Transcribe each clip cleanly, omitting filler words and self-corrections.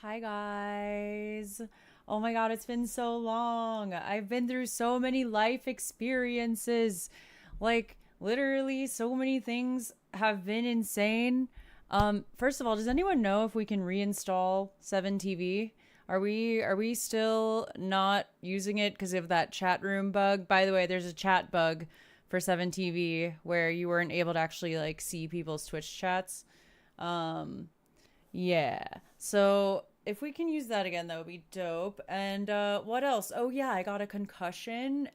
Hi, guys. Oh my God, it's been so long. I've been through so many life experiences. Like, literally, so many things have been insane. First of all, does anyone know if we can reinstall 7 TV? Are we still not using it because of that chat room bug? By the way, there's a chat bug for 7 TV where you weren't able to actually like see people's Twitch chats. Um, yeah. So if we can use that again, that would be dope. And what else? Oh yeah, I got a concussion,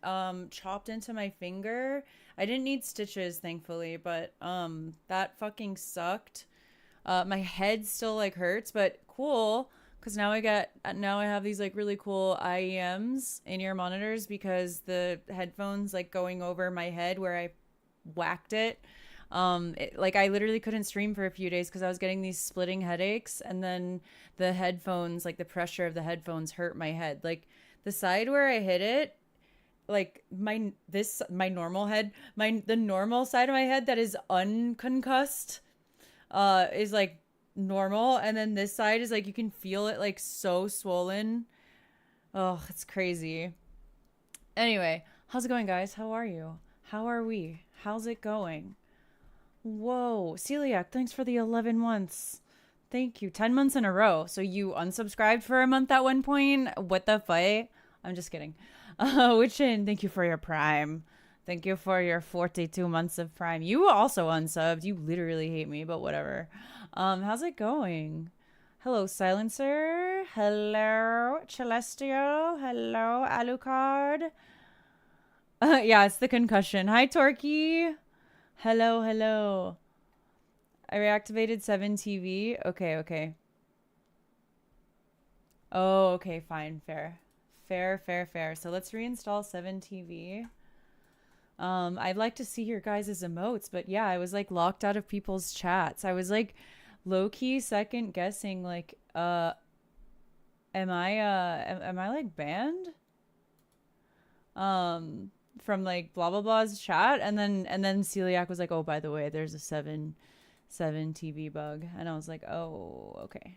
chopped into my finger. I didn't need stitches, thankfully, but that fucking sucked. My head still like hurts, but cool. Cause now I have these like really cool IEMs in ear monitors because the headphones like going over my head where I whacked it. Like I literally couldn't stream for a few days because I was getting these splitting headaches, and then the headphones, like the pressure of the headphones, hurt my head. Like the side where I hit it, like my normal head, the normal side of my head that is unconcussed, is like normal, and then this side is like you can feel it like so swollen. Oh, it's crazy. Anyway, how's it going, guys? How are you? How are we? How's it going? Whoa, Celiac, thanks for the 11 months. Thank you. 10 months in a row. So you unsubscribed for a month at one point? What the fuck? I'm just kidding. Witchin, thank you for your prime. Thank you for your 42 months of prime. You also unsubbed. You literally hate me, but whatever. How's it going? Hello, Silencer. Hello, Celestial. Hello, Alucard. Yeah, it's the concussion. Hi, Torquay. Hello, hello. I reactivated 7 TV. Okay, okay. Oh, okay, fine, fair. Fair, fair, fair. So let's reinstall 7 TV. I'd like to see your guys' emotes, but yeah, I was like locked out of people's chats. I was like low key second guessing like am I like banned? From like blah blah blah's chat, and then Celiac was like, "Oh, by the way, there's a 7 TV bug." And I was like, "Oh, okay."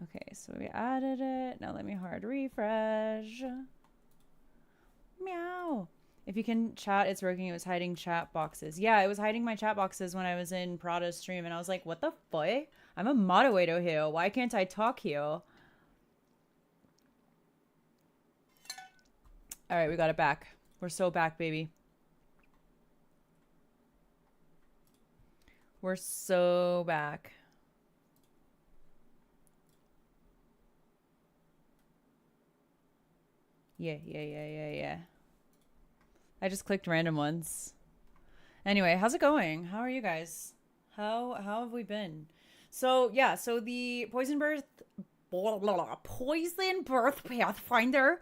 Okay, so we added it. Now let me hard refresh. Meow. If you can chat, it's working. It was hiding chat boxes. Yeah, it was hiding my chat boxes when I was in Prada's stream, and I was like, "What the fuck? I'm a moderator here. Why can't I talk here?" All right, we got it back. We're so back, baby. We're so back. Yeah, yeah, yeah, yeah, yeah. I just clicked random ones. Anyway, how's it going? How are you guys? How have we been? So yeah, so the poison birth pathfinder,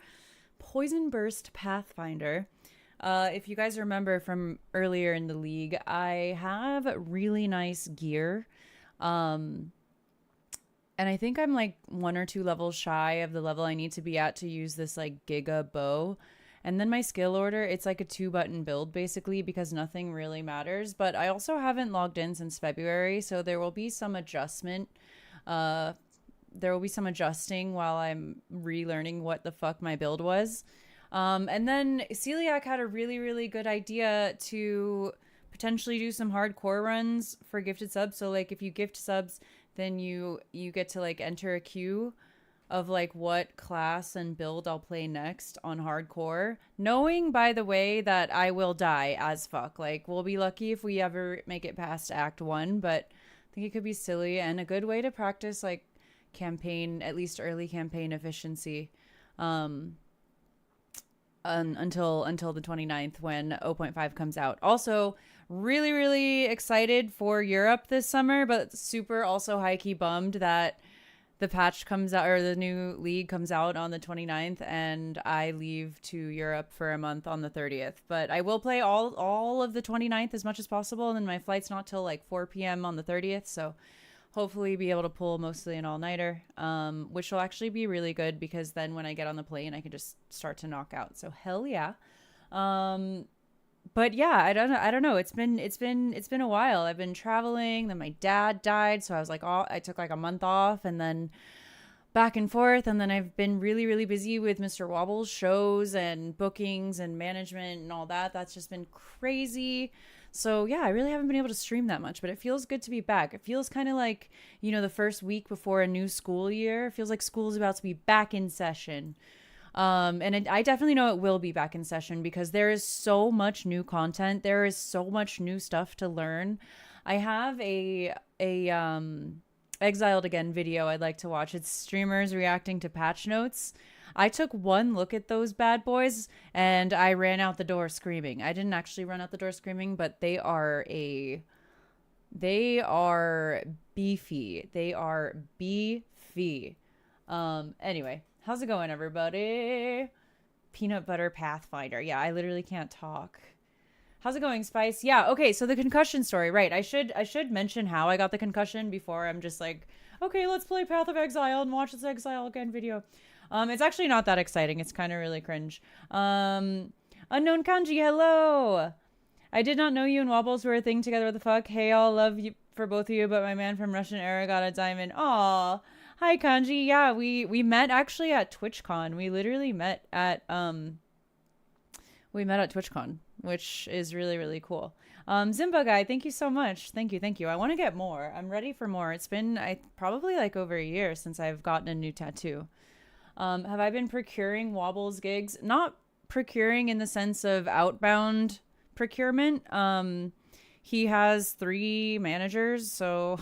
poison burst pathfinder. If you guys remember from earlier in the league, I have really nice gear. Um, and I think I'm like one or two levels shy of the level I need to be at to use this like Giga bow. And then my skill order, it's like a 2 button build basically because nothing really matters. But I also haven't logged in since February, so there will be some adjustment. Uh, there will be some adjusting while I'm relearning what the fuck my build was. And then Celiac had a really, really good idea to potentially do some hardcore runs for gifted subs. So like if you gift subs, then you get to like enter a queue of like what class and build I'll play next on hardcore. Knowing by the way that I will die as fuck. Like we'll be lucky if we ever make it past act 1, but I think it could be silly and a good way to practice like campaign, at least early campaign efficiency. Um until the 29th when 0.5 comes out. Also, really really excited for Europe this summer, but super also high key bummed that the patch comes out or the new league comes out on the 29th and I leave to Europe for a month on the 30th. But I will play all of the 29th as much as possible, and then my flight's not till like 4 p.m. on the 30th, so hopefully be able to pull mostly an all-nighter, which will actually be really good because then when I get on the plane I can just start to knock out. So hell yeah. um But yeah, I don't know. It's been a while. I've been traveling. Then my dad died, so I was like, oh, I took like a month off, and then back and forth. And then I've been really, really busy with Mr. Wobble's shows and bookings and management and all that. That's just been crazy. So yeah, I really haven't been able to stream that much, but it feels good to be back. It feels kind of like, the first week before a new school year. It feels like school is about to be back in session. I definitely know it will be back in session because there is so much new content. There is so much new stuff to learn. I have a Exiled Again video I'd like to watch. It's streamers reacting to patch notes. I took one look at those bad boys and I ran out the door screaming. I didn't actually run out the door screaming, but they are beefy. They are beefy. Anyway, how's it going, everybody? Peanut butter pathfinder. Yeah, I literally can't talk. How's it going, Spice? Yeah, okay, so the concussion story, right. I should mention how I got the concussion before I'm just like, okay, let's play Path of Exile and watch this Exile Again video. It's actually not that exciting. It's kind of really cringe. Unknown Kanji, hello. I did not know you and Wobbles were a thing together. What the fuck? Hey, all love you for both of you, but my man from Russian era got a diamond. Aw. Hi, Kanji. Yeah, we met actually at TwitchCon. We met at TwitchCon, which is really, really cool. Zimba guy, thank you so much. Thank you. I want to get more. I'm ready for more. It's been probably like over a year since I've gotten a new tattoo. Have I been procuring Wobbles gigs? Not procuring in the sense of outbound procurement. He has 3 managers, so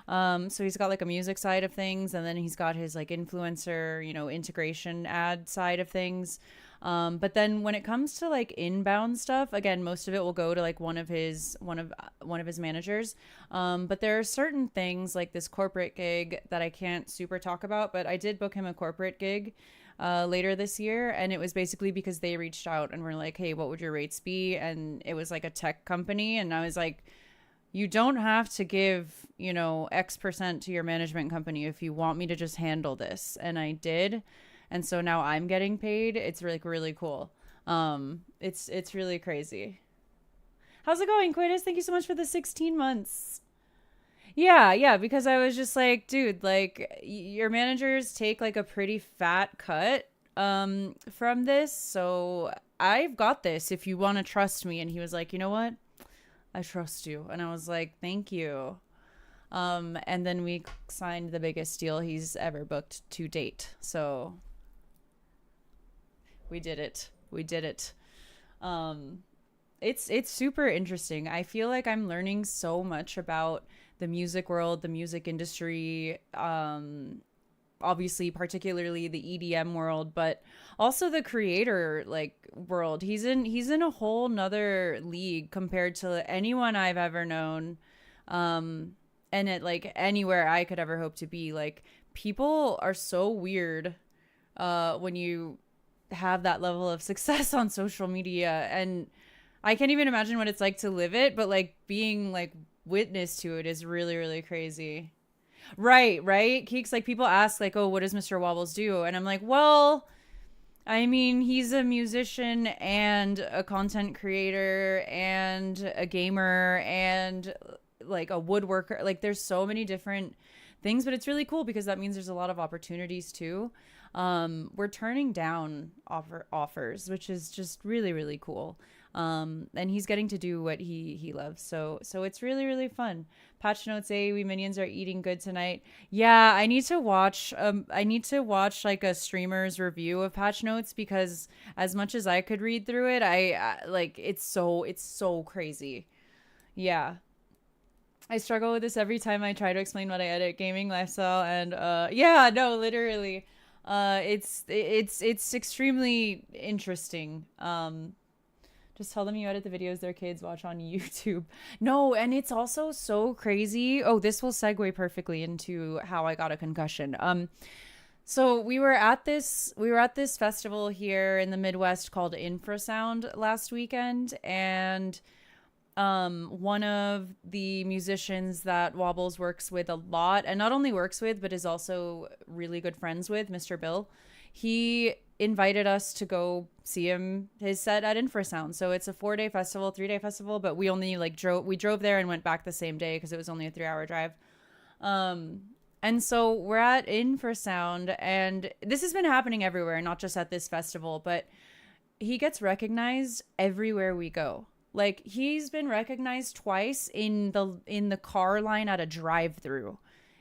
so he's got like a music side of things, and then he's got his like influencer, integration ad side of things. But then when it comes to like inbound stuff, again, most of it will go to like one of his managers. But there are certain things like this corporate gig that I can't super talk about, but I did book him a corporate gig later this year, and it was basically because they reached out and were like, hey, what would your rates be? And it was like a tech company, and I was like, you don't have to give X% to your management company if you want me to just handle this. And I did, and so now I'm getting paid. It's really, really cool. It's really crazy. How's it going, Quitus? Thank you so much for the 16 months. Yeah, because I was just like, dude, like your managers take like a pretty fat cut from this, so I've got this if you want to trust me. And he was like, you know what? I trust you. And I was like, thank you. And then we signed the biggest deal he's ever booked to date. So we did it. We did it. Um, it's super interesting. I feel like I'm learning so much about the music world, the music industry, obviously particularly the EDM world, but also the creator like world. He's in a whole nother league compared to anyone I've ever known. And it like anywhere I could ever hope to be. Like people are so weird when you have that level of success on social media, and I can't even imagine what it's like to live it, but like being like witness to it is really, really crazy. Right. Keeks, like people ask like, oh, what does Mr. Wobbles do? And I'm like, well, I mean, he's a musician and a content creator and a gamer and like a woodworker. Like there's so many different things, but it's really cool because that means there's a lot of opportunities too. We're turning down offers, which is just really, really cool. And he's getting to do what he loves. So it's really, really fun. Patch notes say we minions are eating good tonight. Yeah, I need to watch like a streamer's review of patch notes because as much as I could read through it, I like it's so crazy. Yeah. I struggle with this every time I try to explain what I edit, gaming, lifestyle, and yeah, no, literally. It's extremely interesting. Just tell them you edit the videos their kids watch on YouTube. No, and it's also so crazy. Oh, this will segue perfectly into how I got a concussion. So we were at this festival here in the Midwest called Infrasound last weekend, and one of the musicians that Wobbles works with a lot, and not only works with, but is also really good friends with, Mr. Bill. He invited us to go see his set at Infrasound. So it's a 4-day festival, 3-day festival, but we only like drove there and went back the same day because it was only a 3-hour drive. And so we're at Infrasound, and this has been happening everywhere, not just at this festival, but he gets recognized everywhere we go. Like, he's been recognized twice in the car line at a drive-through.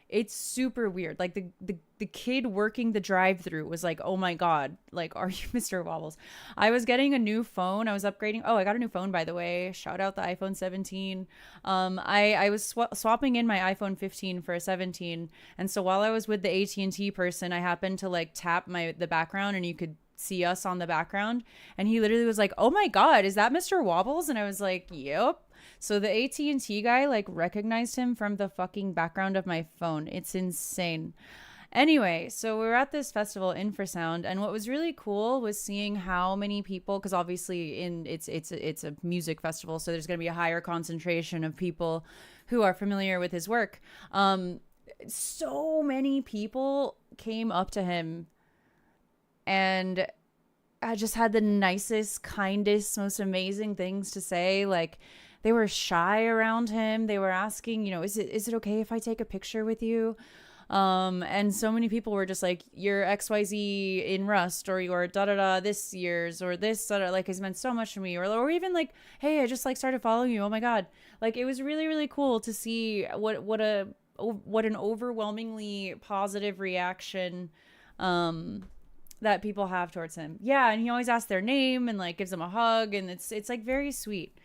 It's super weird. Like, the kid working the drive-through was like, "Oh my god, like, are you Mr. Wobbles?" I was getting a new phone. I was upgrading. Oh, I got a new phone, by the way. Shout out the iPhone 17. I was swapping in my iPhone 15 for a 17, and so while I was with the AT&T person, I happened to like tap the background, and you could see us on the background, and he literally was like, "Oh my god, is that Mr. Wobbles?" And I was like, "Yep." So the AT&T guy like recognized him from the fucking background of my phone. It's insane. Anyway, so we were at this festival, Infrasound, and what was really cool was seeing how many people, because obviously it's a music festival, so there's going to be a higher concentration of people who are familiar with his work. So many people came up to him, and I just had the nicest, kindest, most amazing things to say. Like, they were shy around him. They were asking, is it okay if I take a picture with you? And so many people were just like, "You're XYZ in Rust," or "You're da da da this year's," or "This da, da, like has meant so much to me," or even like, "Hey, I just like started following you. Oh my god!" Like, it was really, really cool to see what an overwhelmingly positive reaction that people have towards him. Yeah, and he always asks their name and like gives them a hug, and it's like very sweet.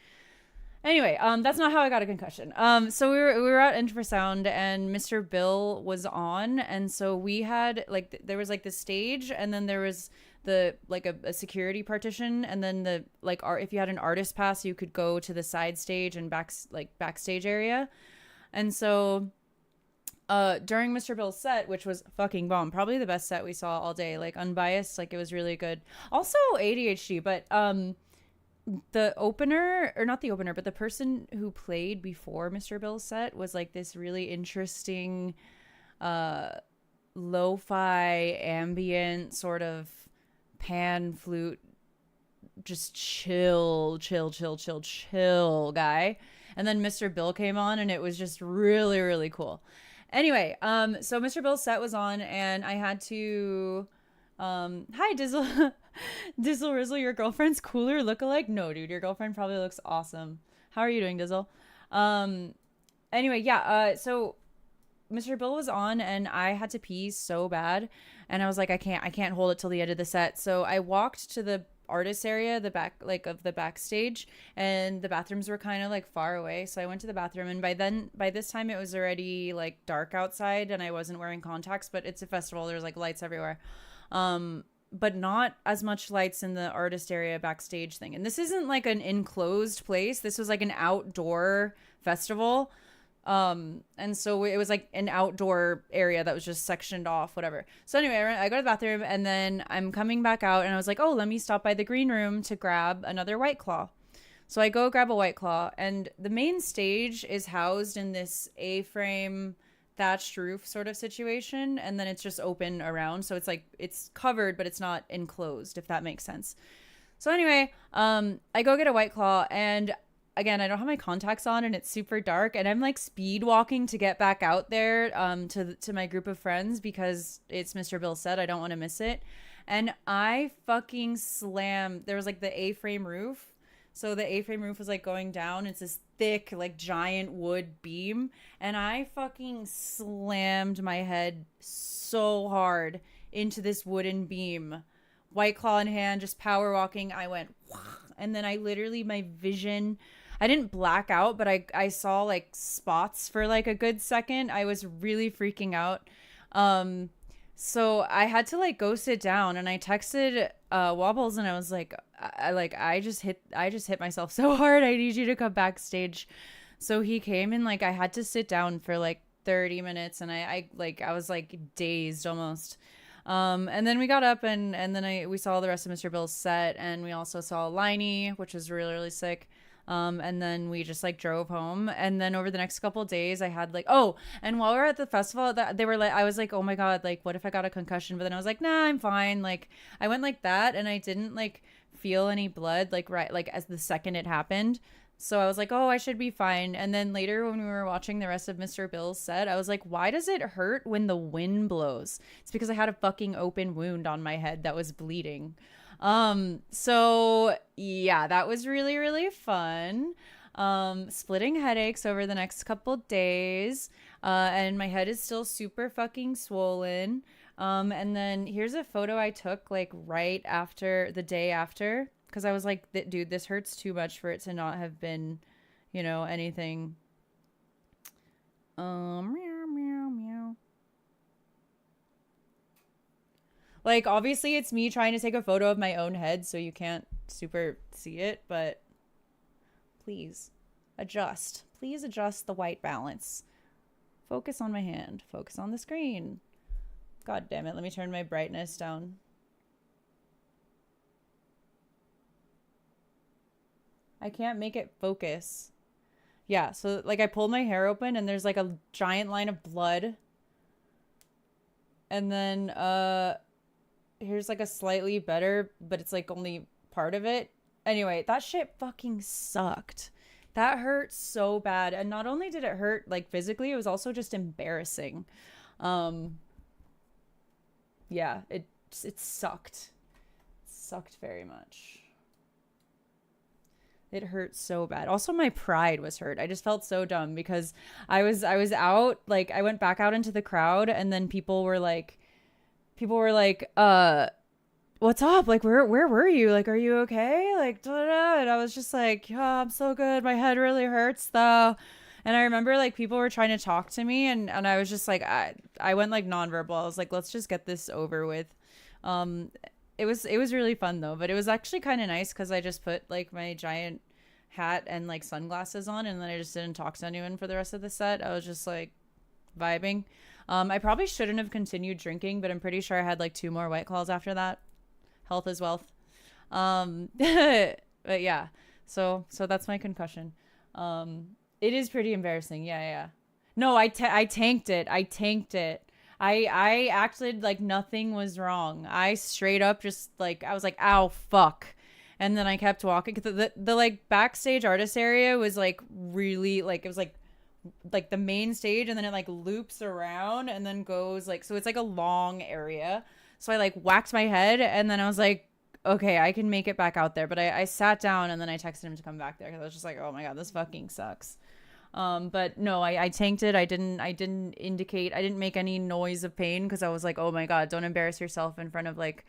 Anyway, that's not how I got a concussion. So we were at Infrasound, and Mr. Bill was on, and so we had like there was like the stage, and then there was the like a security partition, and then the like if you had an artist pass, you could go to the side stage and backstage area. And so during Mr. Bill's set, which was fucking bomb, probably the best set we saw all day, like unbiased, like it was really good. Also ADHD, but the opener, or not the opener, but the person who played before Mr. Bill's set was like this really interesting lo-fi ambient sort of pan flute, just chill guy. And then Mr. Bill came on, and it was just really, really cool. Anyway, so Mr. Bill's set was on, and I had to hi Dizzle. Dizzle Rizzle, your girlfriend's cooler lookalike? No, dude, your girlfriend probably looks awesome. How are you doing, Dizzle? Anyway, yeah, so Mr. Bill was on, and I had to pee so bad, and I was like, I can't hold it till the end of the set. So I walked to the artist area, the back, like of the backstage, and the bathrooms were kind of like far away. So I went to the bathroom, and by this time it was already like dark outside, and I wasn't wearing contacts, but it's a festival. There's like lights everywhere. But not as much lights in the artist area backstage thing. And this isn't like an enclosed place. This was like an outdoor festival. And so it was like an outdoor area that was just sectioned off, whatever. So anyway, I go to the bathroom, and then I'm coming back out, and I was like, "Oh, let me stop by the green room to grab another White Claw." So I go grab a White Claw, and the main stage is housed in this A-frame thatched roof sort of situation, and then it's just open around, so it's like it's covered but it's not enclosed, if that makes sense. So anyway, I go get a White Claw, and again, I don't have my contacts on, and it's super dark, and I'm like speed walking to get back out there to my group of friends because it's Mr. Bill's set. I don't want to miss it. And I fucking slammed. There was like the A-frame roof. So the A-frame roof was like going down. It's this thick, like giant wood beam. And I fucking slammed my head so hard into this wooden beam. White Claw in hand, just power walking. I went, and then I literally, my vision, I didn't black out, but I saw like spots for like a good second. I was really freaking out. So I had to like go sit down, and I texted Wobbles, and I was like, I just hit myself so hard. I need you to come backstage. So he came, and like I had to sit down for like 30 minutes, and I was like dazed almost. And then we got up, and then we saw the rest of Mr. Bill's set, and we also saw Liney, which was really, really sick. And then we just like drove home. And then over the next couple days, I had like, oh, and while we were at the festival, that they were like, I was like, oh my God, like, what if I got a concussion? But then I was like, nah, I'm fine. Like, I went like that, and I didn't like feel any blood, like, right, like, as the second it happened. So I was like, oh, I should be fine. And then later, when we were watching the rest of Mr. Bill's set, I was like, why does it hurt when the wind blows? It's because I had a fucking open wound on my head that was bleeding. So yeah, that was really, really fun. Splitting headaches over the next couple days. And my head is still super fucking swollen. And then here's a photo I took like right after the day after, because I was like, dude, this hurts too much for it to not have been, anything. Meow, meow, meow. Like, obviously, it's me trying to take a photo of my own head, so you can't super see it, but please adjust. Please adjust the white balance. Focus on my hand. Focus on the screen. God damn it. Let me turn my brightness down. I can't make it focus. Yeah, so like I pulled my hair open and there's like a giant line of blood. And then here's like a slightly better, but it's like only part of it. Anyway, that shit fucking sucked. That hurt so bad. And not only did it hurt like physically, it was also just embarrassing. Um yeah, it sucked. It sucked very much. It hurt so bad. Also, my pride was hurt. I just felt so dumb because I was out, like I went back out into the crowd, and then people were like, what's up? Like, where were you? Like, are you okay? Like, da, da, da. And I was just like, oh, I'm so good. My head really hurts though. And I remember like people were trying to talk to me, and I was just like, I went like nonverbal. I was like, let's just get this over with. Um, it was really fun though, but it was actually kind of nice because I just put like my giant hat and like sunglasses on, and then I just didn't talk to anyone for the rest of the set. I was just like vibing. I probably shouldn't have continued drinking, but I'm pretty sure I had like two more White Claws after that. Health is wealth. But yeah, so that's my concussion. It is pretty embarrassing. Yeah, yeah. No, I tanked it. I tanked it. I acted like nothing was wrong. I straight up just like I was like, ow, fuck. And then I kept walking. The like backstage artist area was like really like it was like the main stage, and then it like loops around and then goes like, so it's like a long area. So I like whacked my head, and then I was like, okay, I can make it back out there. But I sat down, and then I texted him to come back there because I was just like, oh my God, this fucking sucks. But no, I tanked it. I didn't indicate, I didn't make any noise of pain because I was like, oh my God, don't embarrass yourself in front of like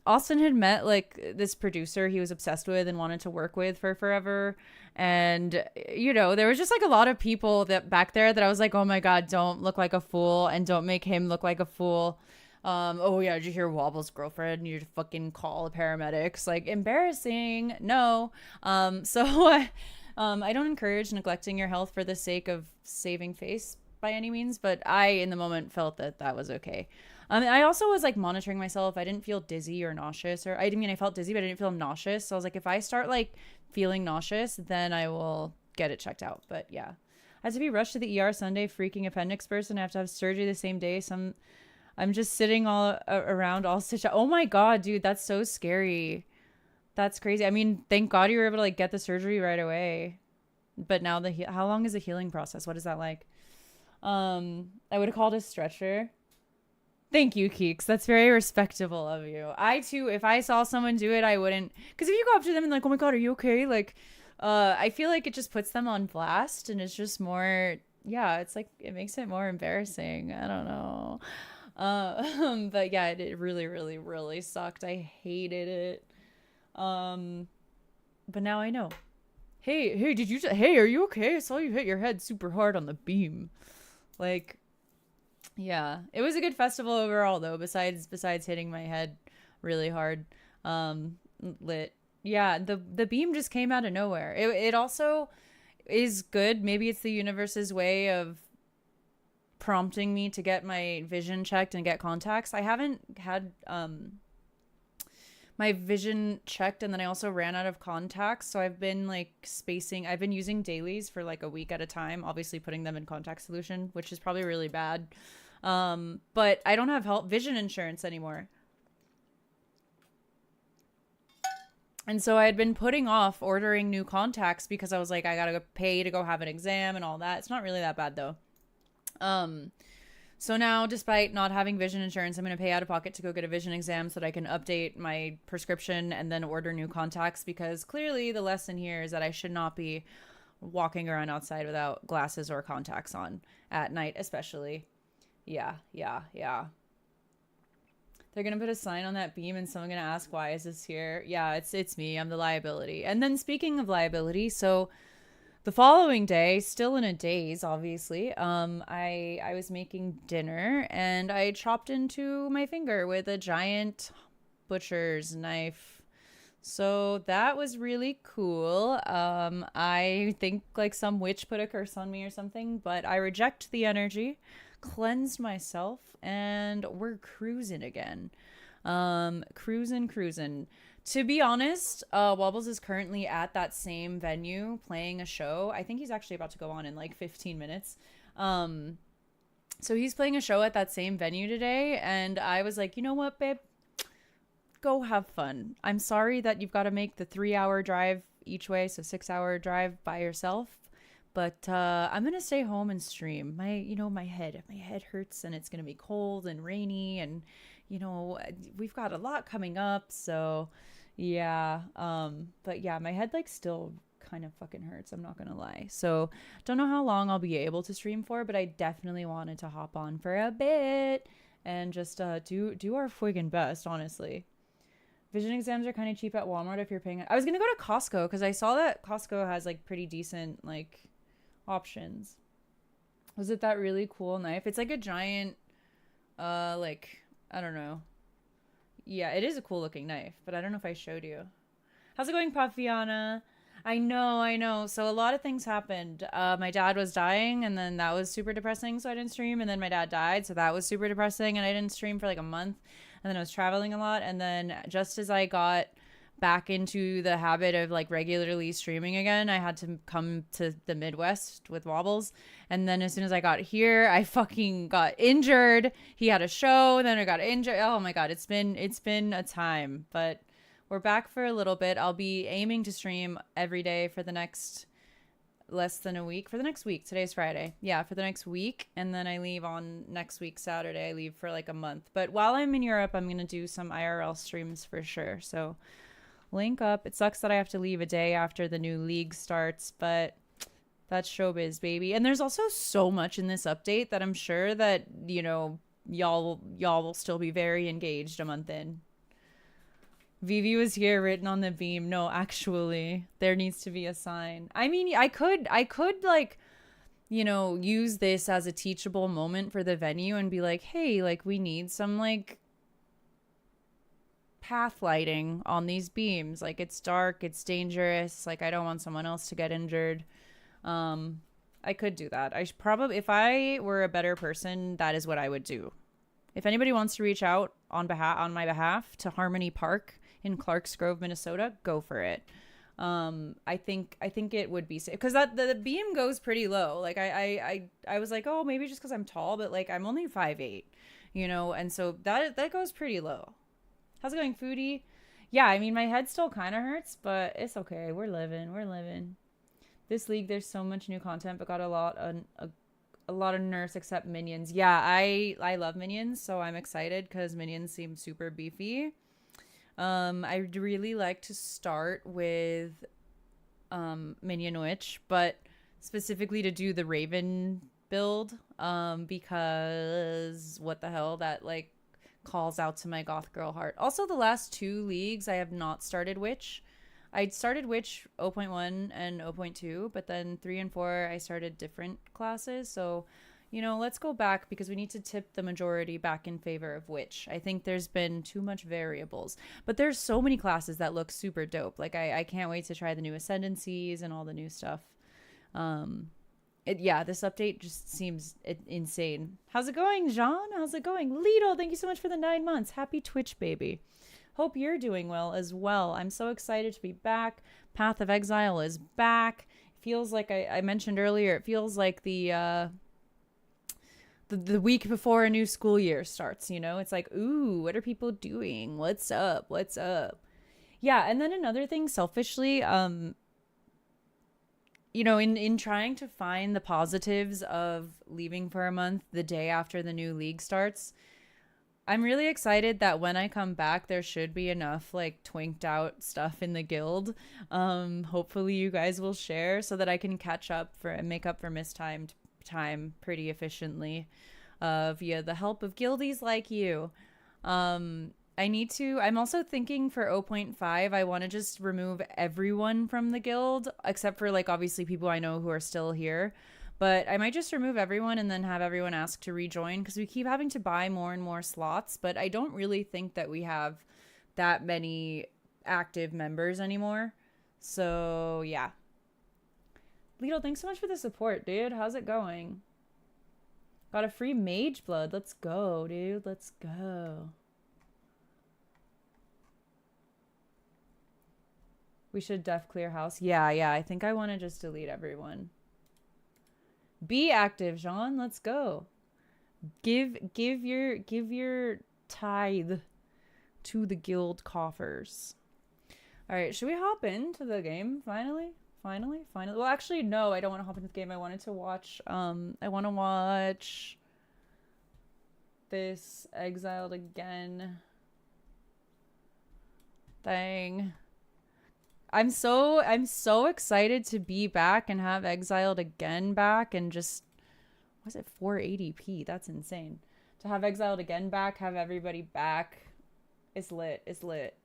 Austin had met like this producer he was obsessed with and wanted to work with for forever. And, there was just like a lot of people that back there that I was like, oh my God, don't look like a fool and don't make him look like a fool. Oh yeah, did you hear Wobble's girlfriend? You fucking call the paramedics. Like, embarrassing. No. So I don't encourage neglecting your health for the sake of saving face by any means, but I, in the moment, felt that that was okay. I also was like monitoring myself. I didn't feel dizzy or nauseous, or I mean, I felt dizzy, but I didn't feel nauseous. So I was like, if I start like feeling nauseous, then I will get it checked out. But yeah, I had to be rushed to the ER Sunday, freaking appendix burst, and I have to have surgery the same day. I'm just sitting all around, all stitched out. Oh my God, dude, that's so scary. That's crazy. I mean, thank God you were able to like get the surgery right away. But now how long is the healing process? What is that like? I would have called a stretcher. Thank you, Keeks. That's very respectable of you. I too, if I saw someone do it, I wouldn't. Because if you go up to them and like, oh my God, are you okay? Like, I feel like it just puts them on blast, and it's just more. Yeah, it's like it makes it more embarrassing. I don't know. But yeah, it really, really, really sucked. I hated it. But now I know. Hey, hey, are you okay? I saw you hit your head super hard on the beam. Like, yeah, it was a good festival overall though, besides hitting my head really hard. Lit. Yeah, the beam just came out of nowhere. It also is good. Maybe it's the universe's way of prompting me to get my vision checked and get contacts. I haven't had my vision checked, and then I also ran out of contacts. So I've been like spacing. I've been using dailies for like a week at a time, obviously putting them in contact solution, which is probably really bad. But I don't have health vision insurance anymore. And so I had been putting off ordering new contacts because I was like, I gotta go pay to go have an exam and all that. It's not really that bad though. Um, so now, despite not having vision insurance, I'm going to pay out of pocket to go get a vision exam so that I can update my prescription and then order new contacts, because clearly the lesson here is that I should not be walking around outside without glasses or contacts on at night, especially. Yeah, yeah, yeah. They're gonna put a sign on that beam and someone gonna ask, why is this here? Yeah, it's me. I'm the liability. And then speaking of liability, so the following day, still in a daze, obviously, I was making dinner and I chopped into my finger with a giant butcher's knife. So that was really cool. I think like some witch put a curse on me or something, but I reject the energy, cleansed myself, and we're cruising again. Cruising. To be honest, Wobbles is currently at that same venue playing a show. I think he's actually about to go on in like 15 minutes. Um, so he's playing a show at that same venue today, and I was like, you know what, babe? Go have fun. I'm sorry that you've got to make the 3 hour drive each way, so 6 hour drive by yourself. But I'm gonna stay home and stream. My head hurts, and it's gonna be cold and rainy, and we've got a lot coming up. So yeah, but yeah, my head like still kind of fucking hurts. I'm not gonna lie. So don't know how long I'll be able to stream for, but I definitely wanted to hop on for a bit and just do our friggin' best, honestly. Vision exams are kind of cheap at Walmart if you're paying. I was gonna go to Costco because I saw that Costco has like pretty decent like options. Was it that really cool knife? It's like a giant, like I don't know. Yeah, it is a cool looking knife, but I don't know if I showed you. How's it going, Paviana? I know. So a lot of things happened. My dad was dying, and then that was super depressing, so I didn't stream. And then my dad died, so that was super depressing, and I didn't stream for like a month. And then I was traveling a lot, and then just as I got back into the habit of like regularly streaming again, I had to come to the Midwest with Wobbles. And then as soon as I got here, I fucking got injured. He had a show, then I got injured. Oh my god, it's been a time, but we're back for a little bit. I'll be aiming to stream every day for the next less than a week. For the next week. Today's Friday. Yeah, for the next week. And then I leave on next week, Saturday. I leave for like a month. But while I'm in Europe, I'm going to do some IRL streams for sure. So link up. It sucks that I have to leave a day after the new league starts, but that's showbiz, baby. And there's also so much in this update that I'm sure that, y'all will still be very engaged a month in. Vivi was here written on the beam. No, actually, there needs to be a sign. I mean, I could like, use this as a teachable moment for the venue and be like, hey, like we need some like path lighting on these beams. Like it's dark, it's dangerous. Like I don't want someone else to get injured. I could do that. I should probably, if I were a better person, that is what I would do. If anybody wants to reach out on my behalf to Harmony Park in Clarks Grove, Minnesota, go for it. I think it would be safe because that the beam goes pretty low. Like I was like, oh, maybe just because I'm tall, but like I'm only 5'8", and so that goes pretty low. How's it going, Foodie? Yeah, I mean my head still kind of hurts, but it's okay. We're living. We're living. This league, there's so much new content, but got a lot of nerfs except minions. Yeah, I love minions, so I'm excited because minions seem super beefy. I'd really like to start with Minion Witch, but specifically to do the Raven build, because what the hell, that like calls out to my goth girl heart. Also, the last two leagues I have not started Witch. I started Witch 0.1 and 0.2, but then 3 and 4 I started different classes. So, let's go back because we need to tip the majority back in favor of Witch. I think there's been too much variables, but there's so many classes that look super dope. Like I can't wait to try the new Ascendancies and all the new stuff. This update just seems insane. How's it going, Jean? How's it going? Lido, thank you so much for the 9 months. Happy Twitch, baby. Hope you're doing well as well. I'm so excited to be back. Path of Exile is back. It feels like I mentioned earlier, it feels like the week before a new school year starts, you know? It's like, ooh, what are people doing? What's up? What's up? Yeah, and then another thing, selfishly, you know, in trying to find the positives of leaving for a month the day after the new league starts, I'm really excited that when I come back, there should be enough like twinked out stuff in the guild. Hopefully you guys will share so that I can catch up for and make up for mistimed time pretty efficiently via the help of guildies like you. I'm also thinking for 0.5, I want to just remove everyone from the guild, except for like obviously people I know who are still here. But I might just remove everyone and then have everyone ask to rejoin, because we keep having to buy more and more slots, but I don't really think that we have that many active members anymore. So yeah. Lido, thanks so much for the support, dude. How's it going? Got a free mage blood. Let's go, dude. Let's go. We should def clear house. Yeah, I think I want to just delete everyone. Be active, Jean. Let's go. Give your tithe to the guild coffers. All right, should we hop into the game finally? Finally. Well, actually, no, I don't want to hop into the game. I wanted to watch I want to watch this Exiled Again thing. I'm so excited to be back and have Exiled Again back, and just, was it 480p? That's insane. To have Exiled Again back, have everybody back. It's lit. It's lit.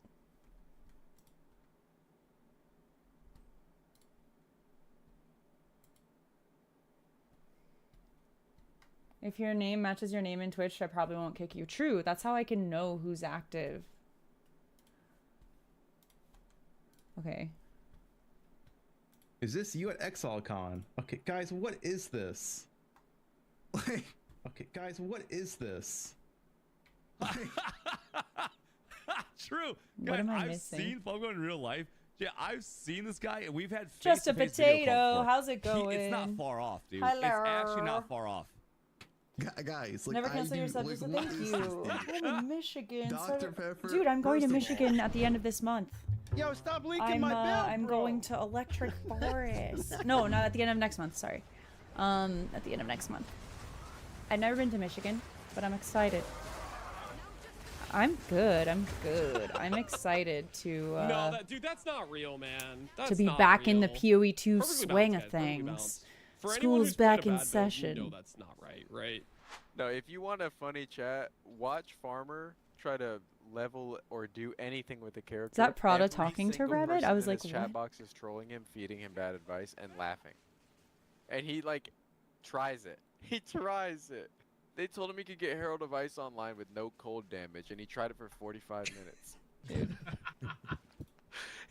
If your name matches your name in Twitch, I probably won't kick you. True. That's how I can know who's active. Okay. Is this you at ExileCon? Okay, guys, what is this? Like, okay, guys, what is this? True. What am I I've missing? seen Funko in real life. Yeah, I've seen this guy, and we've had Just a face-to-face video potato. calls before. How's it going? It's not far off, dude. Hello. It's actually not far off. Guys, like, Never cancel your subs. like, Thank what is you. this thing? I'm in Michigan. Dr. Pepper, Dude, I'm going to first of Michigan at the end of this month. Yo, stop leaking my belt, I'm bro. going to Electric Forest. No, not at the end of next month. Sorry. At the end of next month. I've never been to Michigan, but I'm excited. I'm good. I'm excited to No, dude, that's not real, man. That's to be not back in the real. PoE2 Perfectly swing balanced, of guys, perfectly things. balanced. For anyone School's who's played a back in bad build, session. You know that's not right? No, if you want a funny chat, watch Farmer try to level or do anything with the character. Is that Prada Every talking to single Rabbit? I person was in like, his what? chat box is trolling him, feeding him bad advice, and laughing. And he like tries it. He tries it. They told him he could get Herald of Ice online with no cold damage, and he tried it for 45 minutes. Dude.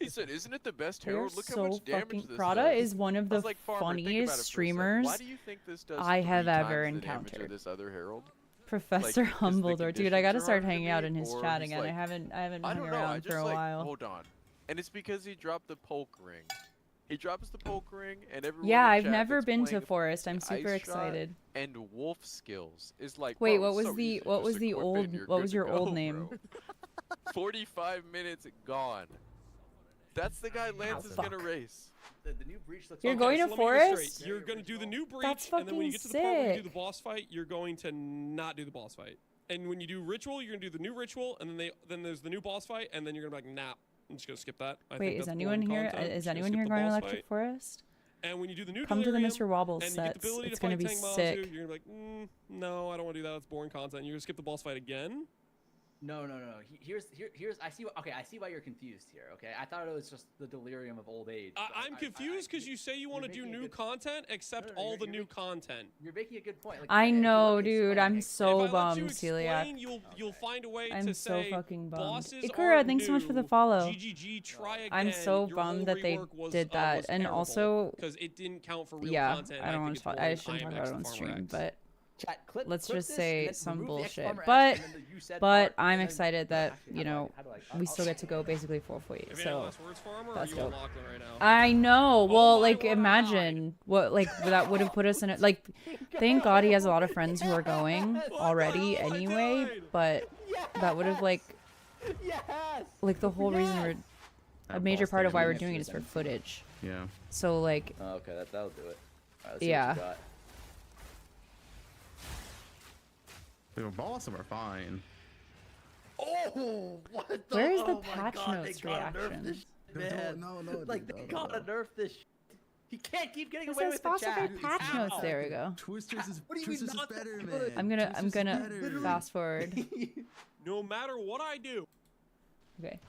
He said, "Isn't it the best They're Herald? Look how so much damage fucking. this Prada does." is one of I the was like, "Farmer, think about it funniest for a second. streamers Why do you think this does I have 3 ever times the damage of encountered. this other Herald? Professor Like, 'cause the Humbledore. Dude, I conditions gotta are start harder to hanging out beat, in his or chat he's again. like- I haven't I hung don't know. around I just for a like, while. hold on. And it's because he dropped the poke ring. He drops the poke ring, and everyone Yeah, in I've chat never that's been to playing Forest. I'm Ice super Shot excited. And wolf skills is like. Wait, bro, what was so the easy. what Just was the equip it old and you're what good was to your old go, name? bro. 45 minutes gone. That's the guy Lance is gonna race. The new breach looks. You're Okay, going so to let me get this Forest? straight. You're gonna do the new breach, That's and then when you fucking get to the part where you do sick. the boss fight, you're going to not do the boss fight. And when you do ritual, you're gonna do the new ritual, and then there's the new boss fight, and then you're gonna be like, nah, I'm just gonna skip that. I think Wait, is that's anyone boring here? content. I'm Is just gonna anyone skip here the going to boss Electric fight. Forest? And when you do the new Come to the delirium, Mr. Wobbles and you get the sets. ability It's to gonna fight be Tang Mazu, sick. you're gonna be like, no, I don't want to do that. That's boring content. You're gonna skip the boss fight again. No. Here's. I see. Okay, I see why you're confused here. Okay, I thought it was just the delirium of old age. but I'm confused because you say you want to do making a new good- content, except No, all the you're new making- content. You're making a good point. Like, I if you know, let me dude. explain, I'm like, so if I let you bummed, explain, Celiac. you'll find a way I'm to so say fucking bummed. bosses Ikura, are thanks so much for the new, follow. GGG, try again. I'm so Your bummed whole that they rework was, did that, was and terrible also, because it didn't count for real yeah, content. I don't want want to talk. I shouldn't talk about it on stream, but Chat, clip, let's clip just this, say and then some remove the bullshit. X-Bomber But X, and then the you said but part, I'm and then- excited that actually, you know how do I- we still get to go basically full feet. Have you any So last words for him, or are that's you dope. on Lachlan right now? I know. Well, my, like what a imagine what like that would have put us in it. Like, thank God he has a lot of friends who are going already hell? I anyway. died. But that would have like Yes. the whole reason we're a That major boss part of why we're damage doing it is is for footage. Yeah. So like Oh, okay, that'll do it. Alright, let's see Yeah. What you got. The boss are fine. Oh, what the? Where is the oh my patch God, notes they gotta nerf reaction? this shit, man. No, Like they gotta nerf this. Shit. He can't keep getting it away says with the falsified chat. patch Ow. notes. There we go. Twisters is, What do you mean Twisters is not that better, good? man. I'm gonna Twisters is fast forward. No matter what I do. Okay.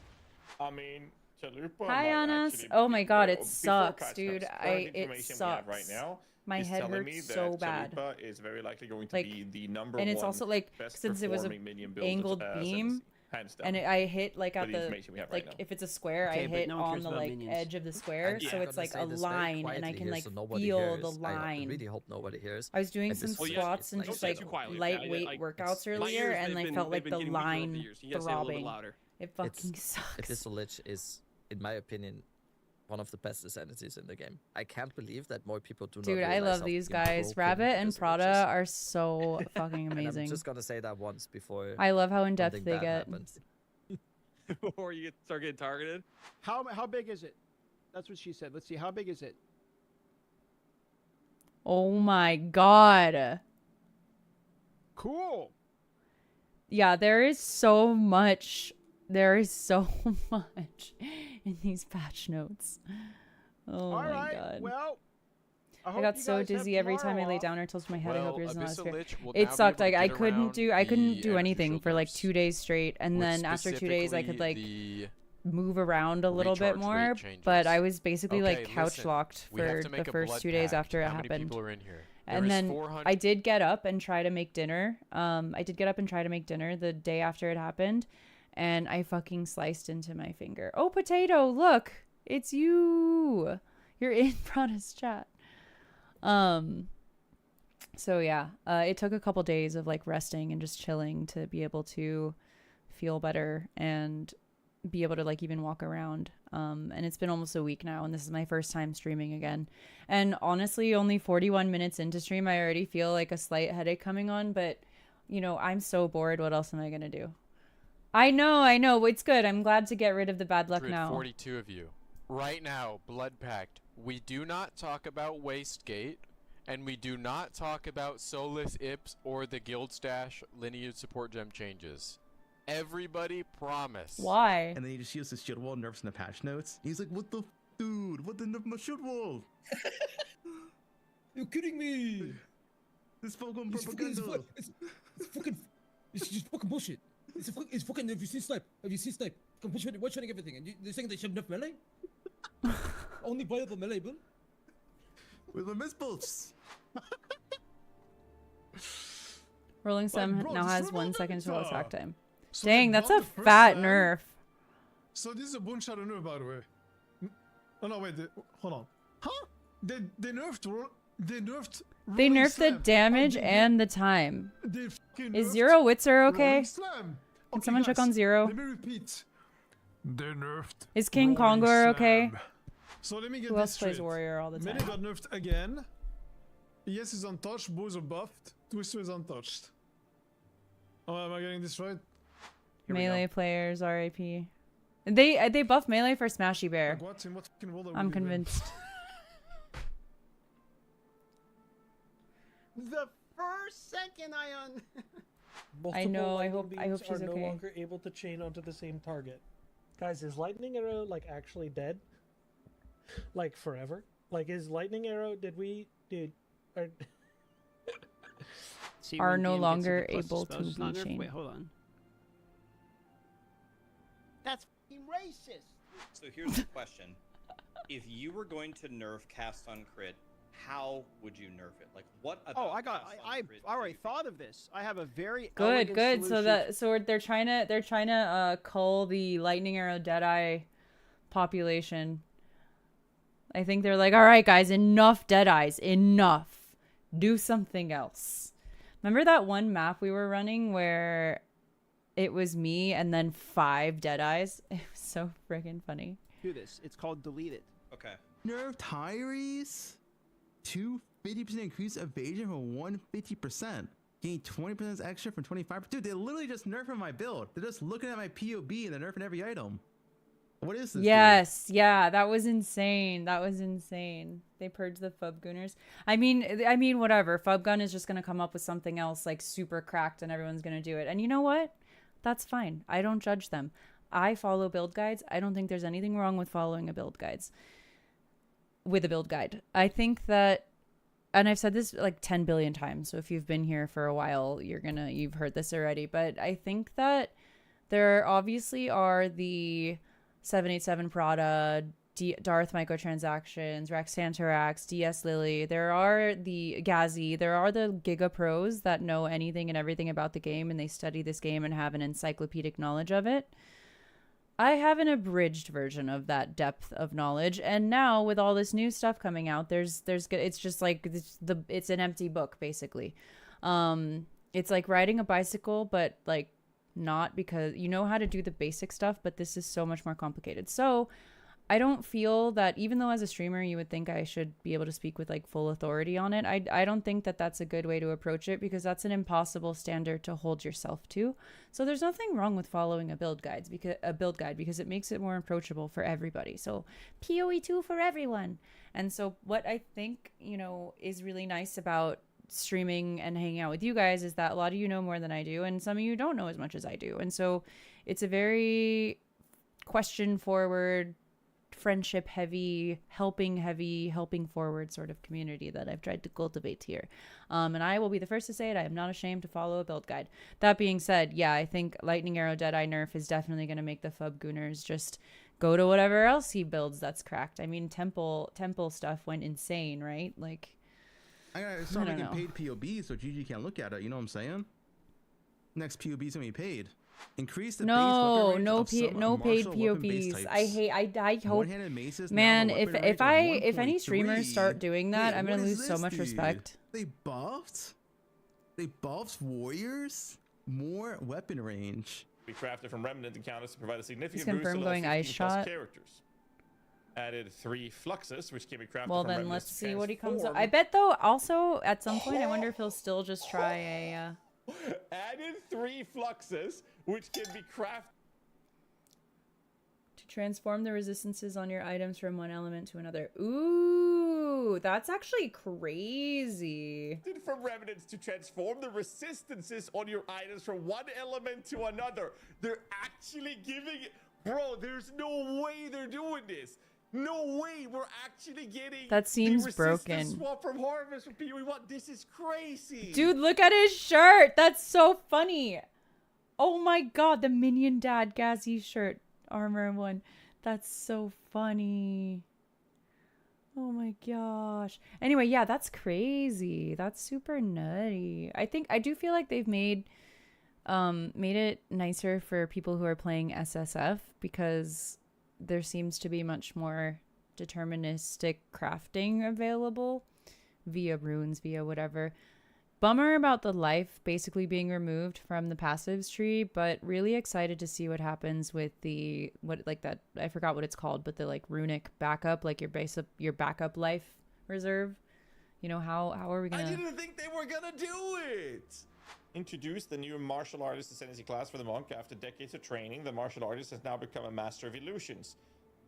I mean, Chalupa Hi, might Anas. actually Oh be my God, better it before sucks, patch dude. notes. Current It information we have right sucks. now My is head telling me hurts that so bad. Chalupa is very likely going to Like, be the number and one it's also like best since it was a performing minion build angled beam, hands down. and I hit like By at the the information we have like right now. if it's a square, Okay, I but hit no one on cares the about like minions. edge of the square, I'm so it's gonna like say a this very line, and I quietly can here like so nobody feel hears. the I line. really hope nobody hears. I was doing And some this Well, yeah, squats and like just don't like say it too quietly. lightweight Like, workouts my earlier, ears, and they've I been- felt they've like been the getting weaker over the line years. You gotta say it a little bit throbbing. louder. It fucking sucks. Abyssal Lich is, in my opinion, one of the best entities in the game. I can't believe that more people do not Dude, I realize love how these fucking guys. broken Rabbit and Abyssal Lich Prada is. are so fucking And amazing. I'm just gonna say that once before I love how in depth something they bad get. happens. Before you start getting targeted. How big is it? That's what she said. Let's see. How big is it? Oh my God. Cool. Yeah, there is so much. There is so much in these patch notes. Oh All my right. God. Well, I hope got you so guys have dizzy every time I tomorrow lay off. down or tilted my head. I hope yours is not as Abyssal fair. Lich will now It be sucked. able to Like I get couldn't around do. I couldn't the do energy anything shield for like nerfs, 2 days straight, and with then after 2 days I could like specifically move around a little bit recharge more. rate But changes. I was basically like Okay, couch listen, locked we have for to make the a first blood 2 days pact. after it How many happened. people are in here? And There is then 400 I did get up and try to make dinner. I did get up and try to make dinner the day after it happened, and I fucking sliced into my finger. Oh, Potato, look, it's you. You're in Prada's chat. So yeah, it took a couple days of like resting and just chilling to be able to feel better and be able to like even walk around. And it's been almost a week now, and this is my first time streaming again. And honestly, only 41 minutes into stream, I already feel like a slight headache coming on, but you know, I'm so bored. What else am I going to do? I know. It's good. I'm glad to get rid of the bad luck now. 42 of you. Right now, Blood Pact. We do not talk about Wastegate, and we do not talk about Solus Ips or the Guild Stash lineage support gem changes. Everybody promise. Why? And then he just uses his shield wall nerfs in the patch notes. He's like, what the dude? What the nerf my shield wall? You're kidding me! This fucking It's propaganda. it's just fucking bullshit. It's fucking. Have you seen Snipe? One shotting everything, and they're saying they should nerf melee. Only viable melee, bro. With my missiles. Rolling Sim bro, now just has 1 second remember to attack that. time. So Dang, they that's a buffed the first fat time. nerf. So this is a Bone Shadow nerf, by the way. Oh no, wait, hold on. Huh? They nerfed. They nerfed. They Rolling nerfed the Slam. damage Oh, and the time. they fucking Is nerfed Zero Witzer okay? Rolling Slam. Can Okay, someone check guys, on Zero? Let me repeat. They nerfed. Is King Rolling Kongor okay? Slam. So let me get Who this else plays straight. Warrior all the Melee time? got nerfed again. Yes is untouched. Bows are buffed. Twister is untouched. Oh, am I getting this right? Here we Melee players, RAP. They buff melee for Smashy Bear. Like what? In what fucking world are we I'm living? convinced. The first second Ion. I know, I hope Multiple lightning she's beams are okay. no longer able to chain onto the same target. Guys, is Lightning Arrow like actually dead? Like forever? Like is Lightning Arrow? Are no longer able to be Wait, chained. hold on. That's fucking racist. So here's the question: if you were going to nerf cast on crit, how would you nerf it? Like, what about Oh, cast on I crit already do you thought of this. I have a very Good. elegant So solution. they're trying to cull the Lightning Arrow Deadeye population. I think they're like, all right, guys, enough Deadeyes, enough. Do something else. Remember that one map we were running where it was me and then 5 Deadeyes? It was so friggin' funny. Do this. It's called delete it. Okay. Nerf Tyrese. 250% increase evasion from 150%. Gain 20% extra from 25%. Dude, they literally just nerfing my build. They're just looking at my POB and they're nerfing every item. What is this? Yes, yeah, that was insane. That was insane. They purged the Fubgooners. I mean, whatever. Fubgun is just gonna come up with something else like super cracked, and everyone's gonna do it. And you know what? That's fine. I don't judge them. I follow build guides. I don't think there's anything wrong with following a build guides. With a build guide, I think that, and I've said this like 10 billion times. So if you've been here for a while, you've heard this already. But I think that there obviously are the 787 Prada, Darth microtransactions, Raxantarax, DS Lily. There are the Gazi. There are the Giga Pros that know anything and everything about the game, and they study this game and have an encyclopedic knowledge of it. I have an abridged version of that depth of knowledge, and now with all this new stuff coming out, it's just like it's an empty book basically. It's like riding a bicycle, but like not, because you know how to do the basic stuff, but this is so much more complicated. So I don't feel that, even though as a streamer you would think I should be able to speak with like full authority on it, I don't think that that's a good way to approach it, because that's an impossible standard to hold yourself to. So there's nothing wrong with following a build guide because it makes it more approachable for everybody. So PoE2 for everyone. And so what I think, is really nice about streaming and hanging out with you guys is that a lot of you know more than I do, and some of you don't know as much as I do. And so it's a very question forward, friendship heavy, helping forward sort of community that I've tried to cultivate here. And I will be the first to say it, I am not ashamed to follow a build guide. That being said, yeah, I think Lightning Arrow Deadeye nerf is definitely going to make the Fubgooners just go to whatever else he builds that's cracked. I mean, temple stuff went insane, right? Like, I gotta start making paid POBs so GG can't look at it. You know what I'm saying? Next POB is gonna be paid. Increase the no base no paid POBs. I hope, one-handed maces, man. If any streamers start doing that, I'm gonna lose so much respect. They buffed warriors, more weapon range. We crafted from remnant encounters to provide a significant He's confirmed boost to going level ice 15 plus shot. characters. Added 3 fluxes, which can be crafted Well, from then remnants let's to see what he comes up. transform. I bet though, also at some point, I wonder if he'll still just try a. Added 3 fluxes, which can be crafted To transform the resistances on your items from one element to another. Ooh, that's actually crazy. from remnants to transform the resistances on your items from one element to another. They're actually giving it. Bro, there's no way they're doing this. No way we're actually getting That seems the broken. resistance swap from Harvest from PoE1. This is crazy. Dude, look at his shirt. That's so funny. Oh my god, the Minion Dad Gazi shirt. Armor 1. That's so funny. Oh my gosh. Anyway, yeah, that's crazy. That's super nutty. I do feel like they've made it nicer for people who are playing SSF, because there seems to be much more deterministic crafting available via runes, via whatever. Bummer about the life basically being removed from the passives tree, but really excited to see what happens with I forgot what it's called, but the like runic backup, like your backup life reserve. How are we gonna? I didn't think they were gonna do it. Introduced the new martial artist ascendancy class for the monk. After decades of training, the martial artist has now become a master of illusions,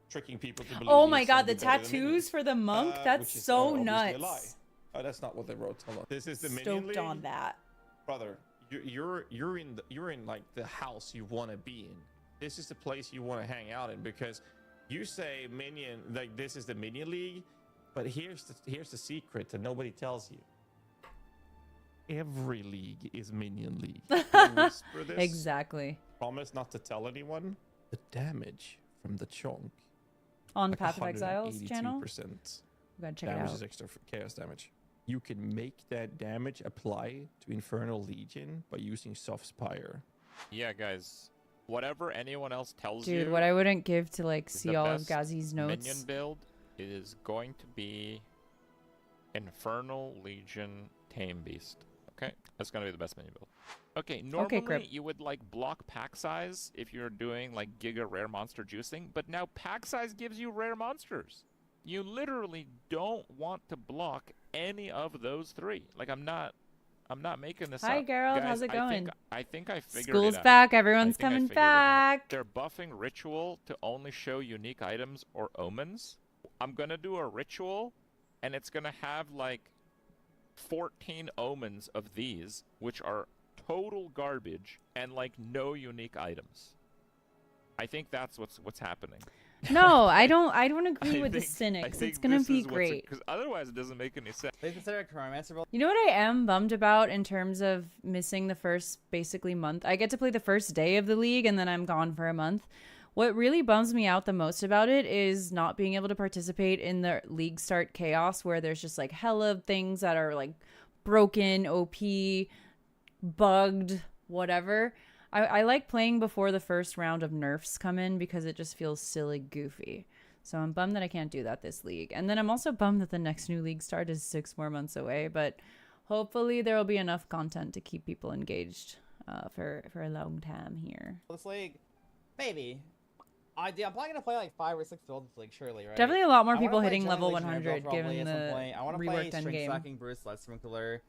tricking people to believe. Oh my god, the he's better than minions. tattoos for the monk? That's Which is, so obviously a lie. nuts. Oh, that's not what they wrote. Hold on. This is the minion Stoked league. on that. Brother, you're in like the house you want to be in. This is the place you want to hang out in, because you say minion, like this is the minion league, but here's the secret that nobody tells you. Every league is minion league. Whisper this. Exactly. Promise not to tell anyone. The damage from the chunk On the Path of Exiles channel? 182%. We gotta check it Damage out. is extra for chaos damage. You can make that damage apply to Infernal Legion by using Soft Spire. Yeah, guys. Whatever anyone else tells you. Dude, what I wouldn't give to like is see the all of best Gazi's notes. Minion build is going to be Infernal Legion Tame Beast. Okay, that's gonna be the best mini build. Okay, Okay, normally Crip. you would like block pack size if you're doing like giga rare monster juicing, but now pack size gives you rare monsters. You literally don't want to block any of those three. Like I'm not making this Hi, up. Gerald. Guys, How's it going? I think I figured School's it out. back. I Everyone's think I coming figured it out. back. They're buffing ritual to only show unique items or omens. I'm gonna do a ritual, and it's gonna have like 14 omens of these, which are total garbage and like no unique items. I think that's what's happening. No, I don't agree with the I cynics. think It's gonna this be is what's- great. Because otherwise, it doesn't make any sense. They consider it Chronomancer build. You know what I am bummed about in terms of missing the first basically month? I get to play the first day of the league and then I'm gone for a month. What really bums me out the most about it is not being able to participate in the league start chaos where there's just like hella things that are like broken, OP, bugged, whatever. I like playing before the first round of nerfs come in because it just feels silly goofy. So I'm bummed that I can't do that this league. And then I'm also bummed that the next new league start is 6 more months away, but hopefully there will be enough content to keep people engaged for a long time here. This league, maybe. I'm probably gonna play like 5 or 6 builds this league, surely, right? Definitely a lot more I wanna people play hitting Gen level Legionnaire build 100 probably given at some the point. I want to play reworked String endgame. Stacking Bruce Light Sprinkler.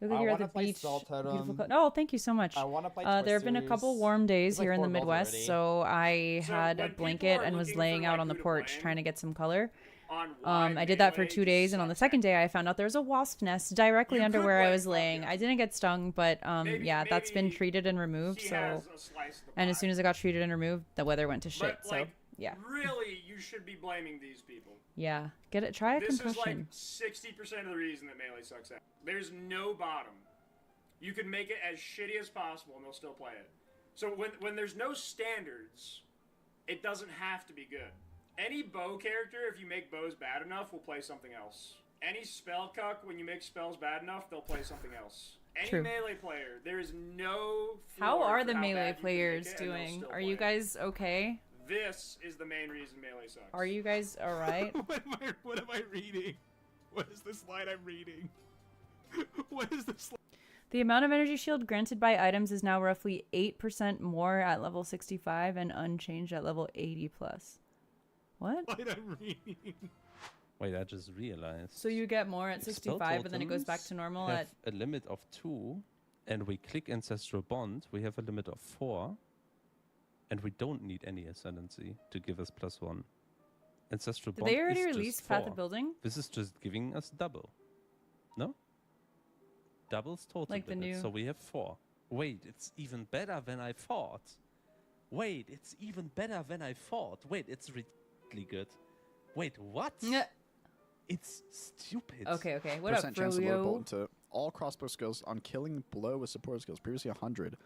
Look here at the play beach. Spell Totem. Beautiful oh, thank you so much. I wanna play there have been a couple Twisters. warm days There's, like, here in 4 the builds Midwest, already. so I So had a when people blanket are and was looking for, laying out like, on the who to porch blame trying to get some color. on I did that for Melee 2 days, and on the second day, I found out there was a wasp nest directly You under could where I blame was laying. I didn't get stung, but yeah, that's been maybe treated and removed. she So, has a slice of the and as soon as it got treated and removed, the weather went to shit. But, So like, yeah, really, you should be blaming these people. yeah, get it. Try a This concussion. is like 60% of the reason that Melee sucks at. There's no bottom. You can make it as shitty as possible and they'll still play it. So when there's no standards, it doesn't have to be good. Any bow character, if you make bows bad enough, will play something else. Any spell cuck, when you make spells bad enough, they'll play something else. Any True. melee player, there is no How floor are for the how melee bad you can players make it, and they'll doing? still Are you play it. guys okay? This is the main reason melee sucks. Are you guys all right? What am I reading? What is this line I'm reading? What is this? The amount of energy shield granted by items is now roughly 8% more at level 65 and unchanged at level 80 plus. What? Line I'm reading. Wait, I just realized. So you get more at Spell 65, but then it goes back totems to normal have at... a limit of 2, and we click Ancestral Bond, we have a limit of 4, and we don't need any Ascendancy to give us +1. Ancestral Did Bond they already is just release Path 4. of Building? This is just giving us double. No? Doubles total Like the limit, new- so we have 4. Wait, it's even better than I thought. Wait, it's even better than I thought. Wait, it's really good. Wait, what? Yeah. It's stupid. Okay, okay. What up, chance to load bolt Froyo? into all crossbow skills on killing below with support skills. Previously 100.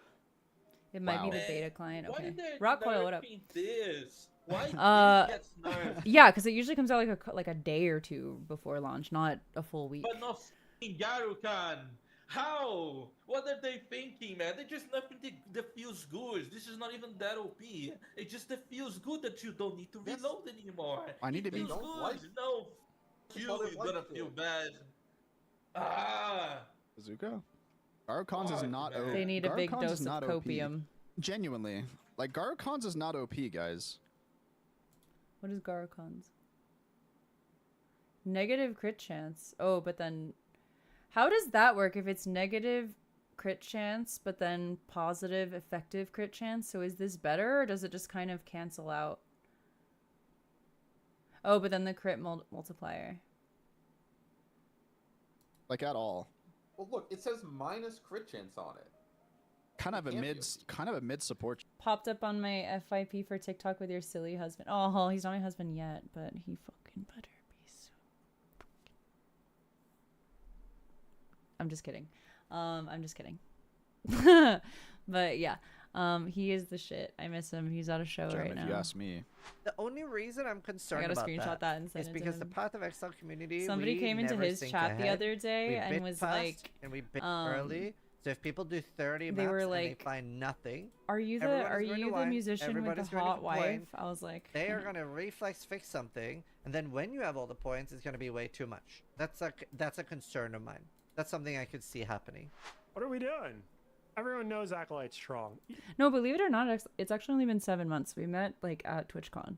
It might be Wow. the beta client. Why Okay. did they Rockcoil, what up? nerfing this? Why Uh, this gets nerfed? yeah, because it usually comes out like a day or two before launch, not a full week. But not f***ing Garukan. How? What are they thinking, man? They just nothing that feels good. This is not even that OP. It just that feels good that you don't need to reload anymore. I need to be- feels Don't good. like- No, you Well, they you're gonna like feel it. bad. Ah. Bazooka? Garokons is not OP. They need a big Garokons dose is of not OP. copium. Genuinely. Like, Garokons is not OP, guys. What is Garokons? Negative crit chance. Oh, but then... How does that work if it's negative crit chance, but then positive effective crit chance? So is this better, or does it just kind of cancel out? Oh, but then the crit multiplier. Like, at all. Well, look, it says minus crit chance on it. Kind of a can't be mid support. Popped up on my FYP for TikTok with your silly husband. Oh, he's not my husband yet, but he fucking better be so. I'm just kidding. I'm just kidding. But yeah, he is the shit. I miss him. He's at a show Gem, right if now. you ask me. The only reason I'm concerned gotta about screenshot that and send is it to because the him. Path of Exile community. Somebody we came into never his think chat the ahead. other day We and bid was fast, like, and we bid um, early. So if people do 30 they maps were and they like, find nothing, Are you the everyone is are going to you the whine, musician with everybody's the going to hot complain, wife? I was like, they are going to reflex fix something, and then when you have all the points, it's going to be way too much. That's a concern of mine. That's something I could see happening. What are we doing? Everyone knows Acolyte's strong. No, believe it or not, it's actually only been 7 months. We met like at TwitchCon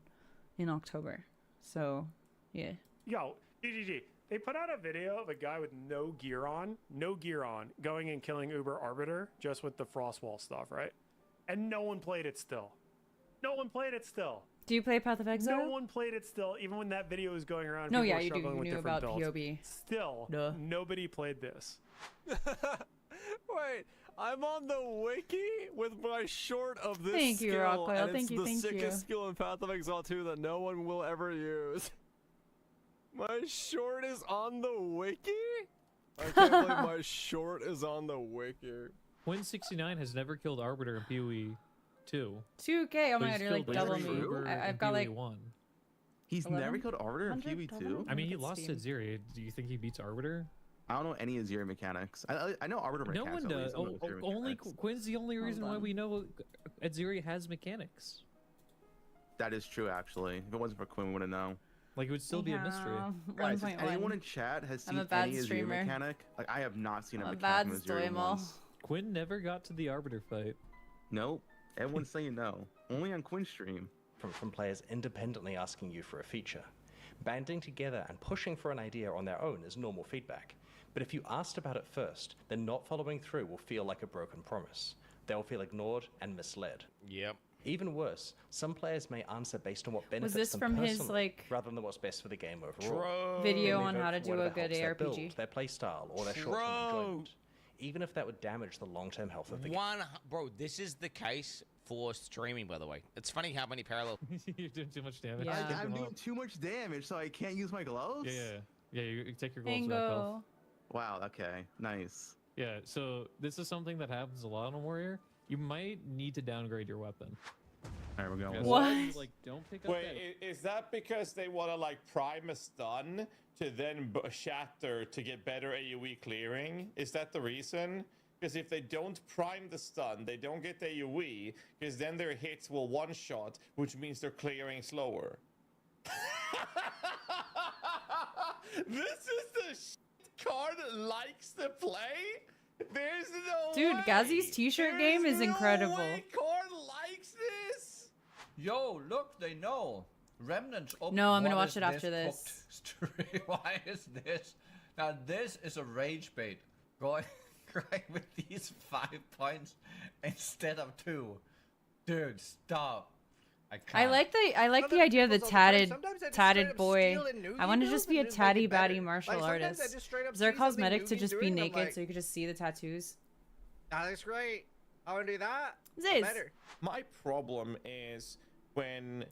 in October. So, yeah. Yo, GGG. They put out a video of a guy with no gear on, going and killing Uber Arbiter just with the Frostwall stuff, right? And no one played it still. No one played it still. Do you play Path of Exile? No one played it still, even when that video was going around. No, people yeah, were you do. struggling You with knew different about builds. POB. Still, Duh. nobody played this. Wait, I'm on the wiki with my short of this Thank you, skill, Rockwell. and Thank it's you, the thank sickest you. skill in Path of Exile 2 that no one will ever use. My short is on the wiki? I can't believe my short is on the wiki. Quinn69 has never killed Arbiter in PoE 2. 2K. Oh But my he's god, you're like killed double every me. Uber in I've got like PoE 1. He's 11? never killed Arbiter in 100? PvE2? I mean, he Look at lost Steam. to Aziri. Do you think he beats Arbiter? I don't know any Aziri mechanics. I know Arbiter No mechanics. one at does. least. I know Aziri Only mechanics. Quinn's the only reason why on. we know Aziri has mechanics. That is true, actually. If it wasn't for Quinn, we wouldn't know. Like, it would still be a mystery. Guys, if 1.1. anyone in chat has I'm seen a bad any Aziri streamer. mechanic, like I have not seen a I'm a mechanic bad from Aziri streamer. once. Quinn never got to the Arbiter fight. Nope. Everyone's saying no. Only on Quinn's stream. From players independently asking you for a feature. Banding together and pushing for an idea on their own is normal feedback. But if you asked about it first, then not following through will feel like a broken promise. They'll feel ignored and misled. Yep. Even worse, some players may answer based on what benefits this them from his, personally, like, rather than what's best for the game overall. True. Video They may on vote how to for do a whatever good helps their ARPG. build, their playstyle, or their short-term enjoyment. Even if that would damage the long-term health of the game. Bro, this is the case for streaming, by the way. It's funny how many parallel. You're doing too much damage. I'm doing too much damage, so I can't use my gloves? Yeah, you take your gloves back off. Wow, okay. Nice. Yeah, so this is something that happens a lot on Warrior. You might need to downgrade your weapon. There we go. Because What? you, like, don't pick up that. Wait, is that because they want to like prime a stun to then shatter to get better AoE clearing? Is that the reason? Because if they don't prime the stun, they don't get AoE, because then their hits will one-shot, which means they're clearing slower. This is the shit card likes to play? There's no Dude, way. Gazzy's t-shirt game is incredible. Card likes this? Yo, look, they know. Remnants. No, I'm gonna what watch is it after cooked this. stream? Why is this? Now this is a rage bait. Going with these 5 points instead of 2. Dude, stop. I like the idea of the tatted boy. I want to just be a tatty batty martial artist. Is there a cosmetic to just be naked so you could just see the tattoos? That looks great. I want to do that. Ziz. Better. My problem is when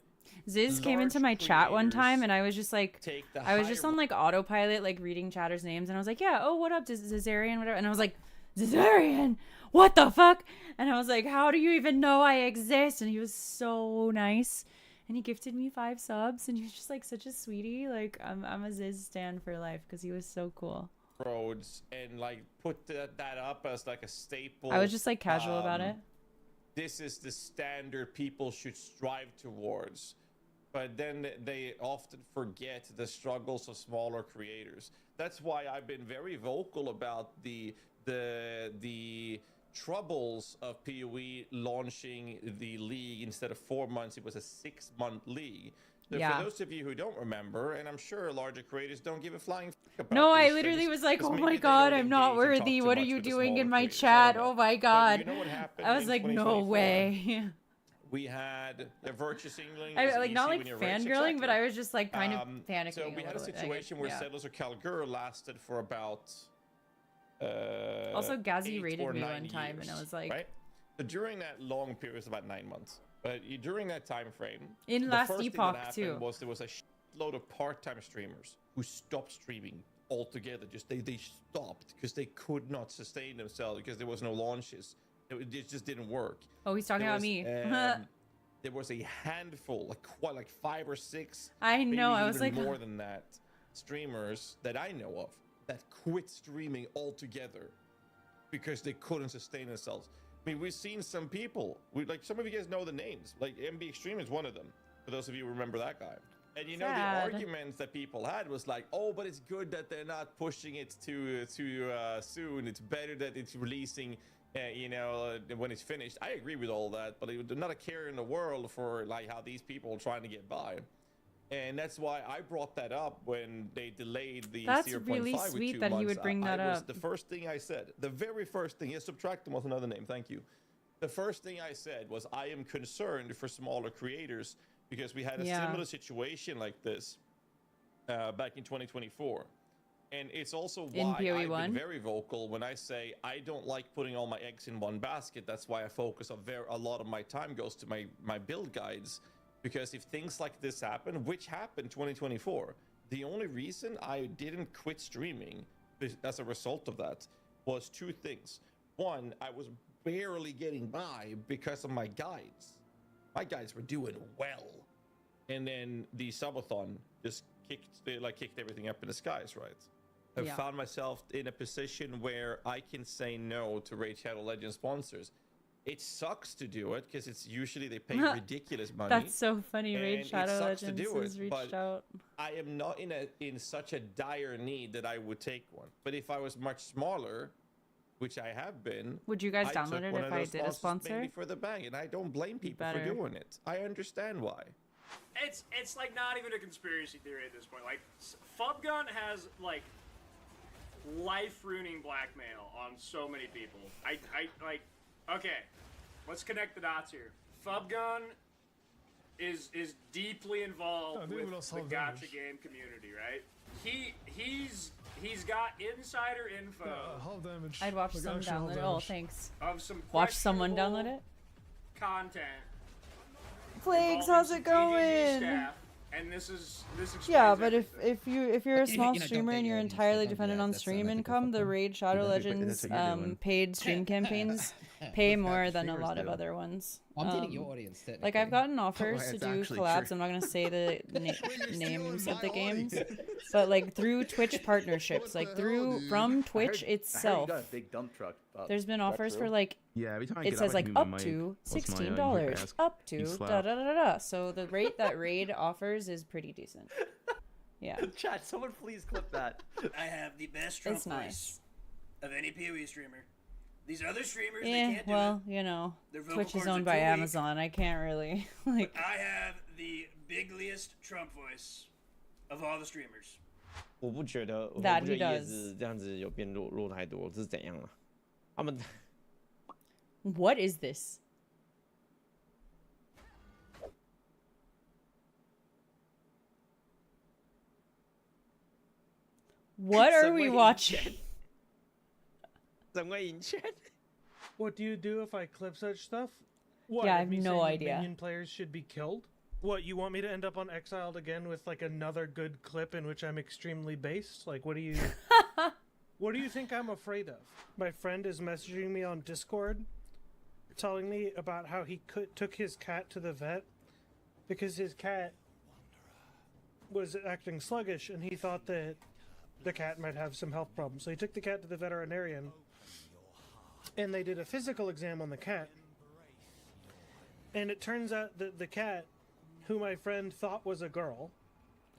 Ziz came into my chat one time and I was just like, I was just on like autopilot, like reading chatters' names, and I was like, yeah, oh, what up, Zizarian, whatever. And I was like, Zizarian, what the fuck? And I was like, how do you even know I exist? And he was so nice. And he gifted me 5 subs, and he was just like such a sweetie. Like, I'm a Ziz stan for life because he was so cool. roads and like put that up as like a staple. I was just like casual about it. This is the standard people should strive towards, but then they often forget the struggles of smaller creators. That's why I've been very vocal about the troubles of PoE launching the league. Instead of 4 months, it was a 6-month league. So Yeah. for those of you who don't remember, and I'm sure larger creators don't give a flying fuck about No, I these literally things, was like, 'cause oh maybe my they god, don't I'm not engage and talk worthy. too What are much you with the doing in smaller my creators. I chat? don't know. Oh my But god. you know what happened I was in like, no 2024? way. We had the virtue singling. I is like not easy like when you're rich, fangirling, but exactly. I was just like kind of panicking. So we had a little bit, I situation guess. where Yeah. Settlers of Kalgur lasted for about. Also, Gazzy 8 rated or me 9 one time, and I years, was like- right? So during that long period, it was about 9 months. But during that time frame, In the Last first thing that Epoch, happened too. was there was a load of part-time streamers who stopped streaming altogether. Just they stopped because they could not sustain themselves because there was no launches. It just didn't work. Oh, he's talking There about was, me. there was a handful, like 5 or 6. I know, maybe I was even like- more than that, streamers that I know of that quit streaming altogether because they couldn't sustain themselves. I mean, we've seen some people. Like some of you guys know the names. Like MB Extreme is one of them. For those of you who remember that guy. And you know, Sad. the arguments that people had was like, oh, but it's good that they're not pushing it too soon. It's better that it's releasing, when it's finished. I agree with all that, but it was not a care in the world for like how these people are trying to get by. And that's why I brought that up when they delayed the That's 0.5 really with sweet 2 that he months. would bring that was up. the first thing I said. The very first thing. Yes, Subtractum was another name. Thank you. The first thing I said was I am concerned for smaller creators because we had a similar situation like this back in 2024. And it's also In why PoE I've 1? been very vocal when I say I don't like putting all my eggs in one basket. That's why I focus a lot of my time goes to my build guides. Because if things like this happen, which happened 2024, the only reason I didn't quit streaming as a result of that was 2 things. One, I was barely getting by because of my guides. My guides were doing well. And then the subathon just kicked everything up in the skies, right? I Yeah. found myself in a position where I can say no to Raid Shadow Legends sponsors. It sucks to do it because it's usually they pay ridiculous money. That's so funny. and Raid it Shadow sucks to Legends do has it, reached but out. I am not in such a dire need that I would take one. But if I was much smaller, which I have been, Would you guys I download took it one if of I those did a sponsors mainly sponsor? for the bang, and I don't blame people for Better. doing it. I understand why. It's like not even a conspiracy theory at this point. Like Fubgun has like life-ruining blackmail on so many people. I like. Okay, let's connect the dots here. Fubgun is deeply involved with the gacha game community, right? He's got insider info. I'd watch some download it. Oh, thanks. Of some Watch someone questionable download it. content. Flakes, involving how's some it PvG going? staff, and this explains Yeah, but everything. if you're a You small know, don't streamer date and your you're audience, entirely don't do dependent that. on That's stream unethical income, the fun. Raid Shadow But that's Legends what you're doing. paid stream campaigns pay more than a lot of other ones. I'm dating your audience, Like I've gotten offers Oh, to it's do actually collabs. true. I'm not gonna say the names of the games, but like through Twitch partnerships, like from Twitch itself. got a big dump truck. There's been offers for like Yeah, every time I it get says up, I like mute my up mic. to What's my, $16, ask? up You to slap. da da da da. So the rate that Raid offers is pretty decent. Yeah. Chat, someone please clip that. I have the best Trump It's voice nice. of any PoE streamer. These other streamers, they Yeah, can't do well, it. you know, Their vocal Twitch is cords are owned by too weak. Amazon. I can't really like. I have the bigliest Trump voice of all the streamers. 我不觉得，我 That 不觉 he 得叶 does. 子这样子有变弱太多，这是怎样啊？他们 What is this? What are we watching? What do you do if I clip such stuff? What, Yeah, I of have me no saying idea. Minion players should be killed? What, you want me to end up on Exiled again with like another good clip in which I'm extremely based? Like, what do you... what do you think I'm afraid of? My friend is messaging me on Discord, telling me about how he took his cat to the vet because his cat was acting sluggish and he thought that the cat might have some health problems. So he took the cat to the veterinarian and they did a physical exam on the cat. And it turns out that the cat, who my friend thought was a girl,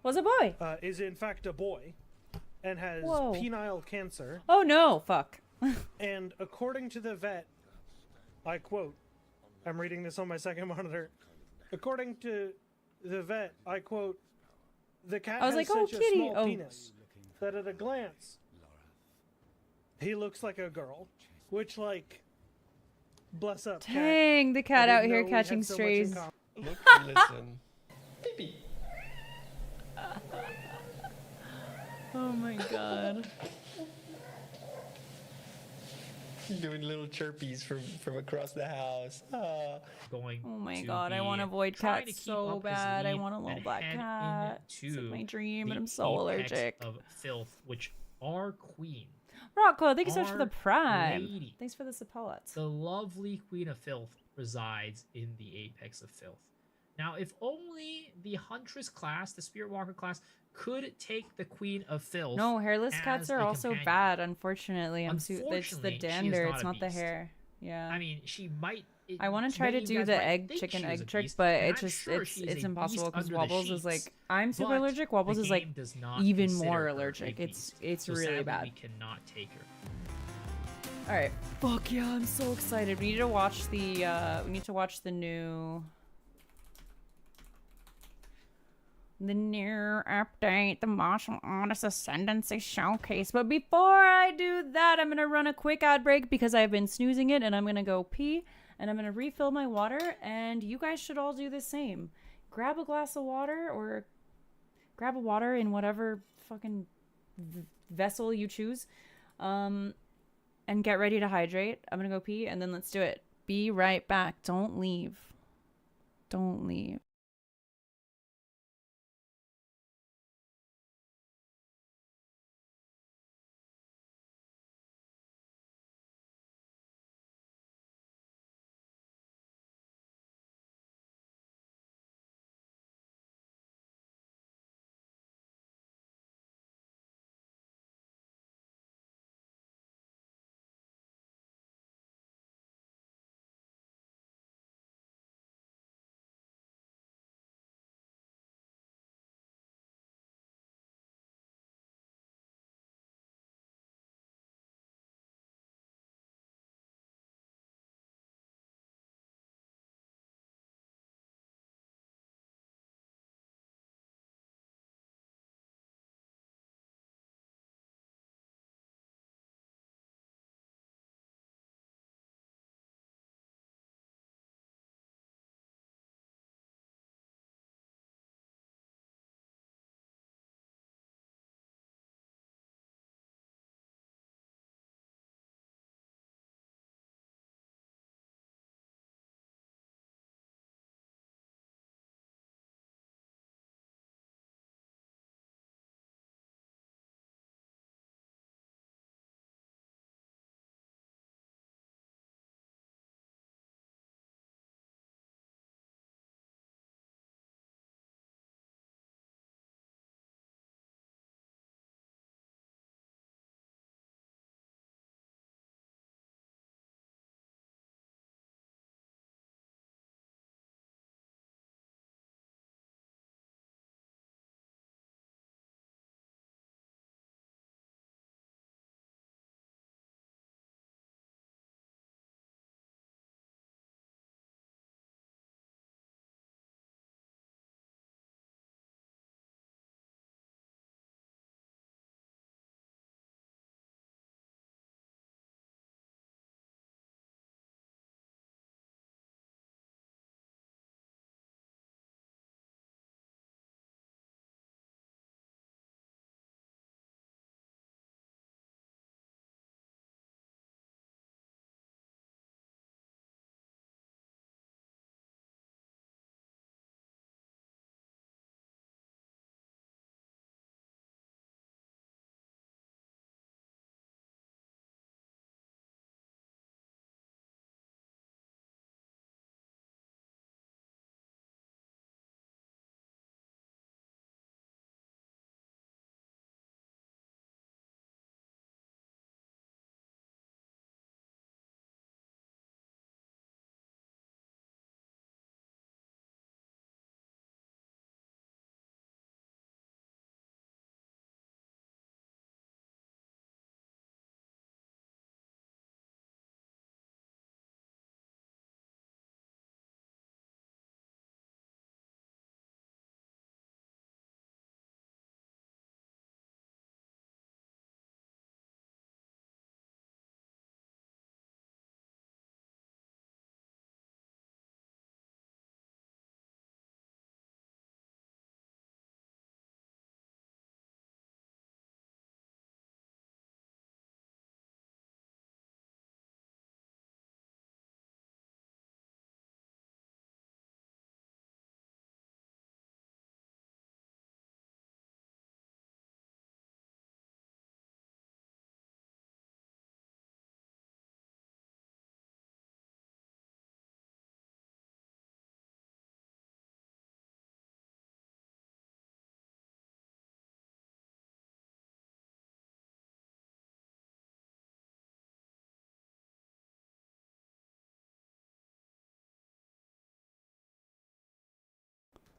was a boy. Is in fact a boy, and has Whoa. penile cancer. Oh no! Fuck. And according to the vet, I quote, I'm reading this on my second monitor. According to the vet, I quote, the cat I was has like, "Oh, such kitty." a small Oh. penis that at a glance, he looks like a girl, which like, bless up. cat. Dang, the cat I out didn't here know we had catching so much in strays. common. Look and listen. Oh my god. Doing little chirpies from across the house. Going. Oh my to god, I be want to avoid trying cats to keep so up his bad. I lead want a little and black head cat. It's into like my dream, the and I'm so apex allergic. Of filth, which our queen, Rocco, thank you so much for the Our prime. lady. Thanks for the supports. the lovely queen of filth, resides in the apex of filth. Now, if only the Huntress class, the Spirit Walker class, could take the queen of filth. No, hairless cats as are a also companion. bad, unfortunately. It's the Unfortunately, she is dander, not it's a not the beast. hair. Yeah. I mean, she might I want to try to many of you do guys the might egg think chicken she was egg a trick, beast, but and it's I'm just sure she is it's a impossible beast because under the Wobbles is like sheets, I'm super but allergic. Wobbles the is like game does not even consider more her a allergic. beast, It's so really sadly bad. We cannot take her. All right. Fuck yeah, I'm so excited. We need to watch the new update, the Martial Artist Ascendancy Showcase. But before I do that, I'm gonna run a quick ad break because I've been snoozing it, and I'm gonna go pee, and I'm gonna refill my water, and you guys should all do the same. Grab a glass of water or grab a water in whatever fucking vessel you choose. And get ready to hydrate. I'm gonna go pee, and then let's do it. Be right back. Don't leave. Don't leave.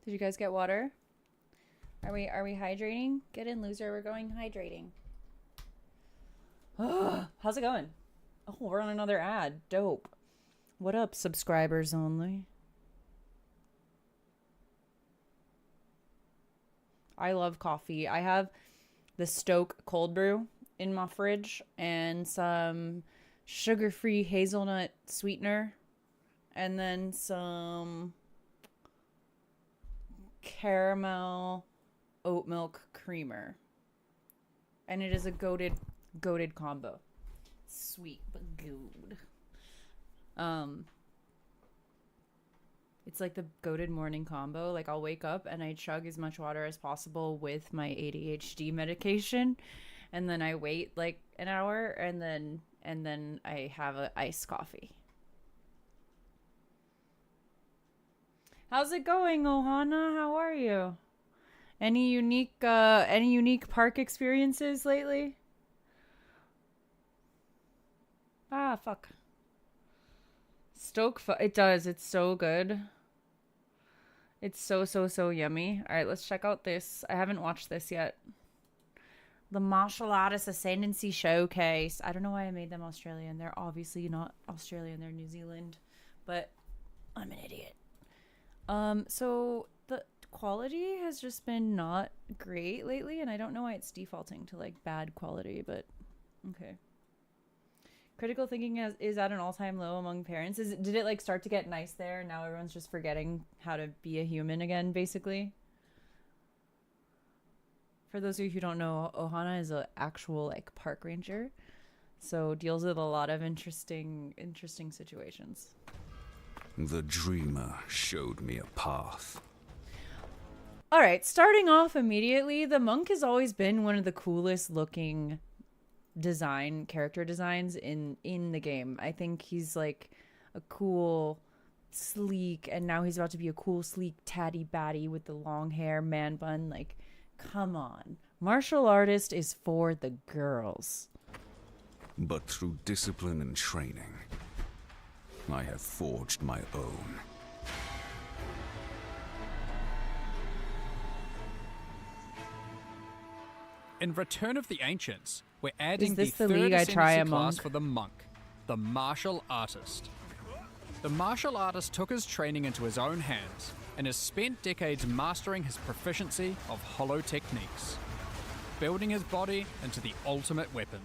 Did you guys get water? Are we hydrating? Get in, loser. We're going hydrating. How's it going? Oh, we're on another ad. Dope. What up, subscribers only? I love coffee. I have the Stoke cold brew in my fridge and some sugar-free hazelnut sweetener and then some caramel oat milk creamer. And it is a goated combo. Sweet but good. It's like the goated morning combo. Like I'll wake up and I chug as much water as possible with my ADHD medication, and then I wait like an hour, and then I have an iced coffee. How's it going, Ohana? How are you? Any unique park experiences lately? Ah, fuck. It does. It's so good. It's so yummy. All right, let's check out this. I haven't watched this yet. The Martial Artist Ascendancy Showcase. I don't know why I made them Australian. They're obviously not Australian. They're New Zealand. But I'm an idiot. So the quality has just been not great lately, and I don't know why it's defaulting to like bad quality, but okay. Critical thinking is at an all-time low among parents. Did it like start to get nice there? Now everyone's just forgetting how to be a human again, basically. For those of you who don't know, Ohana is an actual like park ranger, so deals with a lot of interesting situations. The dreamer showed me a path. All right, starting off immediately, the monk has always been one of the coolest looking character designs in the game. I think he's like a cool, sleek, and now he's about to be a cool, sleek, tatty batty with the long hair, man bun. Like, come on. Martial artist is for the girls. But through discipline and training, I have forged my own. In Return of the Ancients, we're adding the the third league I try ascendancy a class monk? for the monk, the martial artist. The martial artist took his training into his own hands and has spent decades mastering his proficiency of hollow techniques, building his body into the ultimate weapon.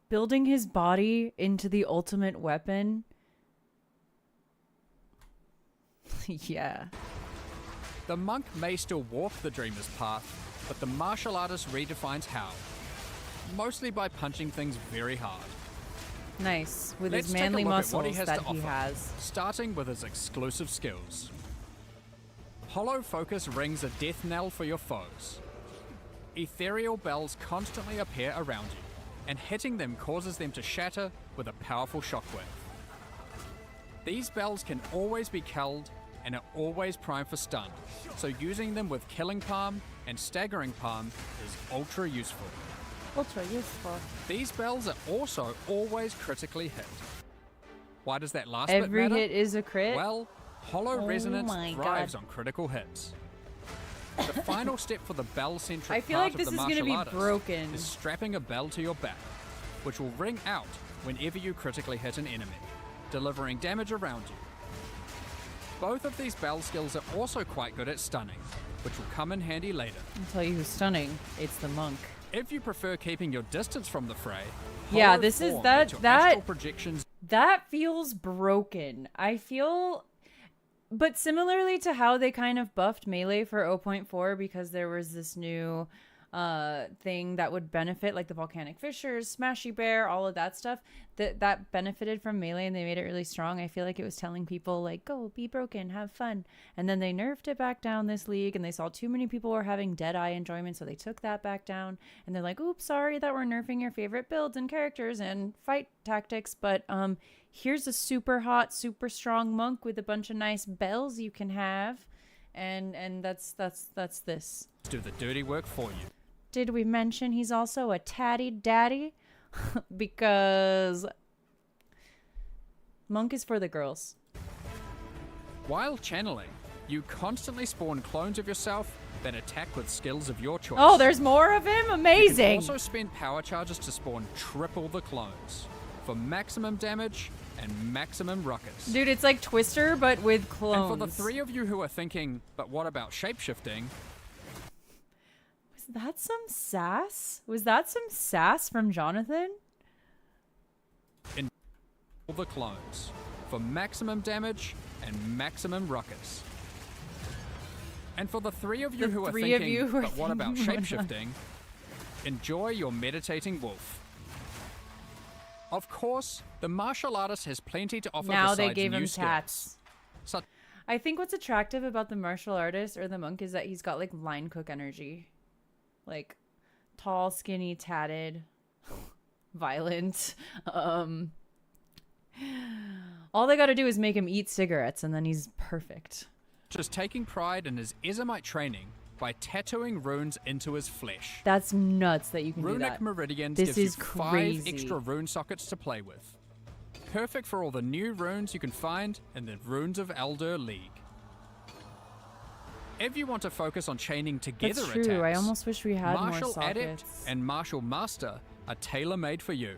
Building his body into the ultimate weapon. Yeah. The monk may still walk the dreamer's path, but the martial artist redefines how. Mostly by punching things very hard. Nice. With Let's his take a manly look at what muscles has that to he offer, has. starting with his exclusive skills. Hollow Focus rings a death knell for your foes. Ethereal bells constantly appear around you, and hitting them causes them to shatter with a powerful shockwave. These bells can always be killed and are always primed for stun, so using them with Killing Palm and Staggering Palm is ultra useful. Ultra useful. These bells are also always critically hit. Why does that last Every bit matter? hit is a crit? Well, Hollow Oh Resonance my thrives God. on critical hits. The final step for the bell-centric I feel part like this of the is gonna martial be artist broken. is strapping a bell to your back, which will ring out whenever you critically hit an enemy, delivering damage around you. Both of these bell skills are also quite good at stunning, which will come in handy later. I'll tell you who's stunning. It's the monk. If you prefer keeping your distance from the fray, Yeah, Hollow this is Form that lets your astral that projections. that feels broken. I feel, but similarly to how they kind of buffed melee for 0.4 because there was this new thing that would benefit, like the volcanic fissures, smashy bear, all of that stuff that benefited from melee, and they made it really strong. I feel like it was telling people like, go be broken, have fun, and then they nerfed it back down this league, and they saw too many people were having dead eye enjoyment, so they took that back down, and they're like, oops, sorry that we're nerfing your favorite builds and characters and fight tactics, but here's a super hot, super strong monk with a bunch of nice bells you can have, and that's this. Do the dirty work for you. Did we mention he's also a tatty daddy? Because monk is for the girls. While channeling, you constantly spawn clones of yourself that attack with skills of your choice. Oh, there's more of him? You can Amazing. also spend power charges to spawn triple the clones for maximum damage and maximum ruckus. Dude, it's like Twister, but with clones. And for the three of you who are thinking, but what about shapeshifting? Was that some sass? Was that some sass from Jonathan? In the clones for maximum damage and maximum ruckus. And for the three of you who are three of thinking, you who are but what about thinking, shapeshifting? Enjoy your meditating wolf. Of course, the martial artist has plenty to offer Now besides they gave new him skills. tats. Such I think what's attractive about the martial artist or the monk is that he's got like line cook energy. Like tall, skinny, tatted, violent. All they gotta do is make him eat cigarettes and then he's perfect. just taking pride in his Ezomite training by tattooing runes into his flesh. That's nuts that you can do Runic that. Meridians This gives is you 5 crazy. extra rune sockets to play with. Perfect for all the new runes you can find in the Runes of Elder League. If you want to focus on chaining together That's true. attacks, I almost wish we had more Martial Adept sockets. and Martial Master are tailor-made for you,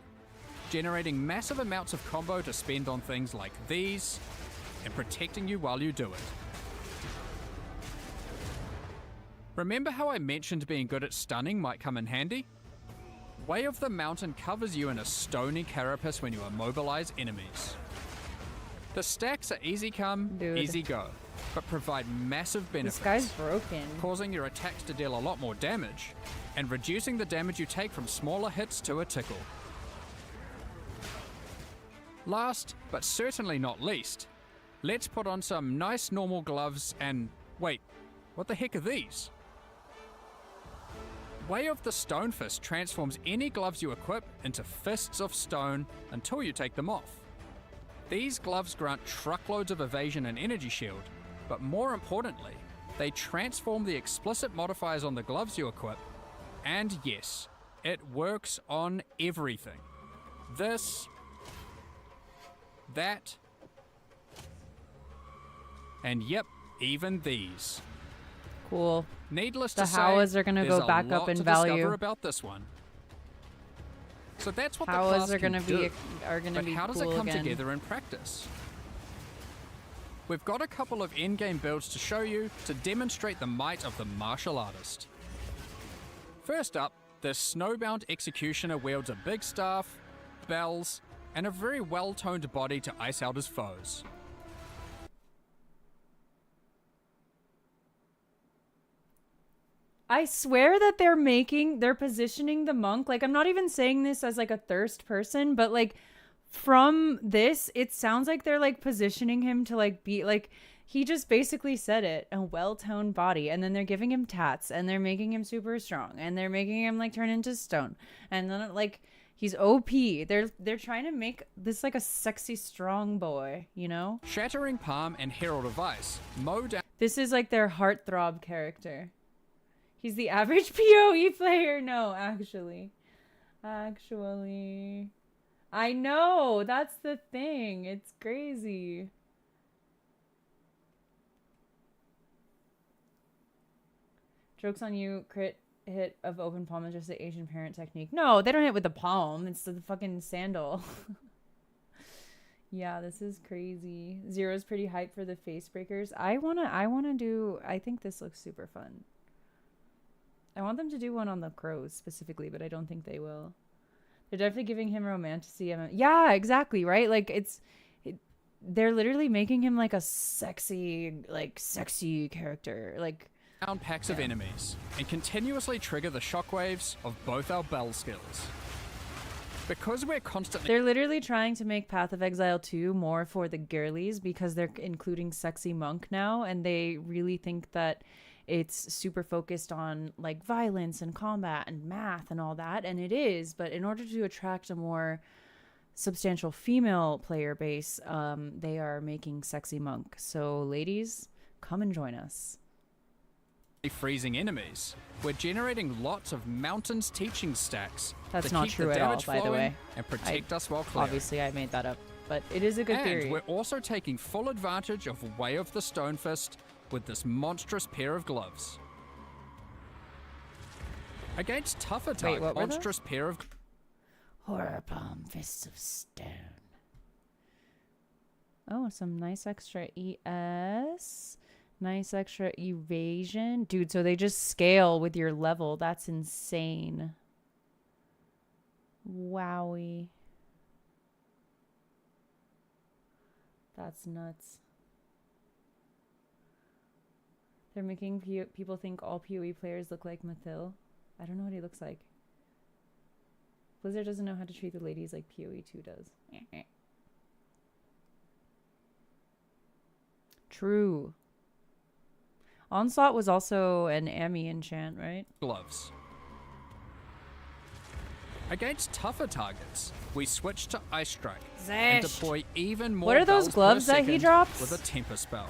generating massive amounts of combo to spend on things like these and protecting you while you do it. Remember how I mentioned being good at stunning might come in handy? Way of the Mountain covers you in a stony carapace when you immobilize enemies. The stacks are easy come, Dude. easy go, but provide massive benefits. This guy's broken. Causing your attacks to deal a lot more damage, and reducing the damage you take from smaller hits to a tickle. Last, but certainly not least, let's put on some nice normal gloves and... wait, what the heck are these? Way of the Stone Fist transforms any gloves you equip into fists of stone until you take them off. These gloves grant truckloads of evasion and energy shield, but more importantly, they transform the explicit modifiers on the gloves you equip, and yes, it works on everything. This, that, and yep, even these. Cool. Needless The to say, howas are gonna there's go a back lot up in to value. discover about this one. So that's what the Howas class are can gonna do. be are gonna But be how does cool it come again. together in practice? We've got a couple of endgame builds to show you to demonstrate the might of the martial artist. First up, the snowbound executioner wields a big staff, bells, and a very well-toned body to ice out his foes. I swear that they're positioning the monk, like I'm not even saying this as like a thirst person, but like from this, it sounds like they're like positioning him to like be like, he just basically said it, a well-toned body, and then they're giving him tats and they're making him super strong and they're making him like turn into stone and then like he's OP. They're trying to make this like a sexy strong boy, you know? Shattering Palm and Herald of Ice mow down This is like their heartthrob character. He's the average PoE player. No, actually. I know. That's the thing. It's crazy. Joke's on you. Crit hit of open palm is just the Asian parent technique. No, they don't hit with the palm. It's the fucking sandal. Yeah, this is crazy. Zero's pretty hyped for the face breakers. I think this looks super fun. I want them to do one on the crows specifically, but I don't think they will. They're definitely giving him romanticy. Yeah, exactly, right? Like they're literally making him like a sexy character. Like down packs of enemies and continuously trigger the shockwaves of both our bell skills. Because we're constantly... They're literally trying to make Path of Exile 2 more for the girlies because they're including Sexy Monk now, and they really think that it's super focused on like violence and combat and math and all that, and it is, but in order to attract a more substantial female player base, they are making Sexy Monk. So ladies, come and join us. freezing enemies. We're generating lots of Mountains teaching stacks That's to not keep true the at all, damage by the flowing way. and protect us while clearing. Obviously, I made that up, but but it is a good And theory. we're also taking full advantage of Way of the Stone Fist with this monstrous pair of gloves. Against tougher Wait, target, what were those? monstrous pair of Horror Palm Fists of Stone. Oh, some nice extra ES. Nice extra evasion. Dude, so they just scale with your level. That's insane. Wowie. That's nuts. They're making people think all PoE players look like Mathil. I don't know what he looks like. Blizzard doesn't know how to treat the ladies like PoE 2 does. True. Onslaught was also an Ami enchant, right? gloves. Against tougher targets, we switch to Ice Strike and Zest. deploy even more What are those bells per gloves that he second drops? with a temper spell.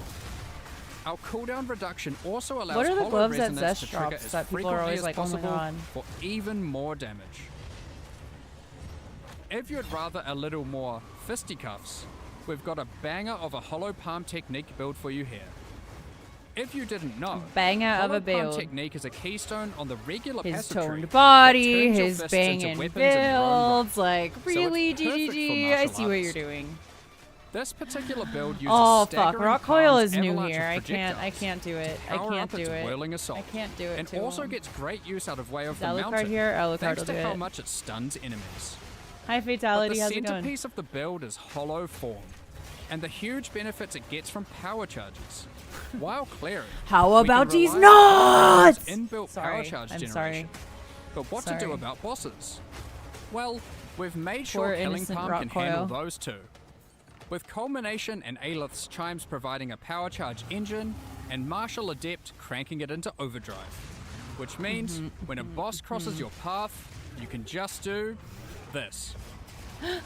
Our cooldown reduction also allows What are the Hollow gloves that Resonance Zest to trigger drops as that people are frequently always as like, oh my possible God? for even more damage. If you'd rather a little more fisticuffs, we've got a banger of a Hollow Palm Technique build for you here. If you didn't know, Banger of Hollow a Palm build. Technique is a keystone on the regular His passive tree toned that body, turns your his fists into banging weapons in your own builds. Like, So it's really, perfect for GGG? I martial see what you're artists. doing. This particular build uses Oh fuck, staggering Rock Coil palms, is new avalanche here. of I can't projectiles, do it. I power can't up do its it. whirling assault, I can't do it and to also him. gets great use out of Way of the Alucard Mountain, here? Alucard thanks will to do how it. much it stuns enemies. Hi Fatality, But how's the it going? centerpiece of the build is Hollow Form, and the huge benefits it gets from power charges. While clearing, How we can about these rely on nuts? Hollow's inbuilt power Sorry, charge I'm generation. sorry. But what to Sorry. do about bosses? Well, we've made sure Poor Killing innocent Palm Rock can handle Coil. those too. With Culmination and Aelith's Chimes providing a power charge engine, and Martial Adept cranking it into overdrive. Which means when a boss crosses your path, you can just do this.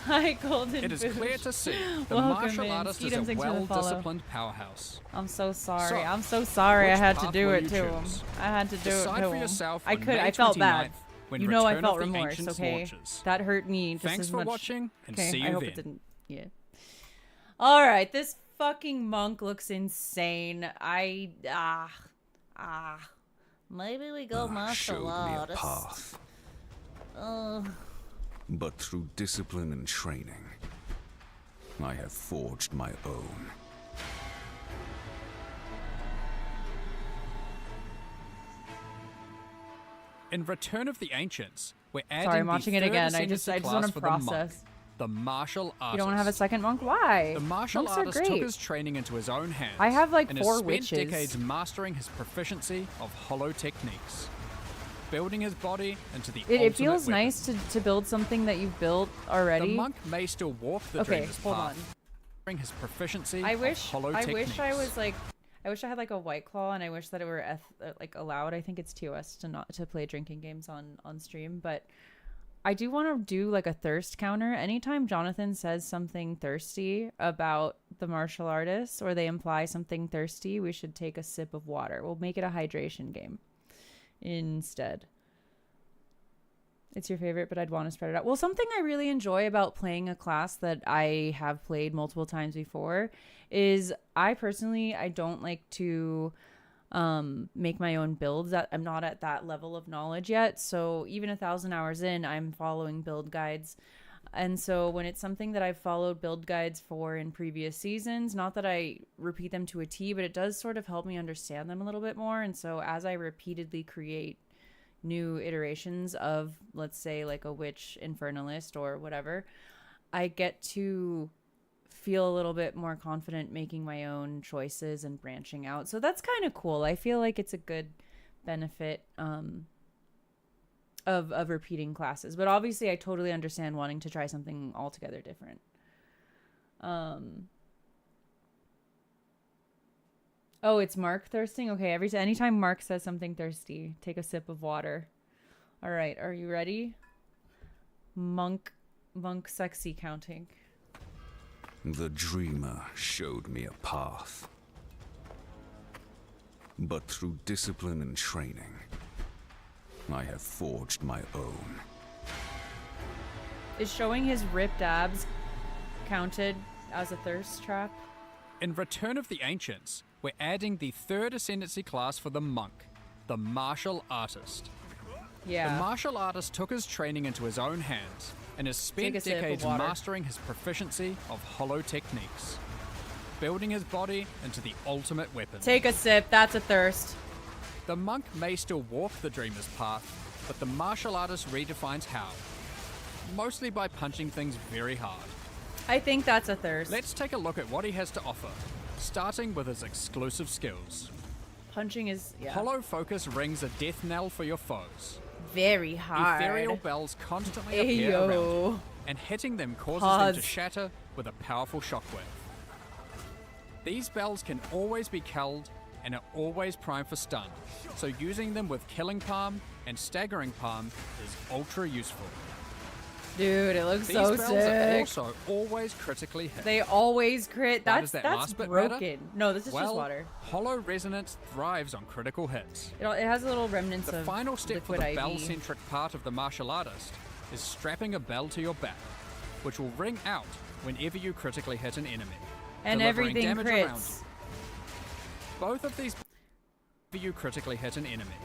Hi Golden It is Boosh. clear to see the Welcome martial in. artist is Edom, a thanks for the follow. well-disciplined powerhouse. I'm so sorry. So, I'm so sorry I which had to path do will it you to him. choose? I had to do Decide it to for him. yourself I on could. May I felt bad. 29th, when You know I Return felt of the remorse. Ancients Okay, launches. that hurt me just Thanks as for much. watching, and Okay, see I you hope then. it didn't. Yeah. All right, this fucking monk looks insane. Maybe we go martial showed me a artist. path, Oh. but through discipline and training, I have forged my own. In Return of the Ancients, we're adding Sorry, I'm the watching it third again. I ascendancy just class want to for the monk, process. the martial artist. You don't have a second monk? Why? The martial Monks are artist great. took his training into his own hands. I have, like, and 4 has spent witches. decades mastering his proficiency of hollow techniques, building his body into the It ultimate feels weapon. nice to build something that you've built already. The monk may still walk the Okay, dreamer's hold path, on. mastering his proficiency I of wish hollow I techniques. wish I was like I wish I had like a White Claw, and I wish that it were like allowed. I think it's TOS to not to play drinking games on stream, but I do want to do like a thirst counter. Anytime Jonathan says something thirsty about the martial artists, or they imply something thirsty, we should take a sip of water. We'll make it a hydration game instead. It's your favorite, but I'd want to spread it out. Well, something I really enjoy about playing a class that I have played multiple times before is I don't like to make my own builds. I'm not at that level of knowledge yet. So even 1,000 hours in, I'm following build guides. And so when it's something that I've followed build guides for in previous seasons, not that I repeat them to a T, but it does sort of help me understand them a little bit more. And so as I repeatedly create new iterations of, let's say, like a witch infernalist or whatever, I get to feel a little bit more confident making my own choices and branching out. So that's kind of cool. I feel like it's a good benefit of repeating classes. But obviously I totally understand wanting to try something altogether different. Oh, it's Mark thirsting? Okay, anytime Mark says something thirsty, take a sip of water. All right, are you ready? Monk sexy counting. The dreamer showed me a path, but through discipline and training, I have forged my own. Is showing his ripped abs counted as a thirst trap. In Return of the Ancients, we're adding the third Ascendancy class for the Monk, the Martial Artist. Yeah. The Martial Artist took his training into his own hands and has spent Take a sip of decades water. mastering his proficiency of hollow techniques, building his body into the ultimate weapon. Take a sip. That's a thirst. The Monk may still walk the Dreamer's path, but the Martial Artist redefines how. Mostly by punching things very hard. I think that's a thirst. Let's take a look at what he has to offer, starting with his exclusive skills. Punching is, yeah. Hollow Focus rings a death knell for your foes. Very hard. Ethereal bells constantly appear Ayo. around you, and hitting them causes them to shatter with a powerful shockwave. These bells can always be killed and are always primed for stun, so using them with Killing Palm and Staggering Palm is ultra useful. Dude, it looks These so bells are sick. also always critically hit. They always crit. Why That's does that that's last bit broken. matter? No, this is well, just water. Hollow Resonance thrives on critical hits. It has little remnants The of final step for liquid the IV. bell-centric part of the martial artist is strapping a bell to your back, which will ring out whenever you critically hit an enemy, And delivering everything damage around crits. you. Both of these whenever you critically hit an enemy.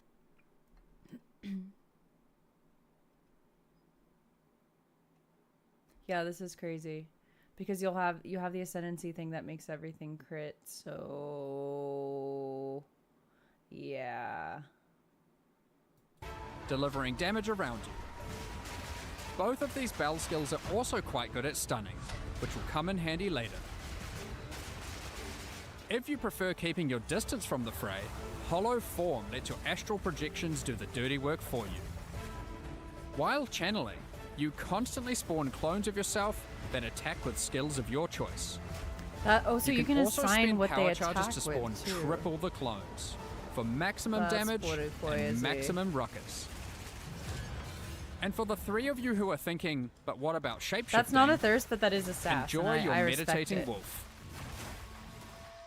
Yeah, this is crazy. Because you have the ascendancy thing that makes everything crit, so yeah. Delivering damage around you. Both of these bell skills are also quite good at stunning, which will come in handy later. If you prefer keeping your distance from the fray, Hollow Form lets your astral projections do the dirty work for you. While channeling, you constantly spawn clones of yourself that attack with skills of your choice. So you can also assign spend what power they charges attack to spawn with, too. triple the clones for maximum That's damage pretty and crazy. maximum ruckus. And for the three of you who are thinking, but what about shapeshifting? That's not a thirst, but that is a sass. Enjoy and your I respect meditating it. wolf.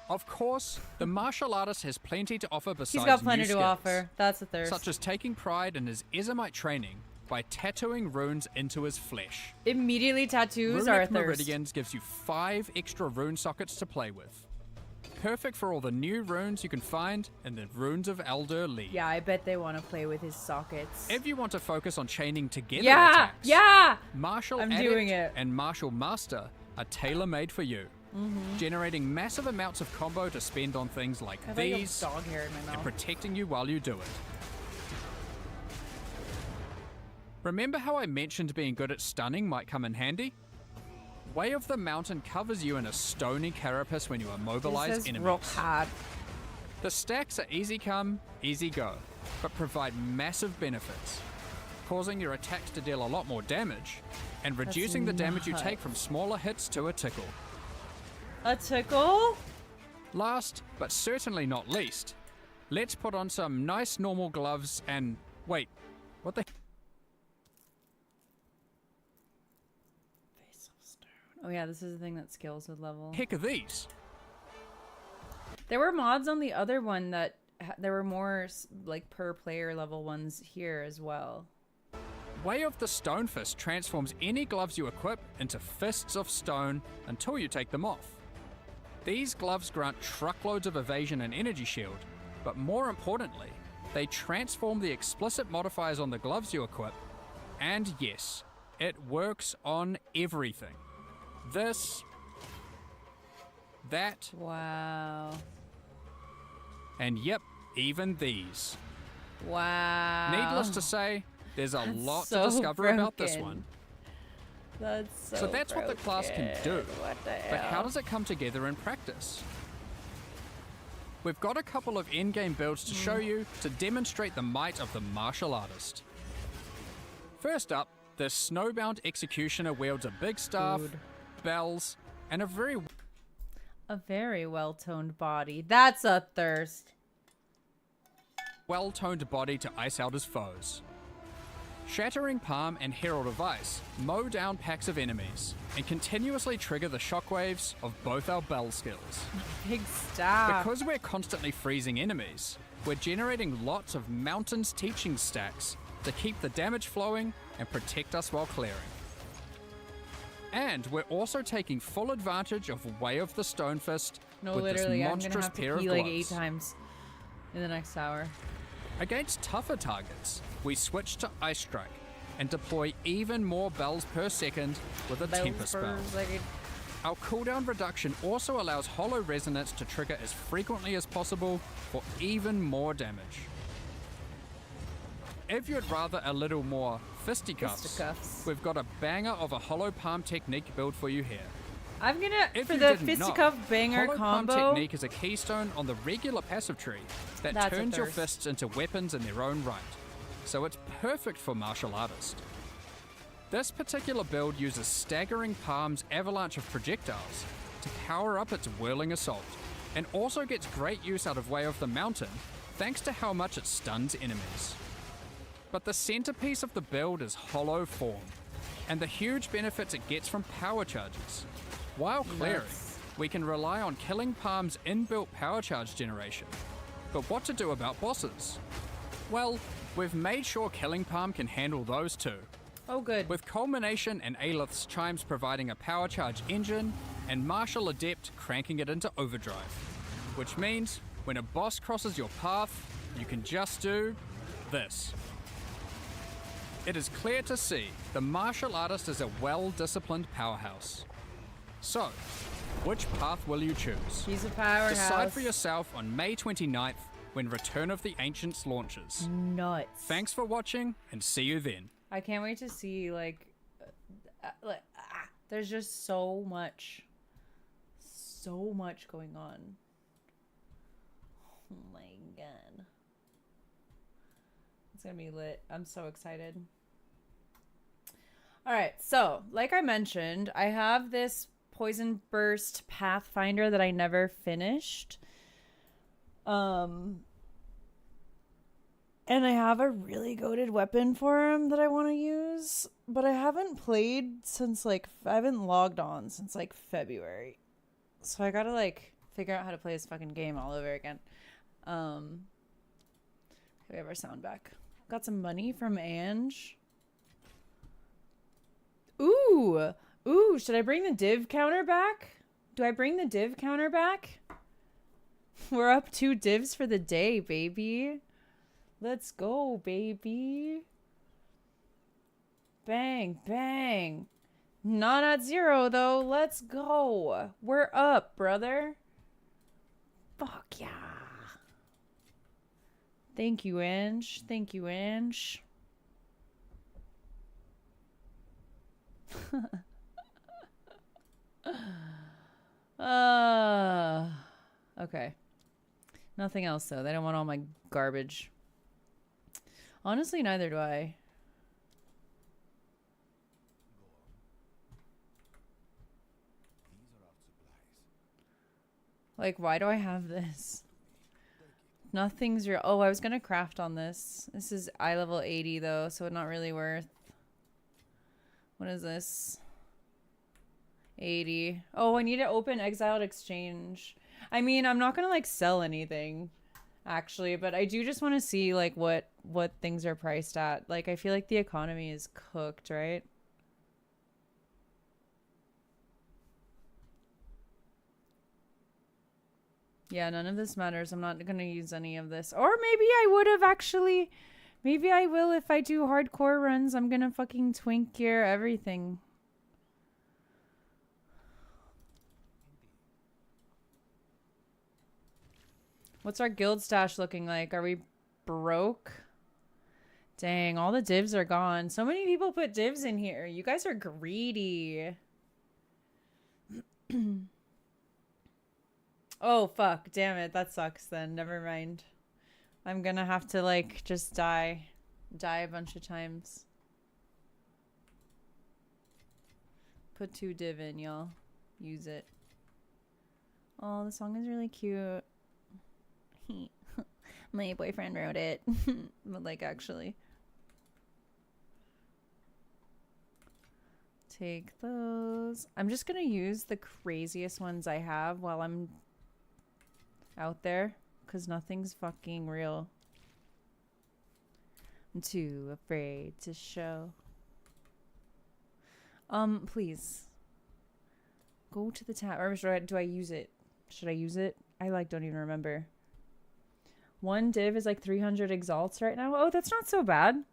Of course, the martial artist has plenty to offer besides He's got plenty new to skills, offer. That's a thirst. such as taking pride in his Ezomite training by tattooing runes into his flesh. Immediately tattoos are a Runic thirst. Meridians gives you 5 extra rune sockets to play with. Perfect for all the new runes you can find in the Runes of Elder League. Yeah, I bet they want to play with his sockets. If you want to focus on chaining together Yeah, attacks, yeah! Martial I'm Adept doing it. and Martial Master are tailor-made for you, generating massive amounts of combo to spend on things like I have like these a dog hair in my and mouth. protecting you while you do it. Remember how I mentioned being good at stunning might come in handy? Way of the Mountain covers you in a stony carapace when you immobilize This is enemies. rock hard. The stacks are easy come, easy go, but provide massive benefits, causing your attacks to deal a lot more damage, and That's reducing the damage you nuts. take from smaller hits to a tickle. A tickle? Last, but certainly not least, let's put on some nice normal gloves and... Wait, what the... Oh yeah, this is the thing that scales with level. heck are these? There were mods on the other one that there were more like per player level ones here as well. Way of the Stone Fist transforms any gloves you equip into fists of stone until you take them off. These gloves grant truckloads of evasion and energy shield, but more importantly, they transform the explicit modifiers on the gloves you equip, and yes, it works on everything. This, that, wow, and yep, even these. Wow. Needless to say, there's a That's lot so to discover about this broken. one. That's So that's what the class can do. What the But how hell? does it come together in practice? We've got a couple of in-game builds to show you to demonstrate the might of the martial artist. First up, the snowbound executioner wields a big staff, Dude. bells, and a very well-toned body. That's a thirst. well-toned body to ice out his foes. Shattering Palm and Herald of Ice mow down packs of enemies and continuously trigger the shockwaves of both our bell skills. Big staff. Because we're constantly freezing enemies, we're generating lots of Mountain's teaching stacks to keep the damage flowing and protect us while clearing. And we're also taking full advantage of Way of the Stonefist No, with literally, this I'm gonna monstrous have pair to of pee like 8 gloves. times in the next hour. Against tougher targets, we switch to Ice Strike and deploy even more bells per second with a temper spell. Our cooldown reduction also allows Hollow Resonance to trigger as frequently as possible for even more damage. If you'd rather a little more fisticuffs, we've got a banger of a Hollow Palm Technique build for you here. I'm gonna, If for you the didn't know, fisticuff banger Hollow combo. Palm Technique is a keystone on the regular passive tree that That's a turns your thirst. fists into weapons in their own right, so it's perfect for martial artists. This particular build uses Staggering Palm's avalanche of projectiles to power up its whirling assault, and also gets great use out of Way of the Mountain thanks to how much it stuns enemies. But the centerpiece of the build is Hollow Form, and the huge benefits it gets from power charges. While clearing, we can rely on Killing Palm's inbuilt power charge generation. But what to do about bosses? Well, we've made sure Killing Palm can handle those too. Oh, good. With Culmination and Aelith's Chimes providing a power charge engine, and Martial Adept cranking it into overdrive. Which means, when a boss crosses your path, you can just do this. It is clear to see the martial artist is a well-disciplined powerhouse. So, which path will you choose? He's a powerhouse. Decide for yourself on May 29th when Return of the Ancients launches. Nuts. Thanks for watching, and see you then. I can't wait to see, there's just so much going on. Oh my god. It's gonna be lit. I'm so excited. Alright, so, like I mentioned, I have this Poison Burst Pathfinder that I never finished. And I have a really goated weapon for him that I want to use, but I haven't played since, I haven't logged on since, February. So I gotta, figure out how to play this fucking game all over again. We have our sound back. Got some money from Ange. Ooh! Ooh, should I bring the div counter back? Do I bring the div counter back? We're up 2 divs for the day, baby. Let's go, baby. Bang, bang. Not at 0, though. Let's go. We're up, brother. Fuck yeah. Thank you, Ange. Thank you, Ange. Okay. Nothing else, though. They don't want all my garbage. Honestly, neither do I. Why do I have this? Nothing's real. Oh, I was gonna craft on this. This is eye level 80, though, so not really worth. What is this? 80. Oh, I need to open Exiled Exchange. I mean, I'm not gonna, sell anything, actually, but I do just want to see, what things are priced at. I feel like the economy is cooked, right? Yeah, none of this matters. I'm not going to use any of this. Or maybe I would have actually. Maybe I will if I do hardcore runs. I'm going to fucking twink gear everything. What's our guild stash looking like? Are we broke? Dang, all the divs are gone. So many people put divs in here. You guys are greedy. Oh, fuck. Damn it. That sucks then. Never mind. I'm gonna have to, just die. Die a bunch of times. Put 2 div in, y'all. Use it. Oh, the song is really cute. My boyfriend wrote it. But, actually. Take those. I'm just gonna use the craziest ones I have while I'm out there, because nothing's fucking real. I'm too afraid to show. Please. go to the tab, or do I use it? Should I use it? I like don't even remember. One div is like 300 exalts right now. Oh, that's not so bad.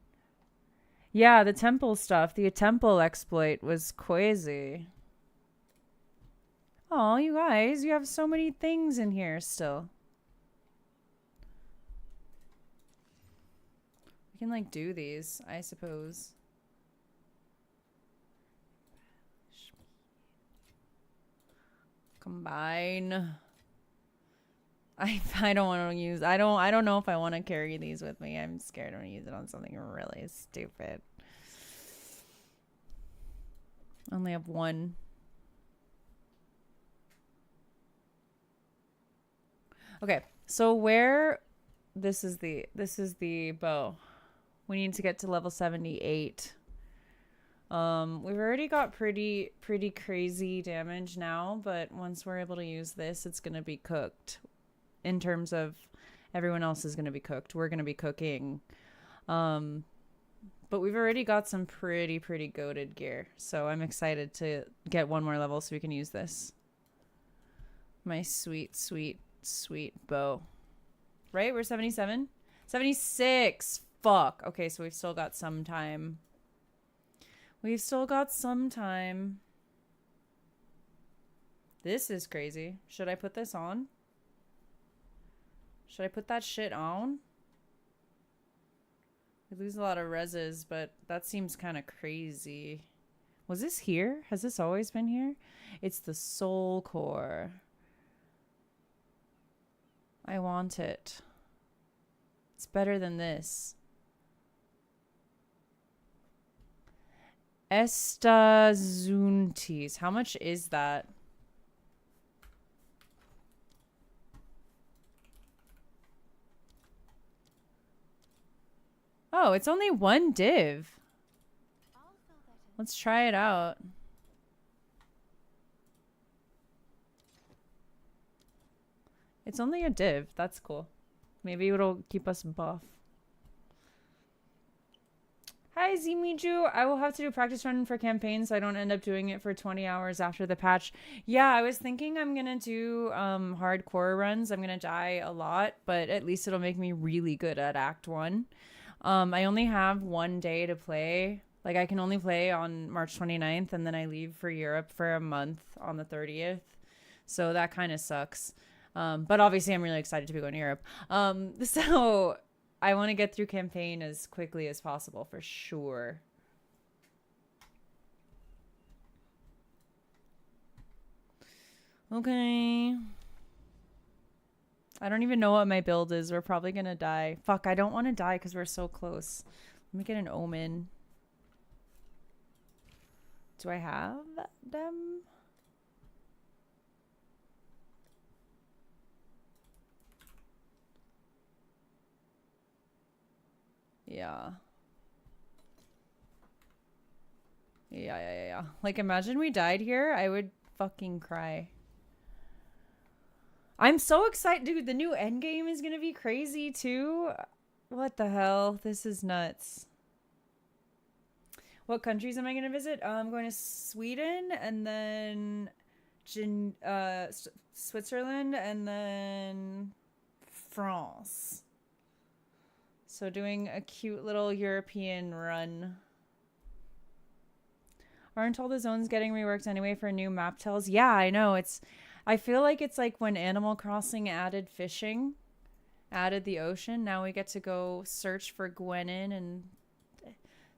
Yeah, the temple stuff, the temple exploit was crazy. Oh, you guys, you have so many things in here still. We can like do these, I suppose. Combine. I don't want to use, I don't know if I want to carry these with me. I'm scared I'm going to use it on something really stupid. I only have one. Okay, so where this is the bow. We need to get to level 78. We've already got pretty crazy damage now, but once we're able to use this, it's gonna be cooked. In terms of everyone else is gonna be cooked. We're gonna be cooking. But we've already got some pretty goated gear. So I'm excited to get one more level so we can use this. My sweet bow. Right? We're 77? 76! Fuck. Okay, so we've still got some time. We've still got some time. This is crazy. Should I put this on? Should I put that shit on? We lose a lot of reses, but that seems kind of crazy. Was this here? Has this always been here? It's the soul core. I want it. It's better than this. Estazuntis. How much is that? Oh, it's only one div. Let's try it out. It's only a div. That's cool. Maybe it'll keep us buff. Hi, Zimiju. I will have to do a practice run for campaign so I don't end up doing it for 20 hours after the patch. Yeah, I was thinking I'm going to do hardcore runs. I'm going to die a lot, but at least it'll make me really good at Act 1. I only have one day to play. Like, I can only play on March 29th, and then I leave for Europe for a month on the 30th. So that kind of sucks. But obviously I'm really excited to be going to Europe. So I want to get through campaign as quickly as possible for sure. Okay. I don't even know what my build is. We're probably going to die. Fuck, I don't want to die because we're so close. Let me get an omen. Do I have them? Yeah. Yeah. Like, imagine we died here. I would fucking cry. I'm so excited. Dude, the new endgame is gonna be crazy, too. What the hell? This is nuts. What countries am I gonna visit? I'm going to Sweden, and then Switzerland, and then France. So doing a cute little European run. Aren't all the zones getting reworked anyway for new map tells? Yeah, I know. I feel like it's like when Animal Crossing added fishing, added the ocean. Now we get to go search for Gwenin and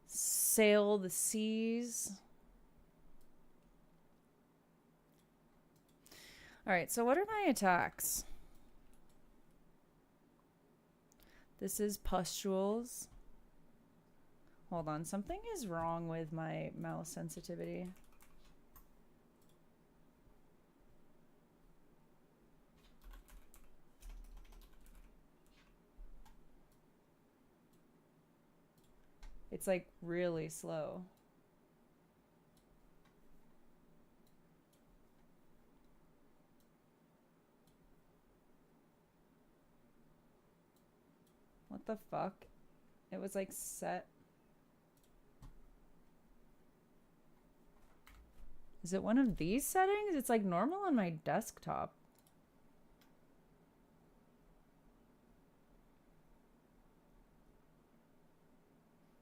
sail the seas. All right, so what are my attacks? This is pustules. Hold on, something is wrong with my mouse sensitivity. It's like really slow. What the fuck? It was like set. Is it one of these settings? It's like normal on my desktop.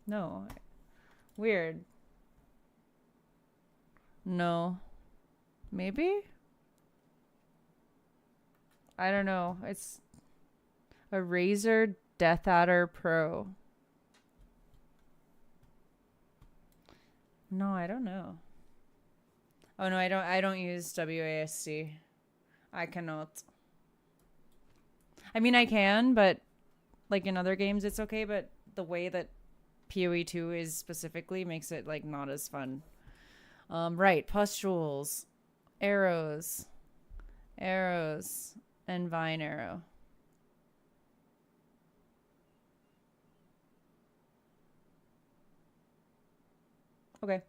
No. Weird. No. Maybe? I don't know. It's a Razer Death Adder Pro. No, I don't know. Oh no, I don't use WASD. I cannot. I mean I can, but like in other games it's okay, but the way that PoE 2 is specifically makes it like not as fun. Right, pustules, arrows, and vine arrow. Okay.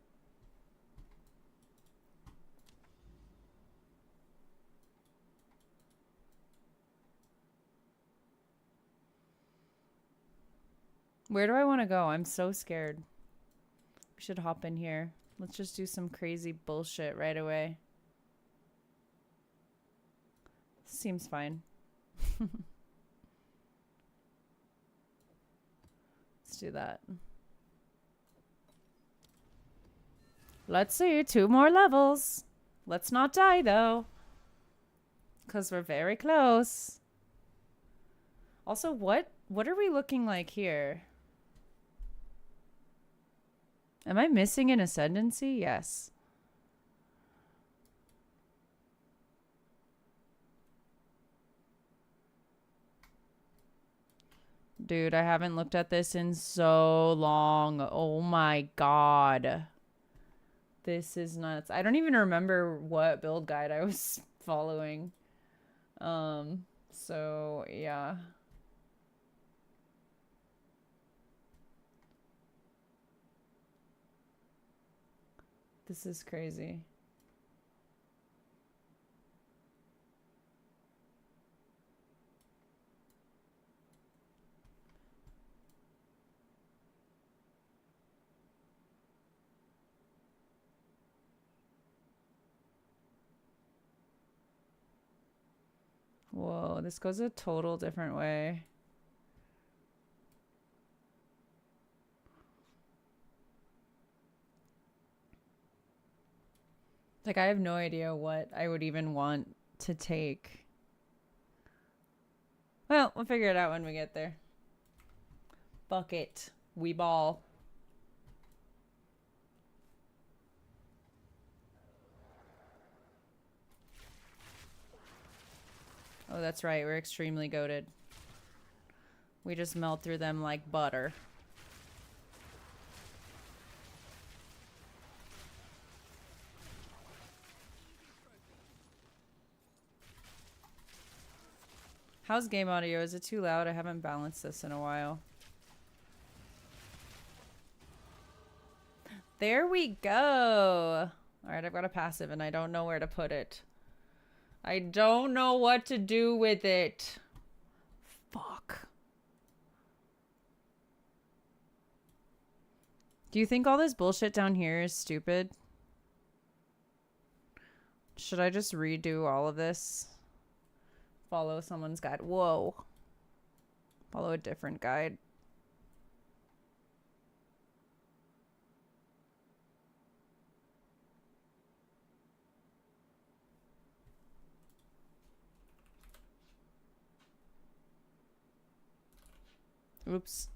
Where do I want to go? I'm so scared. We should hop in here. Let's just do some crazy bullshit right away. Seems fine. Let's do that. Let's see, 2 more levels. Let's not die though, because we're very close. Also, what are we looking like here? Am I missing an ascendancy? Yes. Dude, I haven't looked at this in so long. Oh my god. This is nuts. I don't even remember what build guide I was following. So yeah. This is crazy. Whoa, this goes a total different way. Like, I have no idea what I would even want to take. Well, we'll figure it out when we get there. Fuck it. We ball. Oh, that's right. We're extremely goated. We just melt through them like butter. How's game audio? Is it too loud? I haven't balanced this in a while. There we go. All right, I've got a passive and I don't know where to put it. I don't know what to do with it. Fuck. Do you think all this bullshit down here is stupid? Should I just redo all of this? Follow someone's guide. Whoa. Follow a different guide. Oops.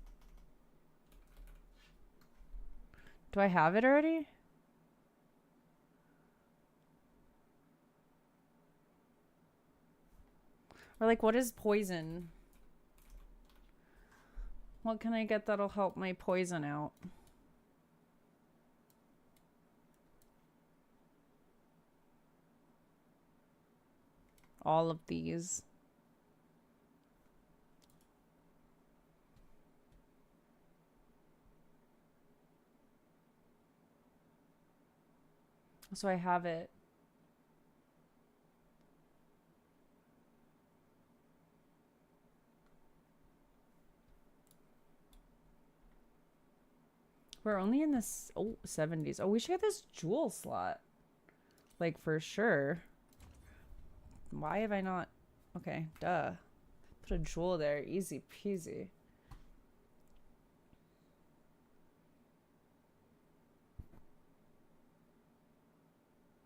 Do I have it already? Or like, what is poison? What can I get that'll help my poison out? All of these. So I have it. We're only in this 70s. Oh, we should get this jewel slot. like for sure. Why have I not? Okay, duh. Put a jewel there, easy peasy.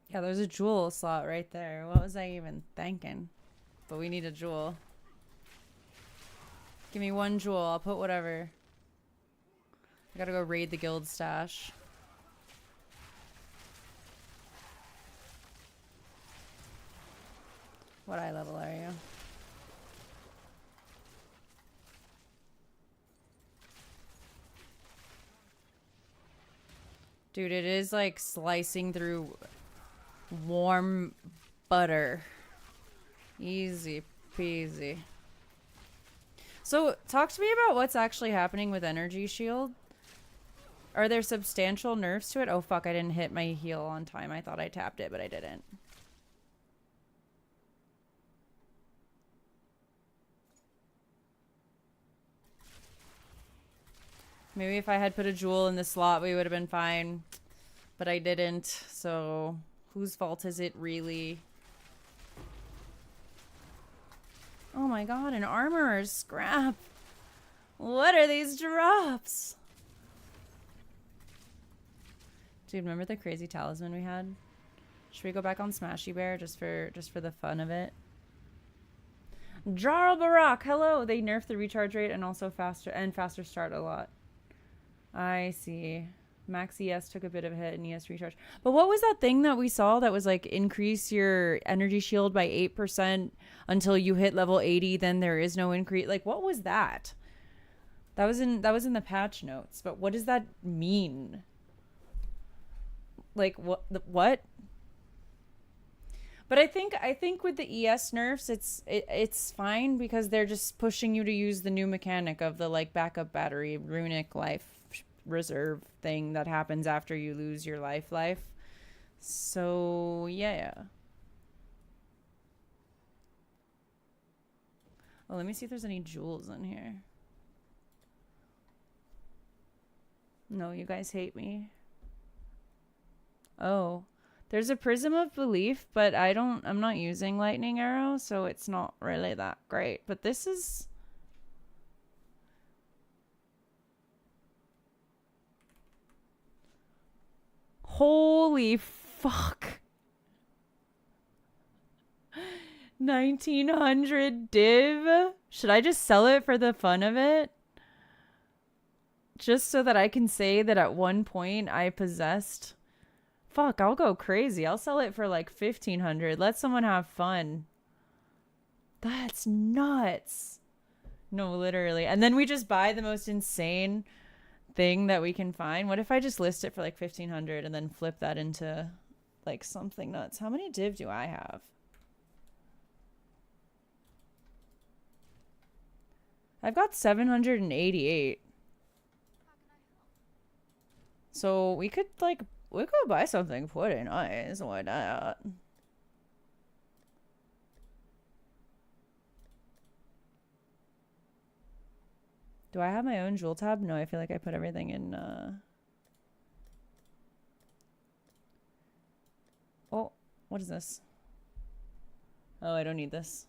Yeah, there's a jewel slot right there. What was I even thinking? But we need a jewel. Give me one jewel. I'll put whatever. I gotta go raid the guild stash. What eye level are you? Dude, it is like slicing through warm butter. Easy peasy. So, talk to me about what's actually happening with Energy Shield. Are there substantial nerfs to it? Oh fuck, I didn't hit my heal on time. I thought I tapped it, but I didn't. Maybe if I had put a jewel in the slot, we would have been fine. But I didn't, so whose fault is it really? Oh my god, an armorer's scrap. What are these drops? Dude, remember the crazy talisman we had? Should we go back on Smashy Bear just for the fun of it? Jarl Barak, hello. They nerfed the recharge rate and also faster start a lot. I see. Max ES took a bit of a hit in ES recharge. But what was that thing that we saw that was like increase your energy shield by 8% until you hit level 80, then there is no increase? Like, what was that? That was in the patch notes, but what does that mean? Like what? But I think with the ES nerfs, it's fine because they're just pushing you to use the new mechanic of the like backup battery runic life reserve thing that happens after you lose your life. So yeah. Oh, let me see if there's any jewels in here. No, you guys hate me. Oh, there's a Prism of Belief, but I'm not using Lightning Arrow, so it's not really that great. But this is... Holy fuck. 1900 div? Should I just sell it for the fun of it? Just so that I can say that at one point I possessed... Fuck, I'll go crazy. I'll sell it for like 1500. Let someone have fun. That's nuts. No, literally. And then we just buy the most insane thing that we can find. What if I just list it for like 1500 and then flip that into like something nuts? How many div do I have? I've got 788. So we could buy something pretty nice. Why not? Do I have my own jewel tab? No, I feel like I put everything in, Oh, what is this? Oh, I don't need this.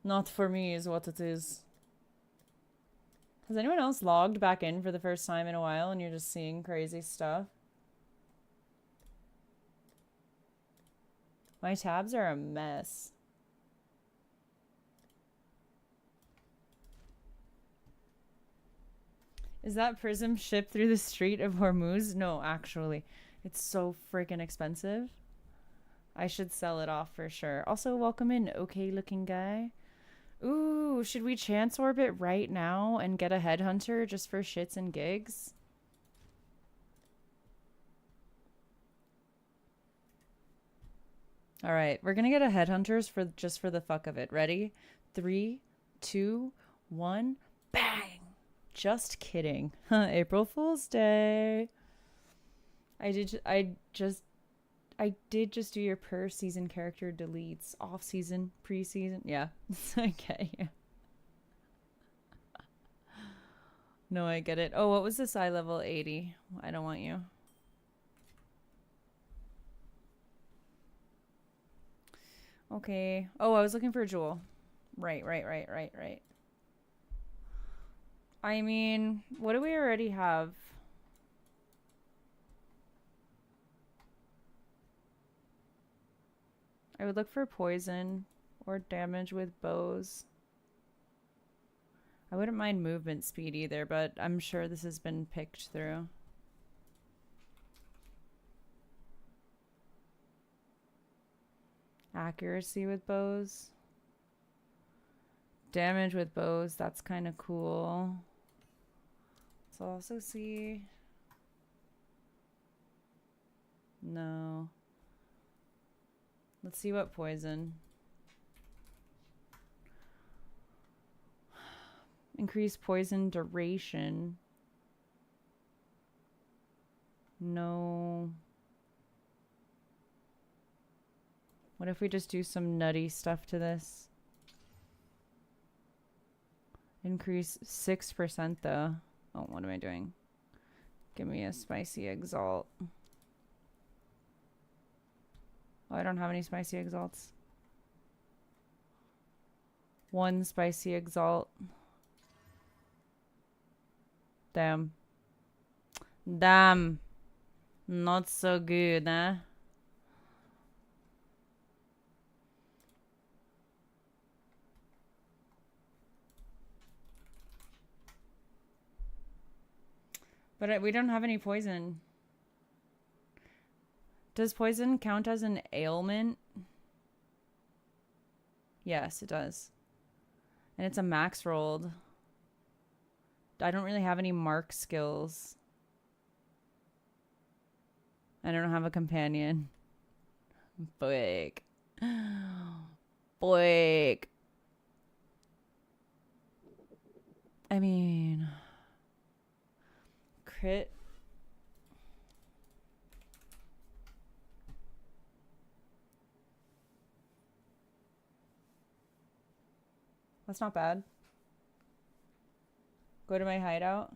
Not for me is what it is. Has anyone else logged back in for the first time in a while and you're just seeing crazy stuff? My tabs are a mess. Is that Prism shipped through the Strait of Hormuz? No, actually. It's so freaking expensive. I should sell it off for sure. Also, welcome in, okay looking guy. Ooh, should we chance orbit right now and get a headhunter just for shits and gigs? All right, we're gonna get a headhunters for just for the fuck of it. Ready? 3, 2, 1, bang! Just kidding. April Fool's Day. I did just do your per season character deletes. Off season, pre-season. Yeah. Okay. Yeah. No, I get it. Oh, what was this eye level? 80. I don't want you. Okay. Oh, I was looking for a jewel. Right. I mean, what do we already have? I would look for poison or damage with bows. I wouldn't mind movement speed either, but I'm sure this has been picked through. Accuracy with bows. Damage with bows, that's kind of cool. Let's also see. No. Let's see what poison. Increase poison duration. No. What if we just do some nutty stuff to this? Increase 6% though. Oh, what am I doing? Give me a spicy exalt. Oh, I don't have any spicy exalts. 1 spicy exalt. Damn. Damn. Not so good, eh? But we don't have any poison. Does poison count as an ailment? Yes, it does. And it's a max rolled. I don't really have any mark skills. I don't have a companion. Boik. Boik. I mean... Crit. That's not bad. Go to my hideout.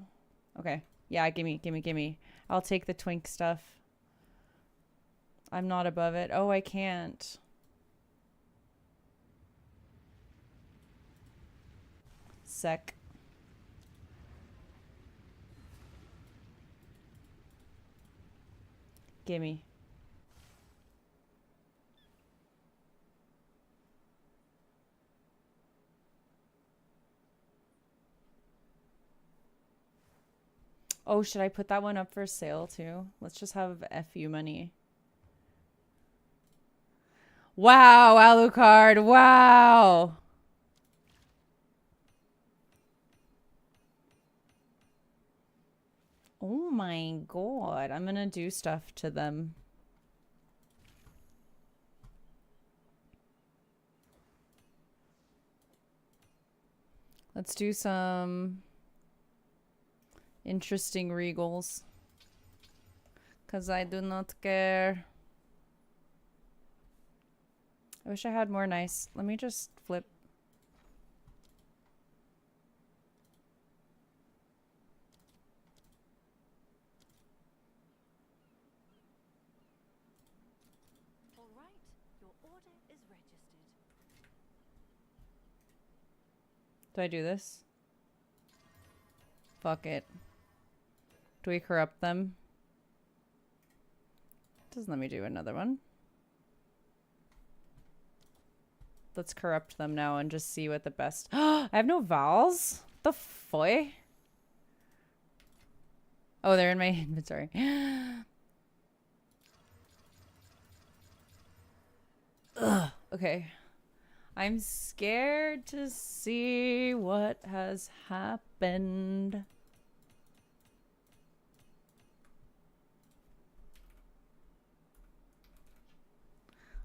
Okay. Yeah, gimme. I'll take the twink stuff. I'm not above it. Oh, I can't. Sec. Gimme. Oh, should I put that one up for sale too? Let's just have FU money. Wow, Alucard. Wow. Oh my god. I'm gonna do stuff to them. Let's do some interesting regals. 'Cause I do not care. I wish I had more nice. Let me just flip. All right, your order is registered. Do I do this? Fuck it. Do we corrupt them? Doesn't let me do another one. Let's corrupt them now and just see what the best... I have no vowels? The foy? Oh, they're in my inventory. Ugh, okay. I'm scared to see what has happened.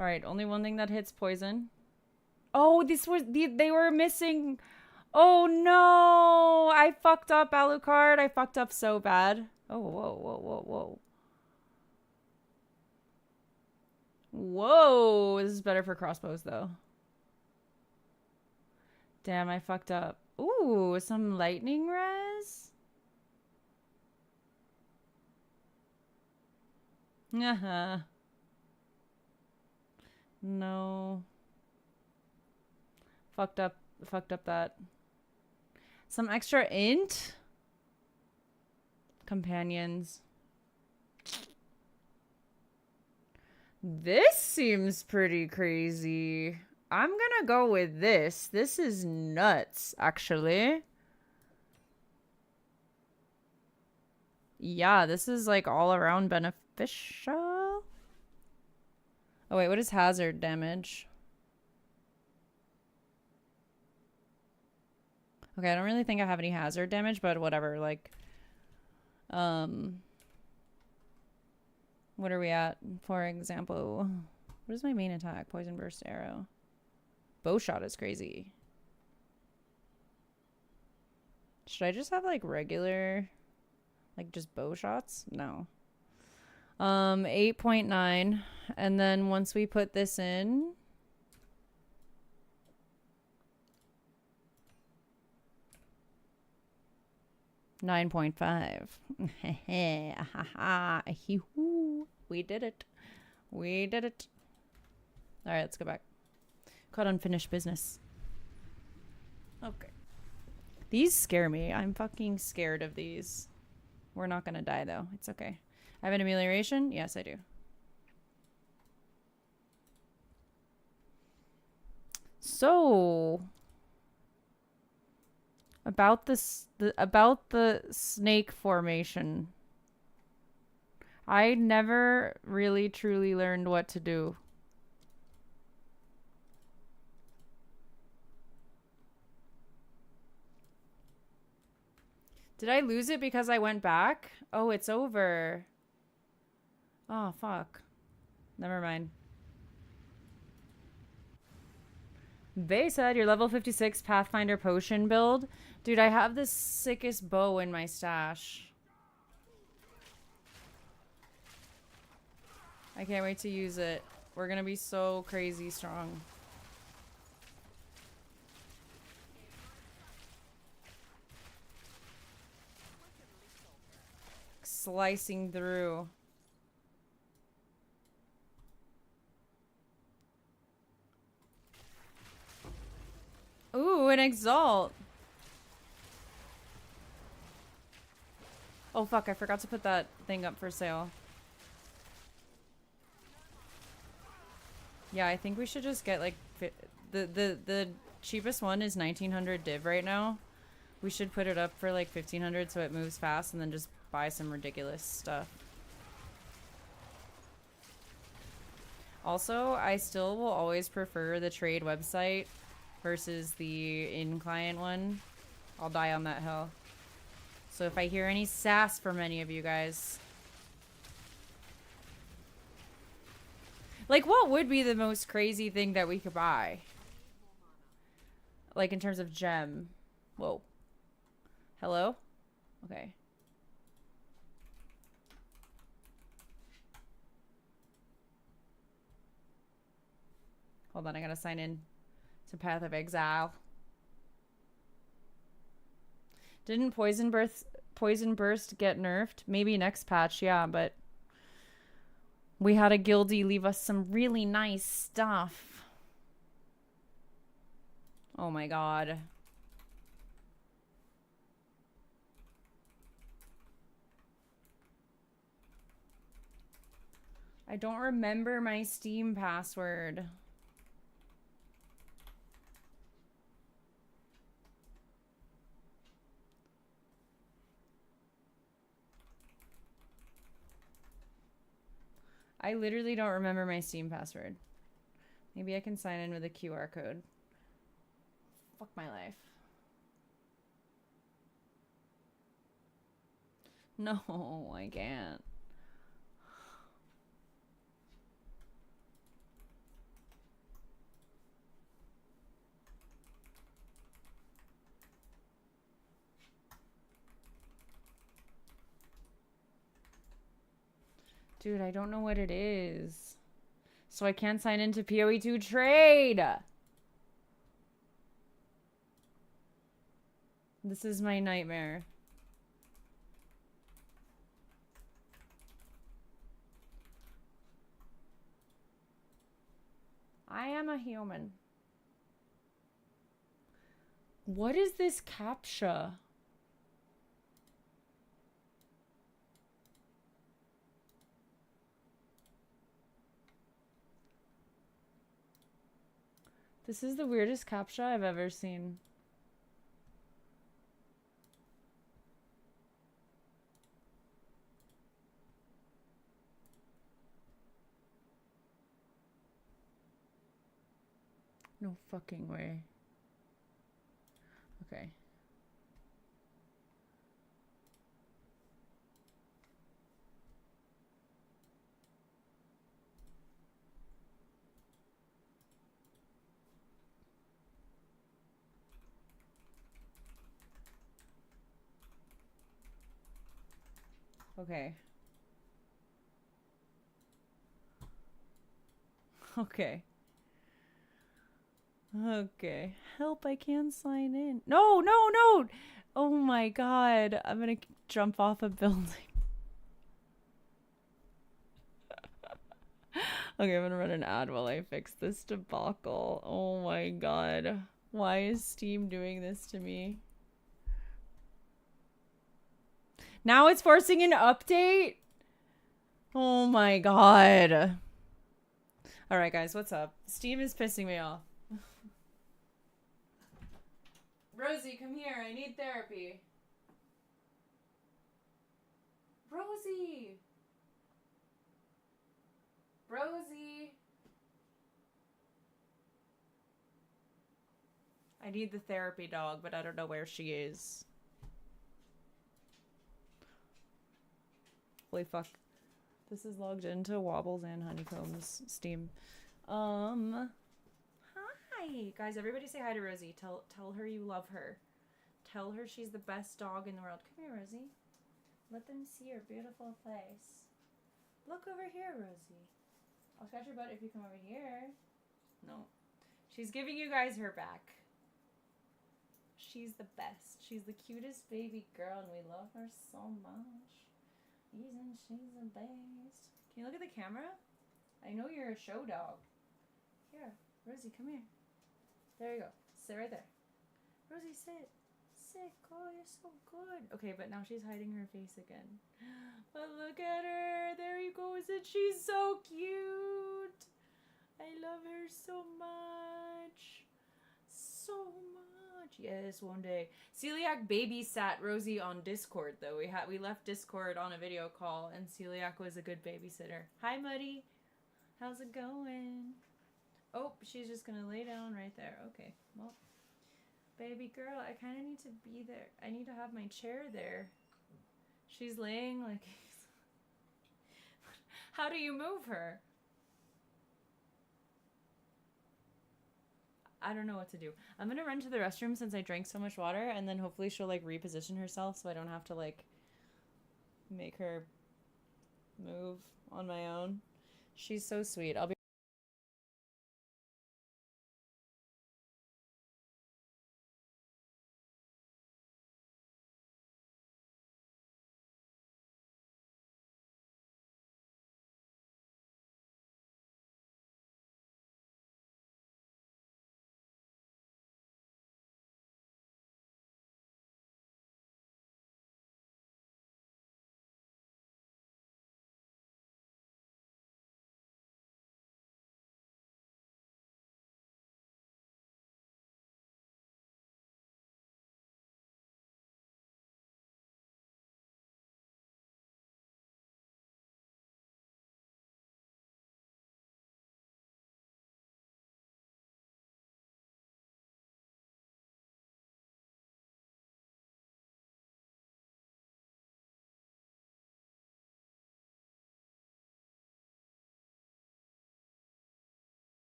Alright, only one thing that hits poison. Oh, this was they were missing. Oh no! I fucked up, Alucard. I fucked up so bad. Oh, whoa. Whoa, this is better for crossbows though. Damn, I fucked up. Ooh, some lightning res? No. Fucked up that. Some extra int? Companions. This seems pretty crazy. I'm gonna go with this. This is nuts, actually. Yeah, this is like all around beneficial. Oh wait, what is hazard damage? Okay, I don't really think I have any hazard damage, but whatever, like what are we at? For example, what is my main attack? Poison burst arrow. Bow shot is crazy. Should I just have like regular, like just bow shots? No. 8.9, and then once we put this in, $9.5. We did it. We did it. All right, let's go back. Caught unfinished business. Okay. These scare me. I'm fucking scared of these. We're not gonna die though. It's okay. I have an amelioration? Yes, I do. So about this, about the snake formation. I never really truly learned what to do. Did I lose it because I went back? Oh, it's over. Oh, fuck. Never mind. Bay said your level 56 Pathfinder potion build. Dude, I have the sickest bow in my stash. I can't wait to use it. We're gonna be so crazy strong. Slicing through. Ooh, an exalt. Oh fuck, I forgot to put that thing up for sale. Yeah, I think we should just get like the cheapest one is 1900 div right now. We should put it up for like 1500 so it moves fast, and then just buy some ridiculous stuff. Also, I still will always prefer the trade website versus the in-client one. I'll die on that hill. So if I hear any sass from any of you guys, like, what would be the most crazy thing that we could buy? Like, in terms of gem. Whoa. Hello? Okay. Hold on, I gotta sign in to Path of Exile. Didn't Poison Burst get nerfed? Maybe next patch, yeah, but we had a guildie leave us some really nice stuff. Oh my god. I don't remember my Steam password. I literally don't remember my Steam password. Maybe I can sign in with a QR code. Fuck my life. No, I can't. Dude, I don't know what it is. So I can't sign into PoE2 trade. This is my nightmare. I am a human. What is this CAPTCHA? This is the weirdest CAPTCHA I've ever seen. No fucking way. Okay. Okay. Okay. Okay. Help, I can't sign in. No, no, no! Oh my god. I'm gonna jump off a building. Okay, I'm gonna run an ad while I fix this debacle. Oh my god. Why is Steam doing this to me? Now it's forcing an update? Oh my god. Alright guys, what's up? Steam is pissing me off. Rosie, come here. I need therapy. Rosie! Rosie! I need the therapy dog, but I don't know where she is. Holy fuck. This is logged into Wobbles and Honeycombs Steam. Hi! Guys, everybody say hi to Rosie. Tell her you love her. Tell her she's the best dog in the world. Come here, Rosie. Let them see your beautiful face. Look over here, Rosie. I'll scratch your butt if you come over here. No. She's giving you guys her back. She's the best. She's the cutest baby girl, and we love her so much. Isn't she the best? Can you look at the camera? I know you're a show dog. Here, Rosie, come here. There you go. Sit right there. Rosie, sit. Sit. Oh, you're so good. Okay, but now she's hiding her face again. But look at her. There you go. Isn't she so cute? I love her so much. So much. Yes, one day. Celiac babysat Rosie on Discord, though. We left Discord on a video call, and Celiac was a good babysitter. Hi, Muddy. How's it going? Oh, she's just gonna lay down right there. Okay, well, baby girl, I kind of need to be there. I need to have my chair there. She's laying like... How do you move her? I don't know what to do. I'm gonna run to the restroom since I drank so much water, and then hopefully she'll like reposition herself so I don't have to like make her move on my own. She's so sweet. I'll be...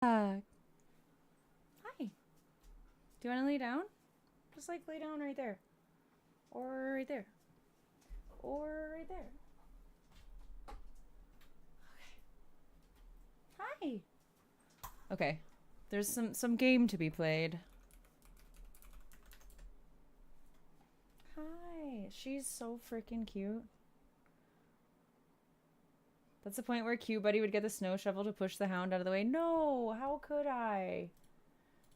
Hi. Do you want to lay down? Just like lay down right there. Or right there. Or right there. Okay. Hi. Okay. There's some game to be played. Hi. She's so freaking cute. That's the point where Q Buddy would get the snow shovel to push the hound out of the way. No, how could I?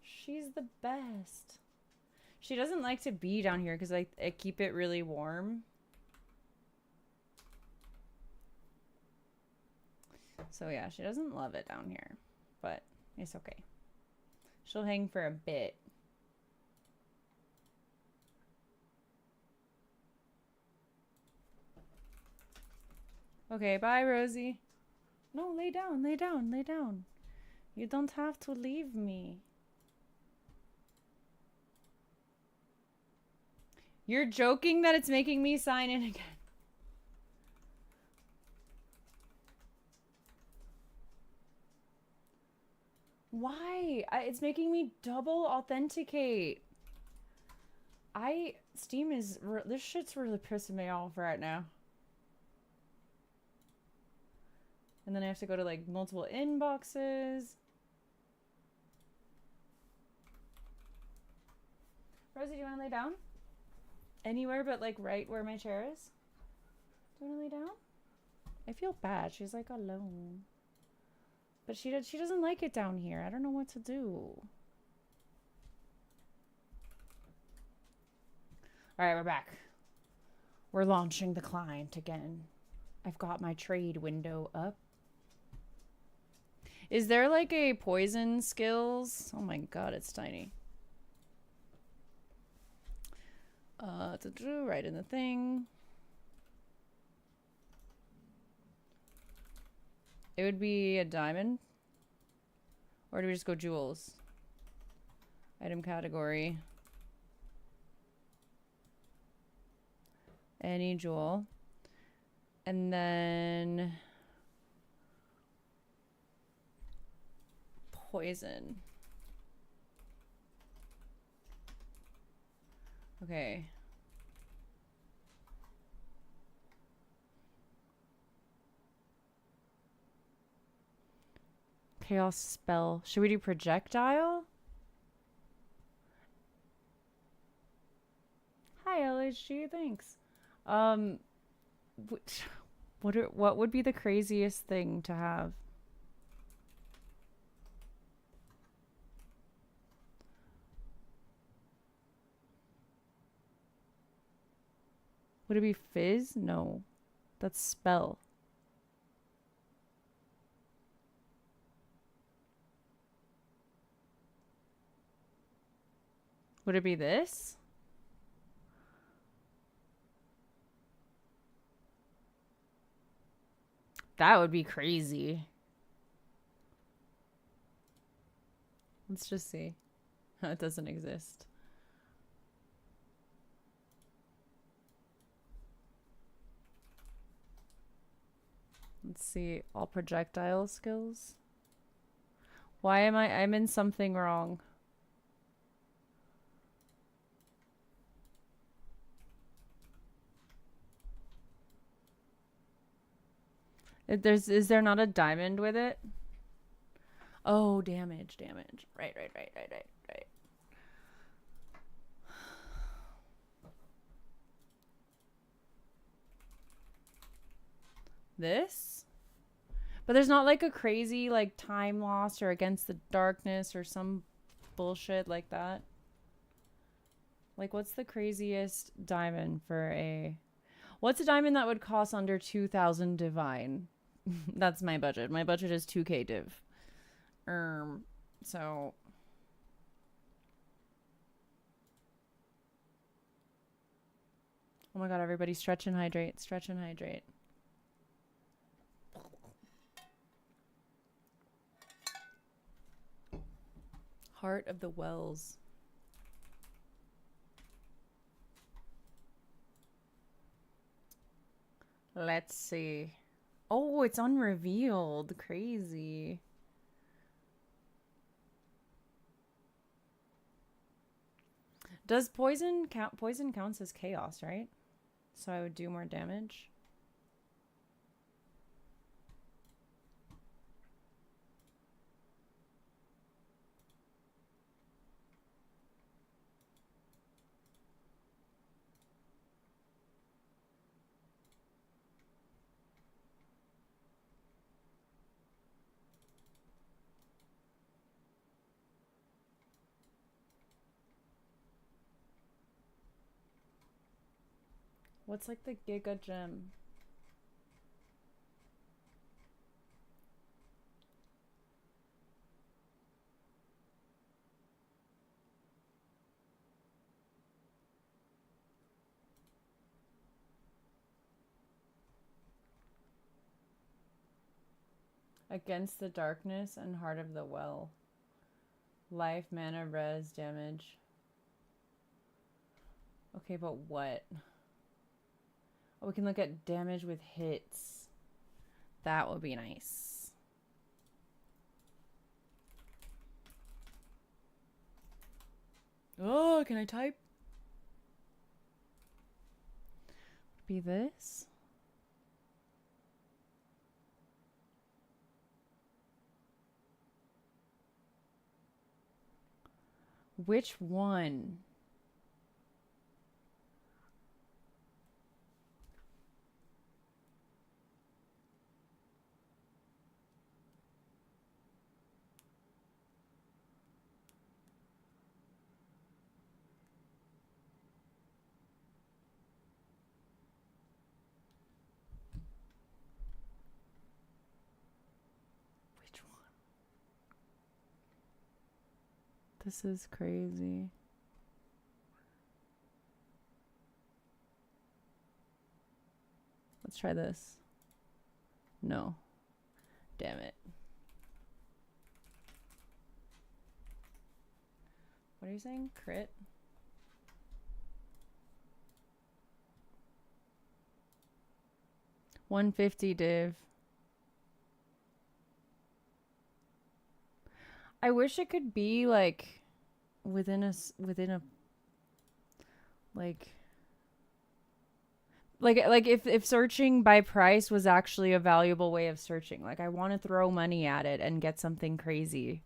She's the best. She doesn't like to be down here because I keep it really warm. So yeah, she doesn't love it down here, but it's okay. She'll hang for a bit. Okay, bye, Rosie. No, lay down, lay down, lay down. You don't have to leave me. You're joking that it's making me sign in again. Why? It's making me double authenticate. Steam is... This shit's really pissing me off right now. And then I have to go to, like, multiple inboxes. Rosie, do you want to lay down? Anywhere but, like, right where my chair is? Do you want to lay down? I feel bad. She's, like, alone. But she doesn't like it down here. I don't know what to do. Alright, we're back. We're launching the client again. I've got my trade window up. Is there like a poison skills? Oh my god, it's tiny. Right in the thing. It would be a diamond. Or do we just go jewels? Item category. Any jewel. And then... poison. Okay. Chaos spell. Should we do projectile? Hi LHG, thanks. What would be the craziest thing to have? Would it be fizz? No. That's spell. Would it be this? That would be crazy. Let's just see. It doesn't exist. Let's see. All projectile skills. Why am I'm in something wrong. Is there not a diamond with it? Oh, damage. Right. This? But there's not like a crazy like time lost or against the darkness or some bullshit like that. Like what's the craziest diamond for a... What's a diamond that would cost under 2,000 divine? That's my budget. My budget is 2k div. So... Oh my god, everybody stretch and hydrate. Stretch and hydrate. Heart of the Wells. Let's see. Oh, it's unrevealed. Crazy. Does poison count? Poison counts as chaos, right? So I would do more damage. What's like the Giga Gem? Against the Darkness and Heart of the Well. Life, mana, res, damage. Okay, but what? Oh, we can look at damage with hits. That would be nice. Oh, can I type? Be this? Which one? Which one? This is crazy. Let's try this. No. Damn it. What are you saying? Crit? $150, div. I wish it could be like within a like if searching by price was actually a valuable way of searching. Like I want to throw money at it and get something crazy.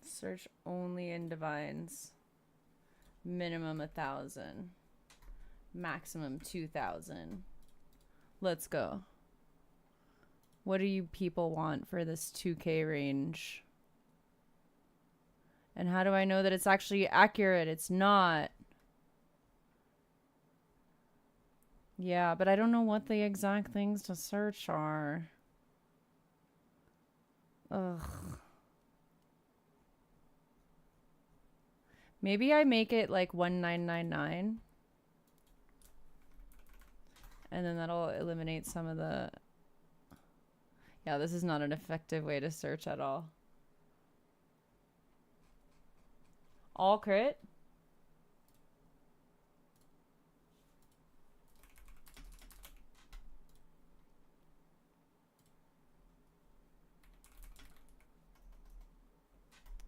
Search only in divines. Minimum 1,000. Maximum 2,000. Let's go. What do you people want for this 2K range? And how do I know that it's actually accurate? It's not. Yeah, but I don't know what the exact things to search are. Ugh. Maybe I make it like 1999. And then that'll eliminate some of the... Yeah, this is not an effective way to search at all. All crit?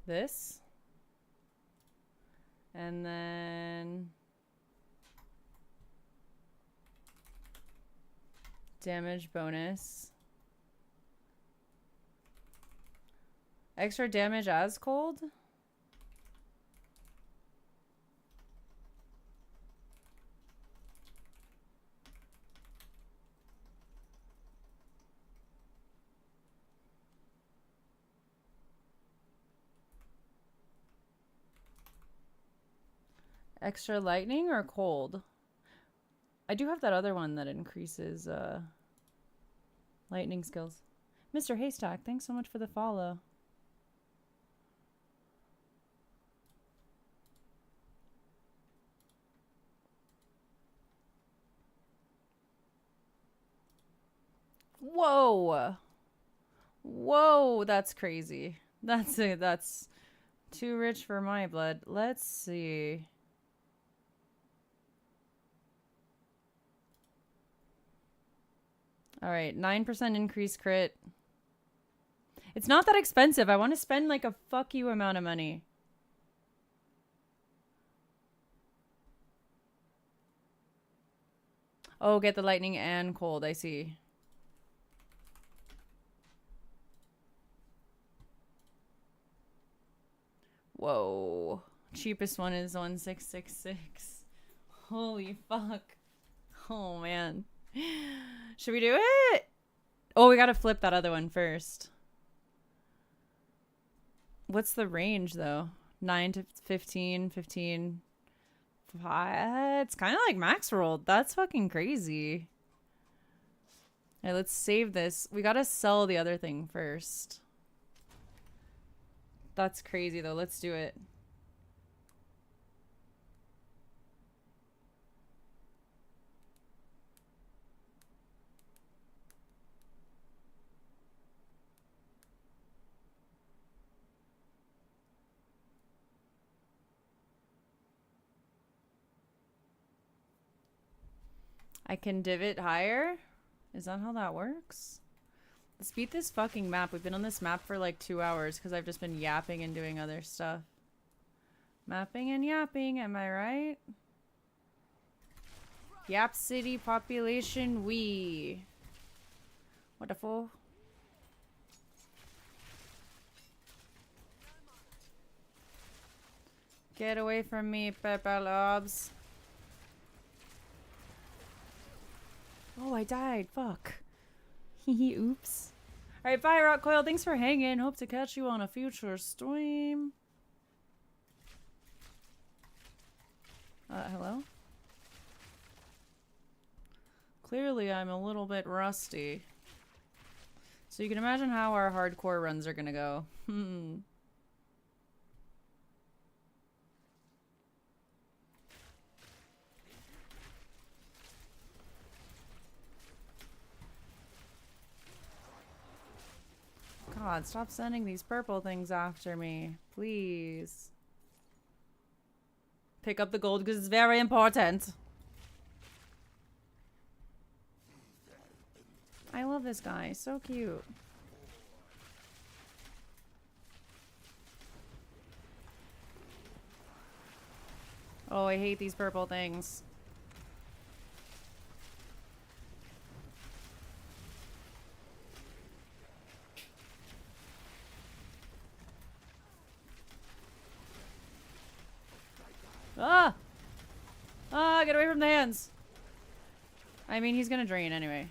This? And then damage bonus. Extra damage as cold? Extra lightning or cold? I do have that other one that increases lightning skills. Mr. Haystack, thanks so much for the follow. Whoa. Whoa, that's crazy. That's too rich for my blood. Let's see. All right, 9% increase crit. It's not that expensive. I want to spend like a fuck you amount of money. Oh, get the lightning and cold. I see. Whoa. Cheapest one is 1666. Holy fuck. Oh man. Should we do it? Oh, we gotta flip that other one first. What's the range though? 9 to 15, 15. It's kind of like max rolled. That's fucking crazy. All right, let's save this. We gotta sell the other thing first. That's crazy though. Let's do it. I can divot higher? Is that how that works? Let's beat this fucking map. We've been on this map for like 2 hours because I've just been yapping and doing other stuff. Mapping and yapping, am I right? Yap City population, we. Wonderful. Get away from me, Pepper Lobs. Oh, I died. Fuck. Hehe, oops. Alright, bye, Rock Coil. Thanks for hanging. Hope to catch you on a future stream. Hello? Clearly, I'm a little bit rusty. So you can imagine how our hardcore runs are gonna go. God, stop sending these purple things after me. Please. Pick up the gold because it's very important. I love this guy. So cute. Oh, I hate these purple things. Ah! Ah, get away from the hands. I mean, he's gonna drain anyway.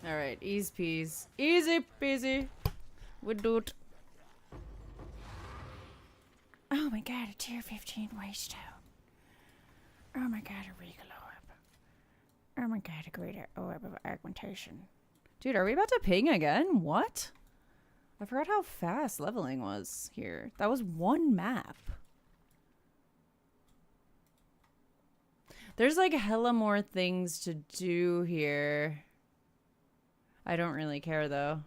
Alright, easy peas. Easy peasy. We do it. Oh my god, a tier 15 waystone. Oh my god, a regal orb. Oh my god, a greater orb of augmentation. Dude, are we about to ping again? What? I forgot how fast leveling was here. That was one map. There's like hella more things to do here. I don't really care though.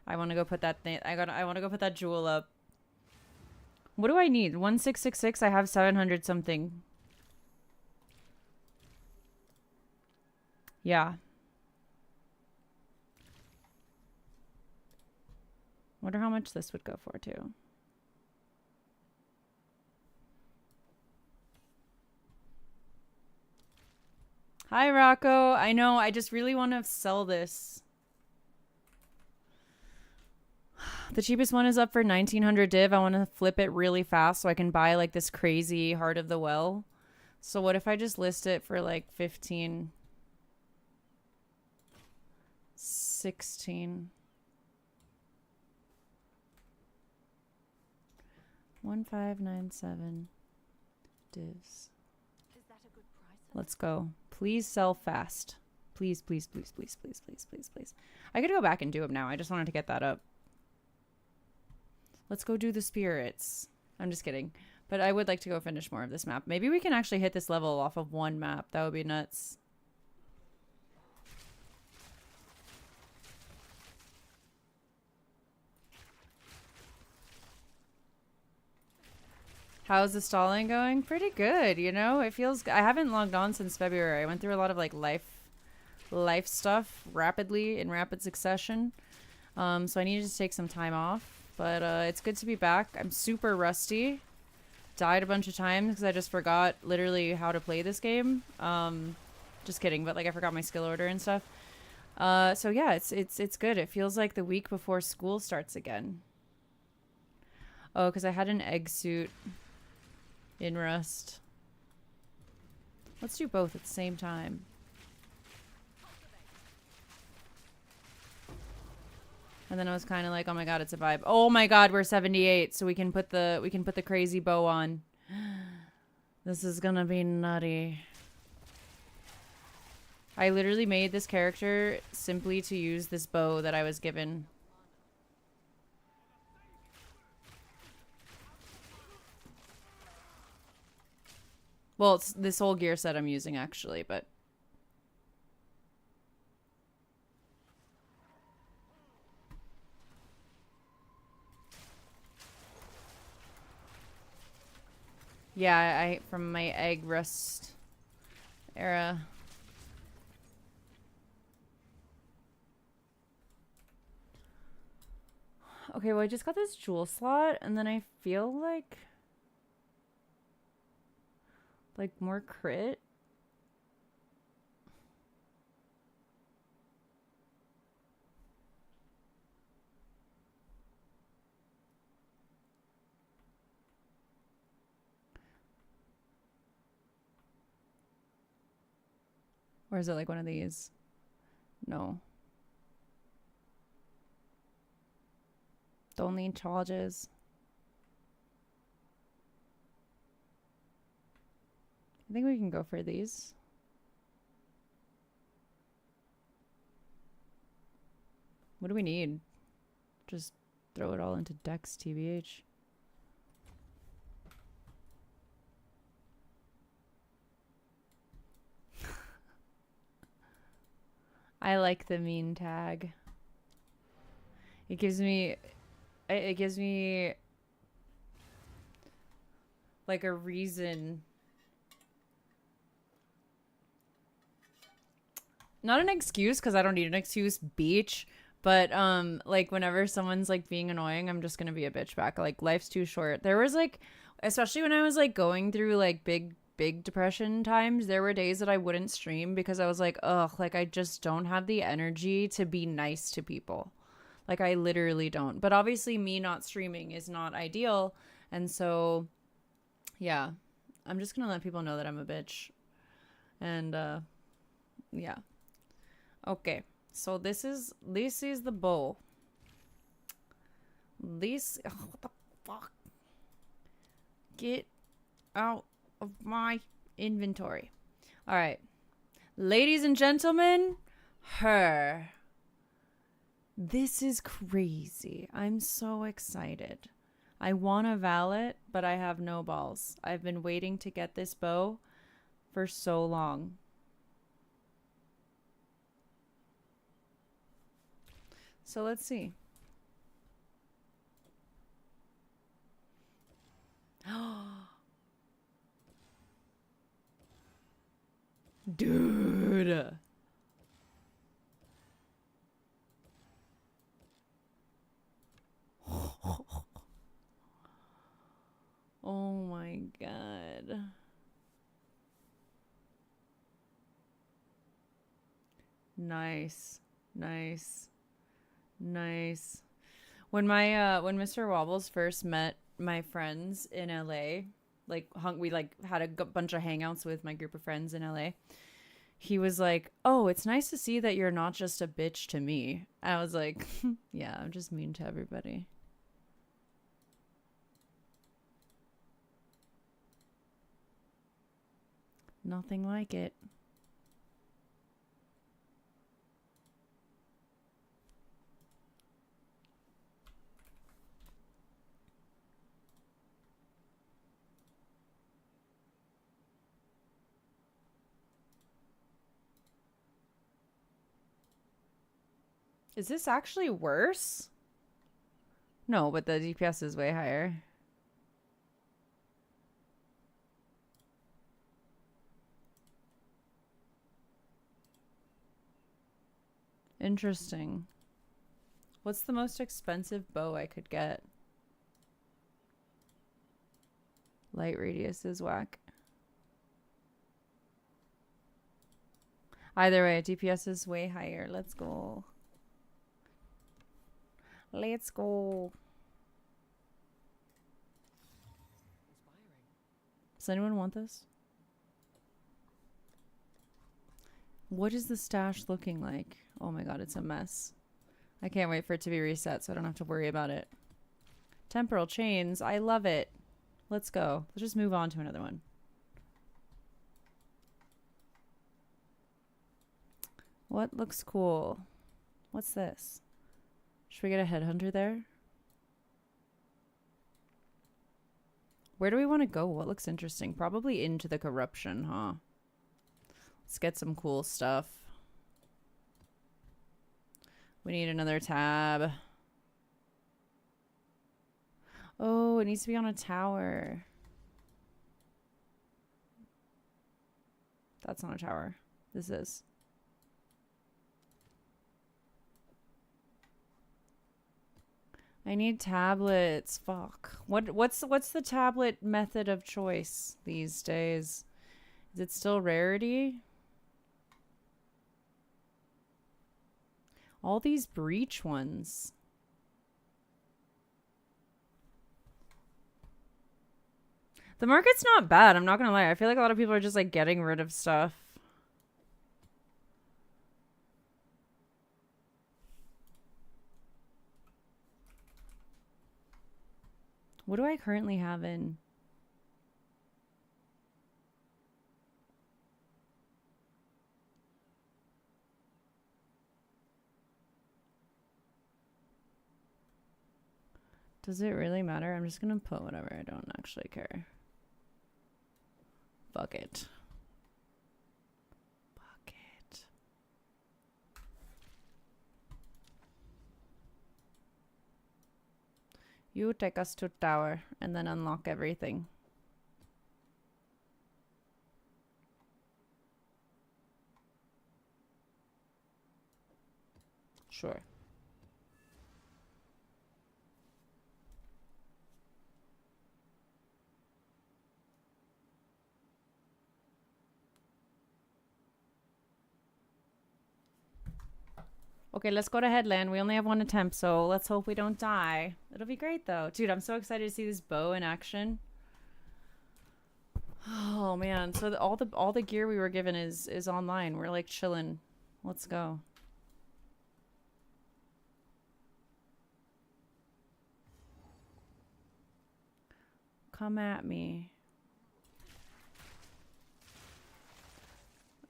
I want to go put that thing. I want to go put that jewel up. What do I need? 1666. I have 700 something. Yeah. Wonder how much this would go for too. Hi Rocco. I know, I just really want to sell this. The cheapest one is up for 1900 div. I want to flip it really fast so I can buy like this crazy Heart of the Well. So what if I just list it for like 15, 16. 1597 divs. Let's go. Please sell fast. Please, please, please, please, please, please, please, please. I could go back and do them now. I just wanted to get that up. Let's go do the spirits. I'm just kidding. But I would like to go finish more of this map. Maybe we can actually hit this level off of one map. That would be nuts. How's the stalling going? Pretty good, you know? It feels... I haven't logged on since February. I went through a lot of, like, life stuff rapidly, in rapid succession. So I needed to take some time off. But it's good to be back. I'm super rusty. Died a bunch of times because I just forgot literally how to play this game. Just kidding, but, like, I forgot my skill order and stuff. So, yeah, it's good. It feels like the week before school starts again. Oh, because I had an egg suit in Rust. Let's do both at the same time. And then I was kind of like, oh my god, it's a vibe. Oh my god, we're 78, so we can put the crazy bow on. This is gonna be nutty. I literally made this character simply to use this bow that I was given. Well, it's this whole gear set I'm using actually, but yeah, I from my egg rust era. Okay, well I just got this jewel slot and then I feel like more crit. Or is it like one of these? No. Don't need charges. I think we can go for these. What do we need? Just throw it all into Dex, TBH. I like the mean tag. It gives me like a reason. Not an excuse, because I don't need an excuse, beach. But like whenever someone's like being annoying, I'm just gonna be a bitch back. Like life's too short. There was like, especially when I was like going through like big depression times, there were days that I wouldn't stream because I was like, ugh, like I just don't have the energy to be nice to people. Like I literally don't. But obviously me not streaming is not ideal. And so yeah, I'm just gonna let people know that I'm a bitch. And yeah. Okay. So this is the bow. This, oh, what the fuck? Get out of my inventory. All right. Ladies and gentlemen, her. This is crazy. I'm so excited. I want to valet, but I have no balls. I've been waiting to get this bow for so long. So let's see. Dude. Oh my god. Nice. Nice. Nice. When when Mr. Wobbles first met my friends in LA, we had a bunch of hangouts with my group of friends in LA. He was like, "Oh, it's nice to see that you're not just a bitch to me." I was like, "Yeah, I'm just mean to everybody." Nothing like it. Is this actually worse? No, but the DPS is way higher. Interesting. What's the most expensive bow I could get? Light radius is whack. Either way, DPS is way higher. Let's go. Let's go. Does anyone want this? What is the stash looking like? Oh my god, it's a mess. I can't wait for it to be reset so I don't have to worry about it. Temporal chains. I love it. Let's go. Let's just move on to another one. What looks cool? What's this? Should we get a headhunter there? Where do we want to go? What looks interesting? Probably into the corruption, huh? Let's get some cool stuff. We need another tab. Oh, it needs to be on a tower. That's not a tower. This is. I need tablets. Fuck. What's the tablet method of choice these days? Is it still rarity? All these breach ones. The market's not bad, I'm not gonna lie. I feel like a lot of people are just like getting rid of stuff. What do I currently have in? Does it really matter? I'm just gonna put whatever. I don't actually care. Fuck it. Fuck it. You take us to tower and then unlock everything. Sure. Okay, let's go to Headland. We only have one attempt, so let's hope we don't die. It'll be great, though. Dude, I'm so excited to see this bow in action. Oh, man. So all the gear we were given is online. We're, like, chilling. Let's go. Come at me.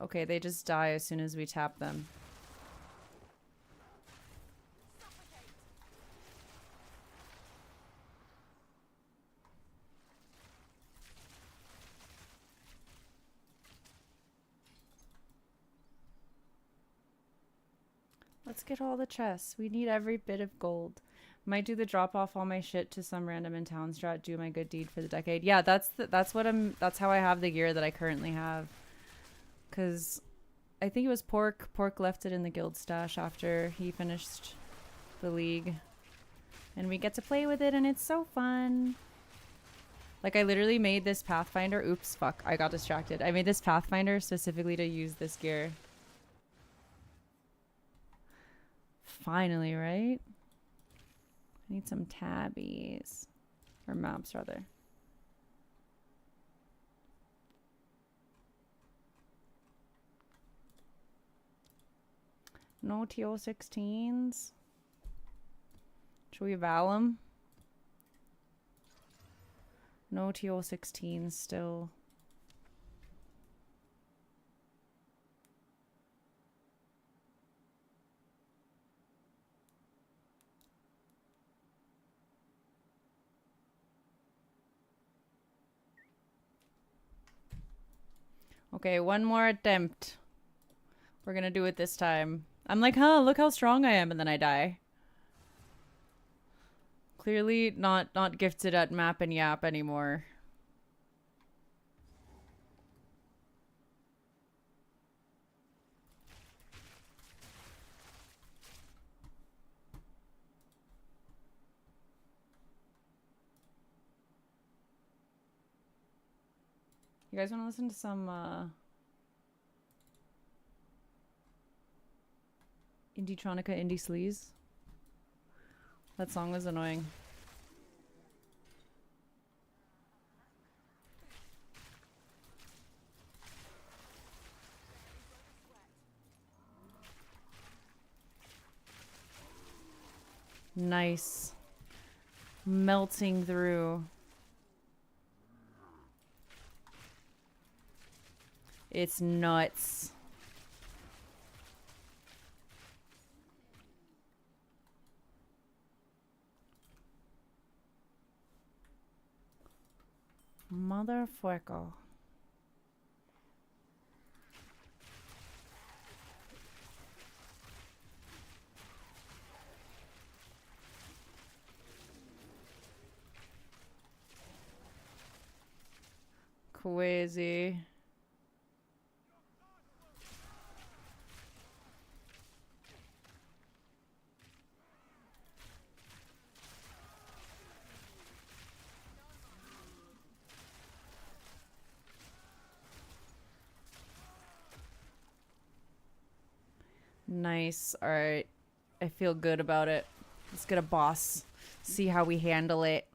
Okay, they just die as soon as we tap them. Let's get all the chests. We need every bit of gold. Might do the drop off all my shit to some random in town strat. Do my good deed for the decade. Yeah, that's how I have the gear that I currently have. Cause I think it was Pork. Pork left it in the guild stash after he finished the league, and we get to play with it, and it's so fun. Like I literally made this Pathfinder. Oops, fuck. I got distracted. I made this Pathfinder specifically to use this gear. Finally, right? I need some tabbies. Or maps, rather. No TO16s. Should we val them? No TO16s still. Okay, one more attempt. We're gonna do it this time. I'm like, huh, look how strong I am, and then I die. Clearly not gifted at map and yap anymore. You guys want to listen to some Indietronica Indie Sleaze? That song was annoying. Nice. Melting through. It's nuts. Motherfucker. Crazy. Nice. All right. I feel good about it. Let's get a boss. See how we handle it.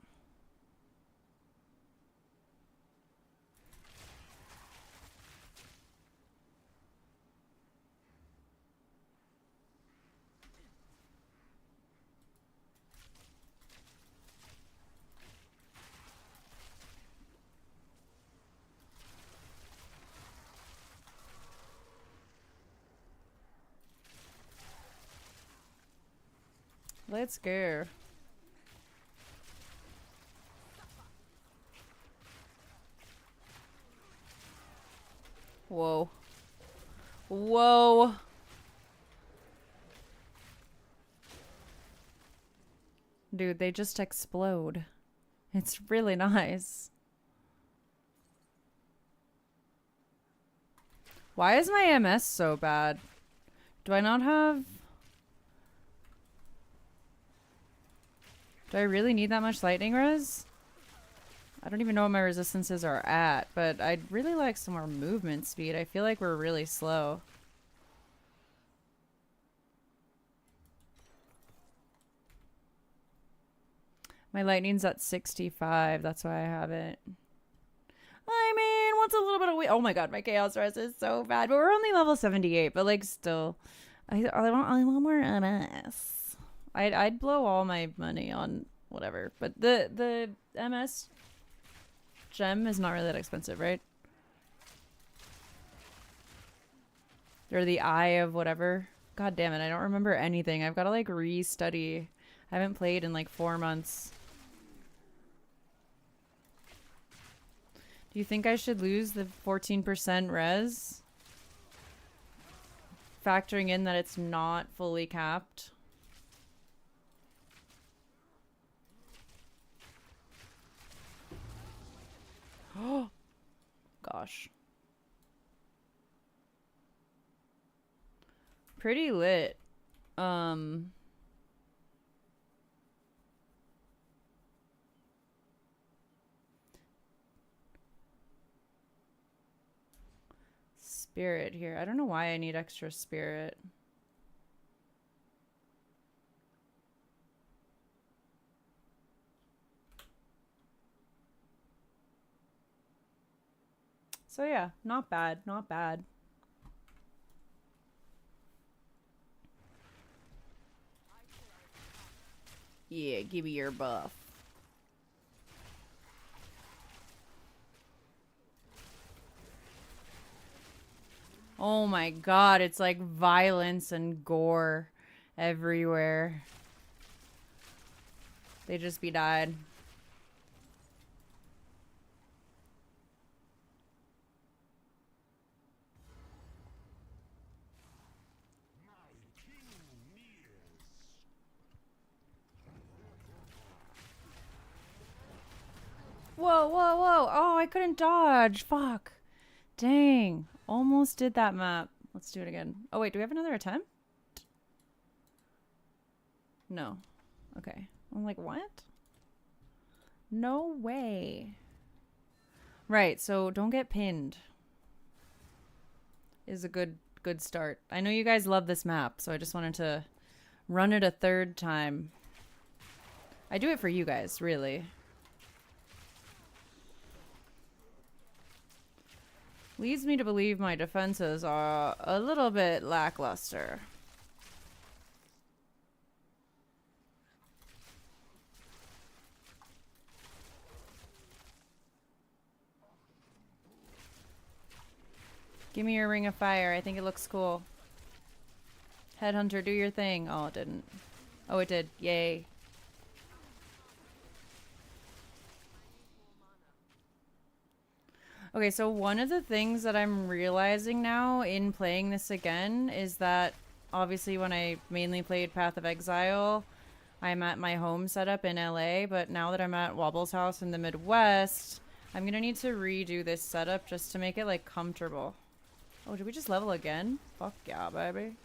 Let's go. Whoa. Whoa. Dude, they just explode. It's really nice. Why is my MS so bad? Do I not have... Do I really need that much lightning res? I don't even know what my resistances are at, but I'd really like some more movement speed. I feel like we're really slow. My lightning's at 65. That's why I have it. I mean, what's a little bit of weight? Oh my god, my chaos res is so bad. But we're only level 78. But like, still, I want more MS. I'd blow all my money on whatever. But the MS gem is not really that expensive, right? Or the eye of whatever. God damn it, I don't remember anything. I've got to like re-study. I haven't played in like 4 months. Do you think I should lose the 14% res? Factoring in that it's not fully capped. Oh, gosh. Pretty lit. Spirit here. I don't know why I need extra spirit. So yeah, not bad, not bad. Yeah, give me your buff. Oh my god, it's like violence and gore everywhere. They just be died. Whoa, whoa, whoa. Oh, I couldn't dodge. Fuck. Dang. Almost did that map. Let's do it again. Oh, wait. Do we have another attempt? No. Okay. I'm like, what? No way. Right. So don't get pinned. Is a good start. I know you guys love this map, so I just wanted to run it a third time. I do it for you guys, really. Leads me to believe my defenses are a little bit lackluster. Give me your Ring of Fire. I think it looks cool. Headhunter, do your thing. Oh, it didn't. Oh, it did. Yay. Okay, so one of the things that I'm realizing now in playing this again is that obviously when I mainly played Path of Exile, I'm at my home setup in LA, but now that I'm at Wobble's house in the Midwest, I'm gonna need to redo this setup just to make it like comfortable. Oh, did we just level again? Fuck yeah, baby.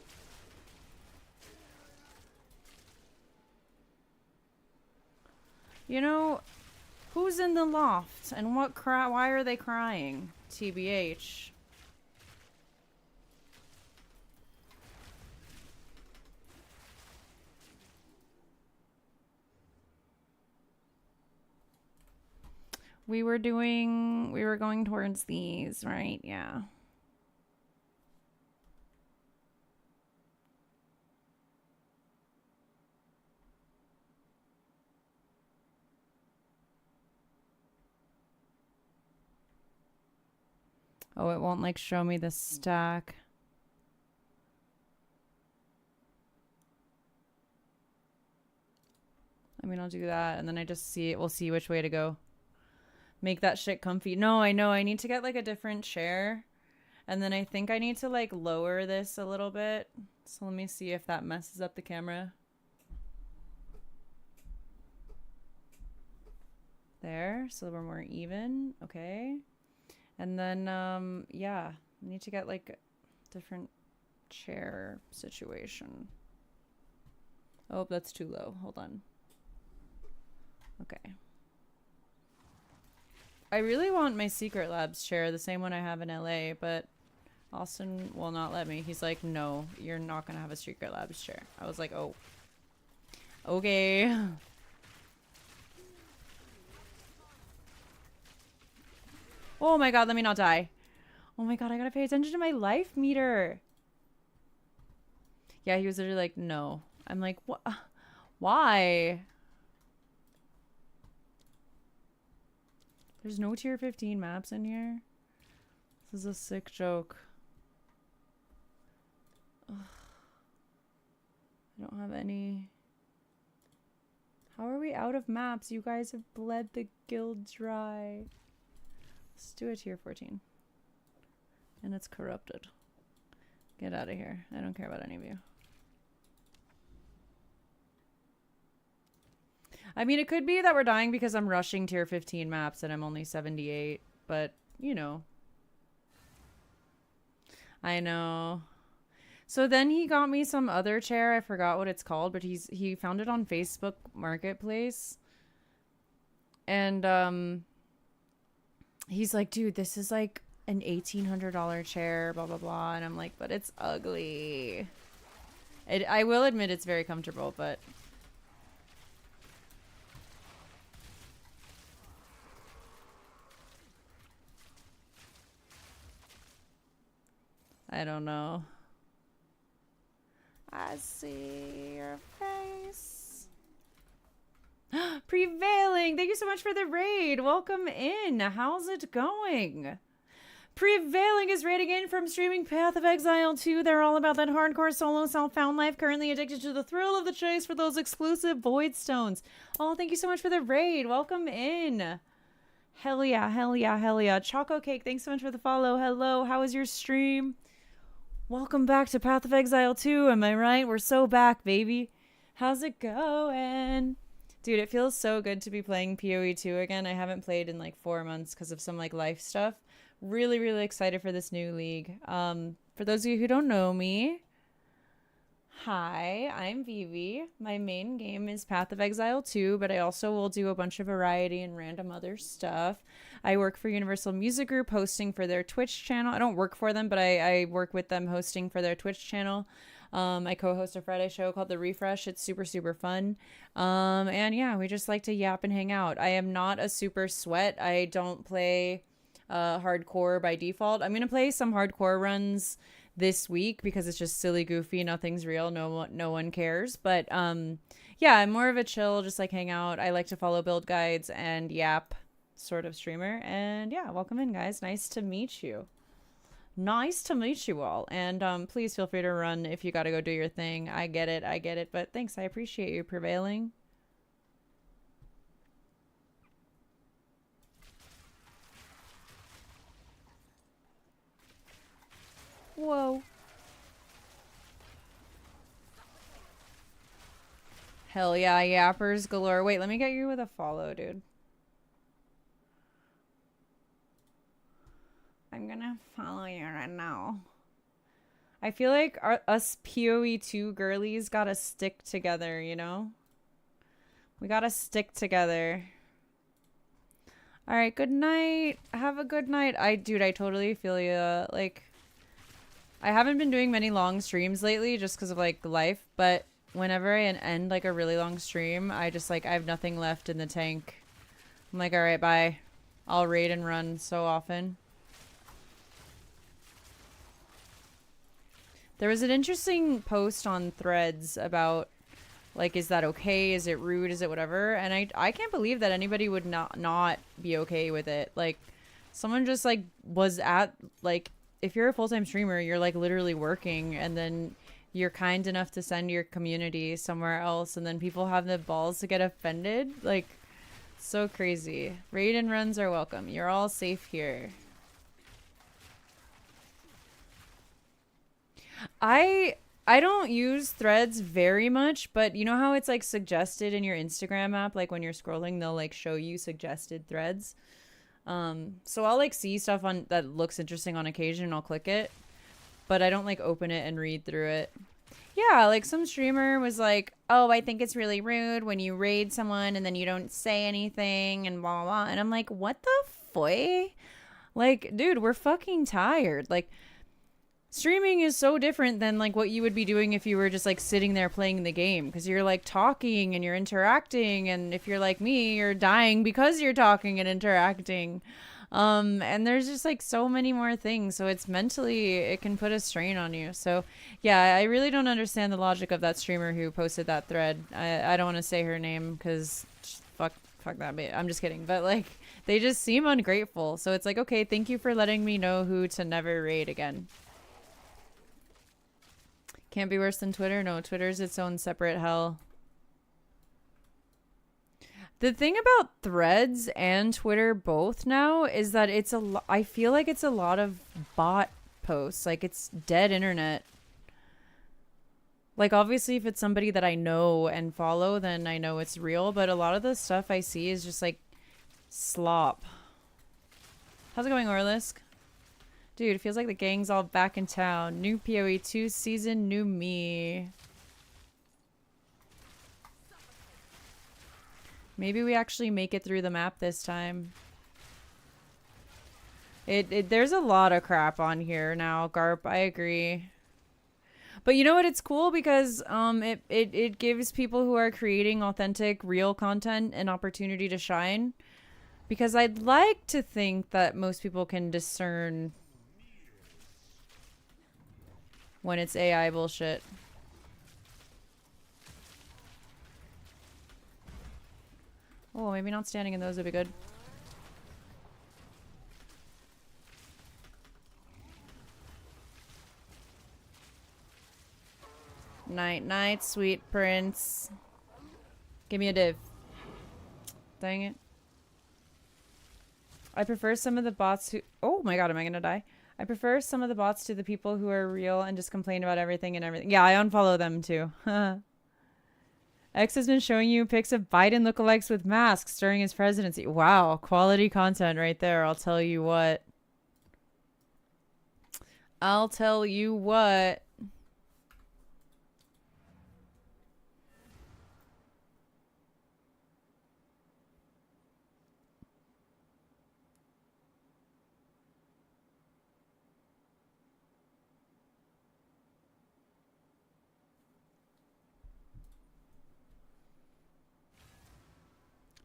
You know, who's in the loft and why are they crying? TBH. We were going towards these, right? Yeah. Oh, it won't like show me the stack. I mean, I'll do that and then I just see it. We'll see which way to go. Make that shit comfy. No, I know. I need to get like a different chair. And then I think I need to like lower this a little bit. So let me see if that messes up the camera. There. So we're more even. Okay. And then, yeah, I need to get like a different chair situation. Oh, that's too low. Hold on. Okay. I really want my Secret Labs chair, the same one I have in LA, but Austin will not let me. He's like, no, you're not going to have a Secret Labs chair. I was like, oh, okay. Oh my god, let me not die. Oh my god, I gotta pay attention to my life meter. Yeah, he was literally like, no. I'm like, what? Why? There's no tier 15 maps in here. This is a sick joke. Ugh. I don't have any. How are we out of maps? You guys have bled the guild dry. Let's do a tier 14. And it's corrupted. Get out of here. I don't care about any of you. I mean, it could be that we're dying because I'm rushing tier 15 maps and I'm only 78. But, you know. I know. So then he got me some other chair. I forgot what it's called, but he found it on Facebook Marketplace. And, he's like, dude, this is like an $1,800 chair, blah, blah, blah. And I'm like, but it's ugly. I will admit it's very comfortable, but... I don't know. I see your face. Prevailing, thank you so much for the raid. Welcome in. How's it going? Prevailing is raiding in from streaming Path of Exile 2. They're all about that hardcore solo self-found life, currently addicted to the thrill of the chase for those exclusive void stones. Oh, thank you so much for the raid. Welcome in. Hell yeah, hell yeah, hell yeah. Choco Cake, thanks so much for the follow. Hello, how was your stream? Welcome back to Path of Exile 2, am I right? We're so back, baby. How's it going? Dude, it feels so good to be playing PoE 2 again. I haven't played in like 4 months because of some like life stuff. Really, really excited for this new league. For those of you who don't know me, hi, I'm Vivi. My main game is Path of Exile 2, but I also will do a bunch of variety and random other stuff. I work for Universal Music Group, hosting for their Twitch channel. I don't work for them, but I work with them hosting for their Twitch channel. I co-host a Friday show called The Refresh. It's super, super fun. And yeah, we just like to yap and hang out. I am not a super sweat. I don't play hardcore by default. I'm going to play some hardcore runs this week because it's just silly, goofy, nothing's real, no one cares. But yeah, I'm more of a chill, just like hang out. I like to follow build guides and yap sort of streamer. And yeah, welcome in, guys. Nice to meet you. Nice to meet you all. And please feel free to run if you got to go do your thing. I get it. But thanks. I appreciate you prevailing. Whoa. Hell yeah, yappers galore. Wait, let me get you with a follow, dude. I'm gonna follow you right now. I feel like us PoE2 girlies gotta stick together, you know? We gotta stick together. Alright, good night. Have a good night. Dude, I totally feel you. Like, I haven't been doing many long streams lately just because of, like, life, but whenever I end, like, a really long stream, I just, like, I have nothing left in the tank. I'm like, alright, bye. I'll raid and run so often. There was an interesting post on Threads about, like, is that okay? Is it rude? Is it whatever? And I can't believe that anybody would not be okay with it. Like, someone just, like, was at, like, if you're a full-time streamer, you're, like, literally working, and then you're kind enough to send your community somewhere else, and then people have the balls to get offended. Like, so crazy. Raid and runs are welcome. You're all safe here. I don't use Threads very much, but you know how it's like suggested in your Instagram app, like when you're scrolling, they'll like show you suggested threads. So I'll like see stuff on that looks interesting on occasion and I'll click it, but I don't like open it and read through it. Yeah, like some streamer was like, oh, I think it's really rude when you raid someone and then you don't say anything and blah, blah, blah. And I'm like, what the foy? Like, dude, we're fucking tired. Like, streaming is so different than like what you would be doing if you were just like sitting there playing the game, because you're like talking and you're interacting, and if you're like me, you're dying because you're talking and interacting. And there's just like so many more things, so it's mentally, it can put a strain on you. So yeah, I really don't understand the logic of that streamer who posted that thread. I don't want to say her name because fuck that bit. I'm just kidding, but like they just seem ungrateful. So it's like, okay, thank you for letting me know who to never raid again. Can't be worse than Twitter. No, Twitter's its own separate hell. The thing about Threads and Twitter both now is that it's I feel like it's a lot of bot posts. Like, it's dead internet. Like, obviously, if it's somebody that I know and follow, then I know it's real. But a lot of the stuff I see is just, like, slop. How's it going, Orlisk? Dude, it feels like the gang's all back in town. New PoE2 season, new me. Maybe we actually make it through the map this time. There's a lot of crap on here now, Garp. I agree. But you know what? It's cool because it gives people who are creating authentic, real content an opportunity to shine. Because I'd like to think that most people can discern when it's AI bullshit. Oh, maybe not standing in those would be good. Night, night, sweet prince. Give me a div. Dang it. I prefer some of the bots who... Oh my god, am I gonna die? I prefer some of the bots to the people who are real and just complain about everything and everything. Yeah, I unfollow them too. X has been showing you pics of Biden lookalikes with masks during his presidency. Wow, quality content right there. I'll tell you what. I'll tell you what.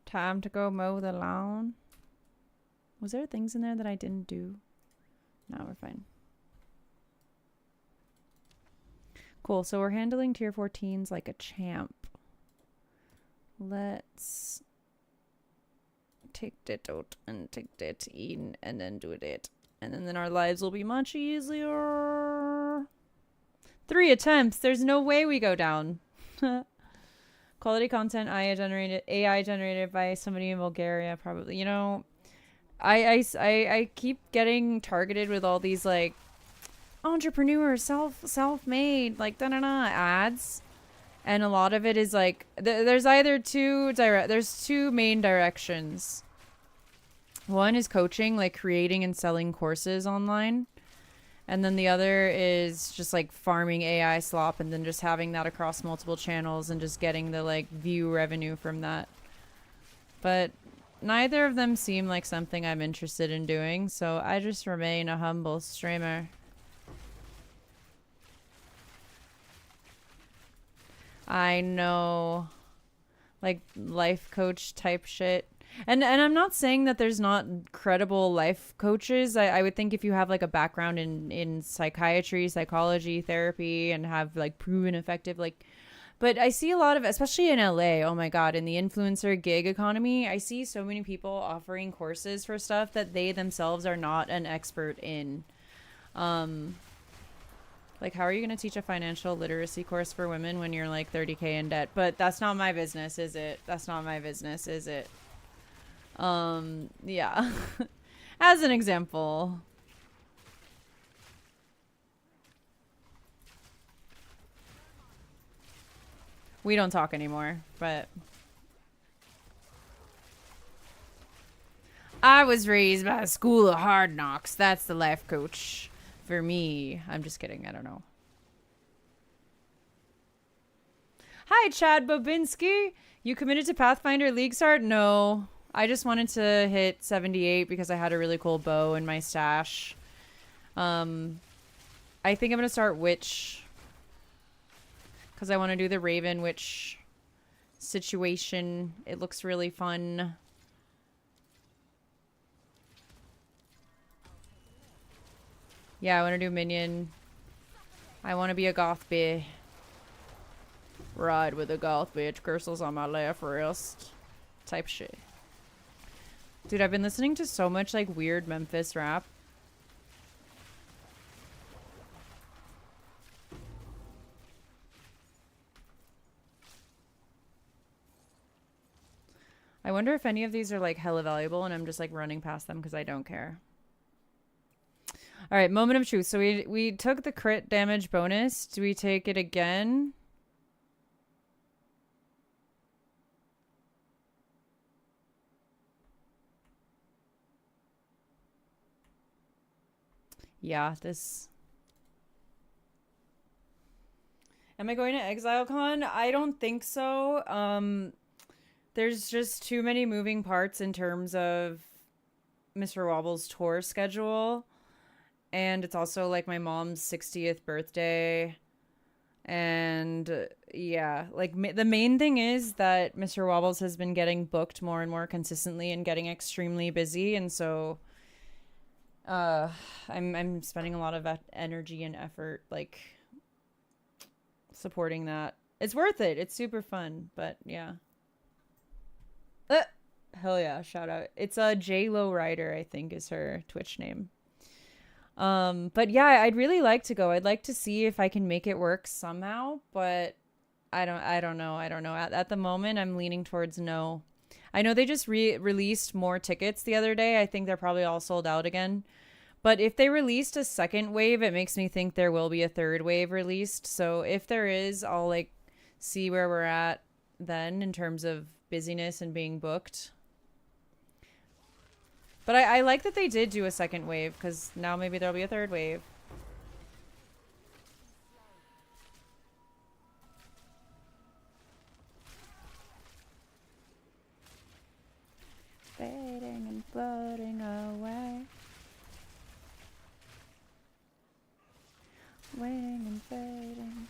Time to go mow the lawn. Was there things in there that I didn't do? No, we're fine. Cool, so we're handling tier 14s like a champ. Let's take that out and take that in and then do that And then our lives will be much easier. 3 attempts. There's no way we go down. Quality content AI generated by somebody in Bulgaria, probably. You know, I keep getting targeted with all these like entrepreneur, self-made, like ads, and a lot of it is like there's either there's two main directions. One is coaching, like creating and selling courses online, and then the other is just like farming AI slop and then just having that across multiple channels and just getting the like view revenue from that. But neither of them seem like something I'm interested in doing, so I just remain a humble streamer. I know, like life coach type shit. And I'm not saying that there's not credible life coaches. I would think if you have like a background in psychiatry, psychology, therapy, and have like proven effective, like, but I see a lot of, especially in LA, oh my God, in the influencer gig economy, I see so many people offering courses for stuff that they themselves are not an expert in. Like, how are you going to teach a financial literacy course for women when you're like 30K in debt? But that's not my business, is it? That's not my business, is it? Yeah. As an example. We don't talk anymore, but I was raised by a school of hard knocks. That's the life coach for me. I'm just kidding. I don't know. Hi, Chad Bobinski. You committed to Pathfinder League Start? No. I just wanted to hit 78 because I had a really cool bow in my stash. I think I'm going to start Witch. Because I want to do the Raven Witch situation. It looks really fun. Yeah, I want to do Minion. I want to be a goth bitch. Ride with a goth bitch. Curses on my left wrist. Type shit. Dude, I've been listening to so much like weird Memphis rap. I wonder if any of these are like hella valuable and I'm just like running past them because I don't care. All right, moment of truth. So we took the crit damage bonus. Do we take it again? Yeah, this... Am I going to ExileCon? I don't think so. There's just too many moving parts in terms of Mr. Wobble's tour schedule. And it's also like my mom's 60th birthday. And yeah, like the main thing is that Mr. Wobbles has been getting booked more and more consistently and getting extremely busy. And so I'm spending a lot of energy and effort like supporting that. It's worth it. It's super fun, but yeah. Hell yeah, shout out. It's a J-Lo Rider, I think is her Twitch name. But yeah, I'd really like to go. I'd like to see if I can make it work somehow, but I don't know. At the moment, I'm leaning towards no. I know they just released more tickets the other day. I think they're probably all sold out again. But if they released a second wave, it makes me think there will be a third wave released. So if there is, I'll like see where we're at then in terms of busyness and being booked. But I like that they did do a second wave, because now maybe there'll be a third wave. Fading and floating away. Waiting and fading.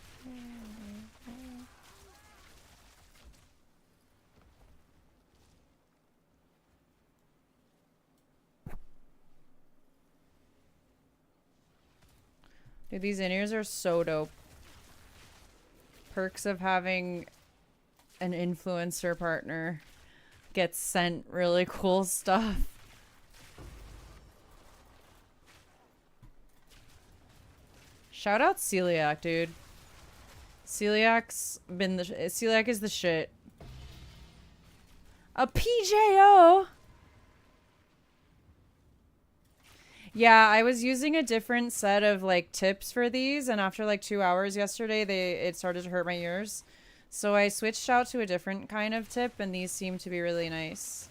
Dude, these in-ears are so dope. Perks of having an influencer partner. Gets sent really cool stuff. Shout out Celiac, dude. Celiac is the shit. A PJO. Yeah, I was using a different set of like tips for these, and after like 2 hours yesterday, it started to hurt my ears. So I switched out to a different kind of tip, and these seem to be really nice.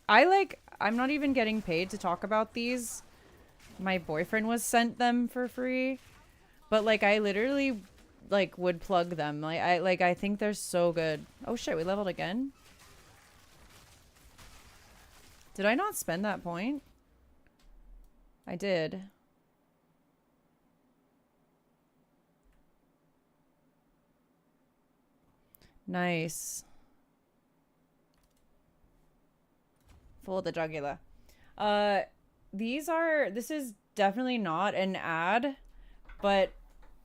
I'm not even getting paid to talk about these. My boyfriend was sent them for free, but like I literally like would plug them. I think they're so good. Oh shit, we leveled again. Did I not spend that point? I did. Nice. Full of the jugular. This is definitely not an ad, but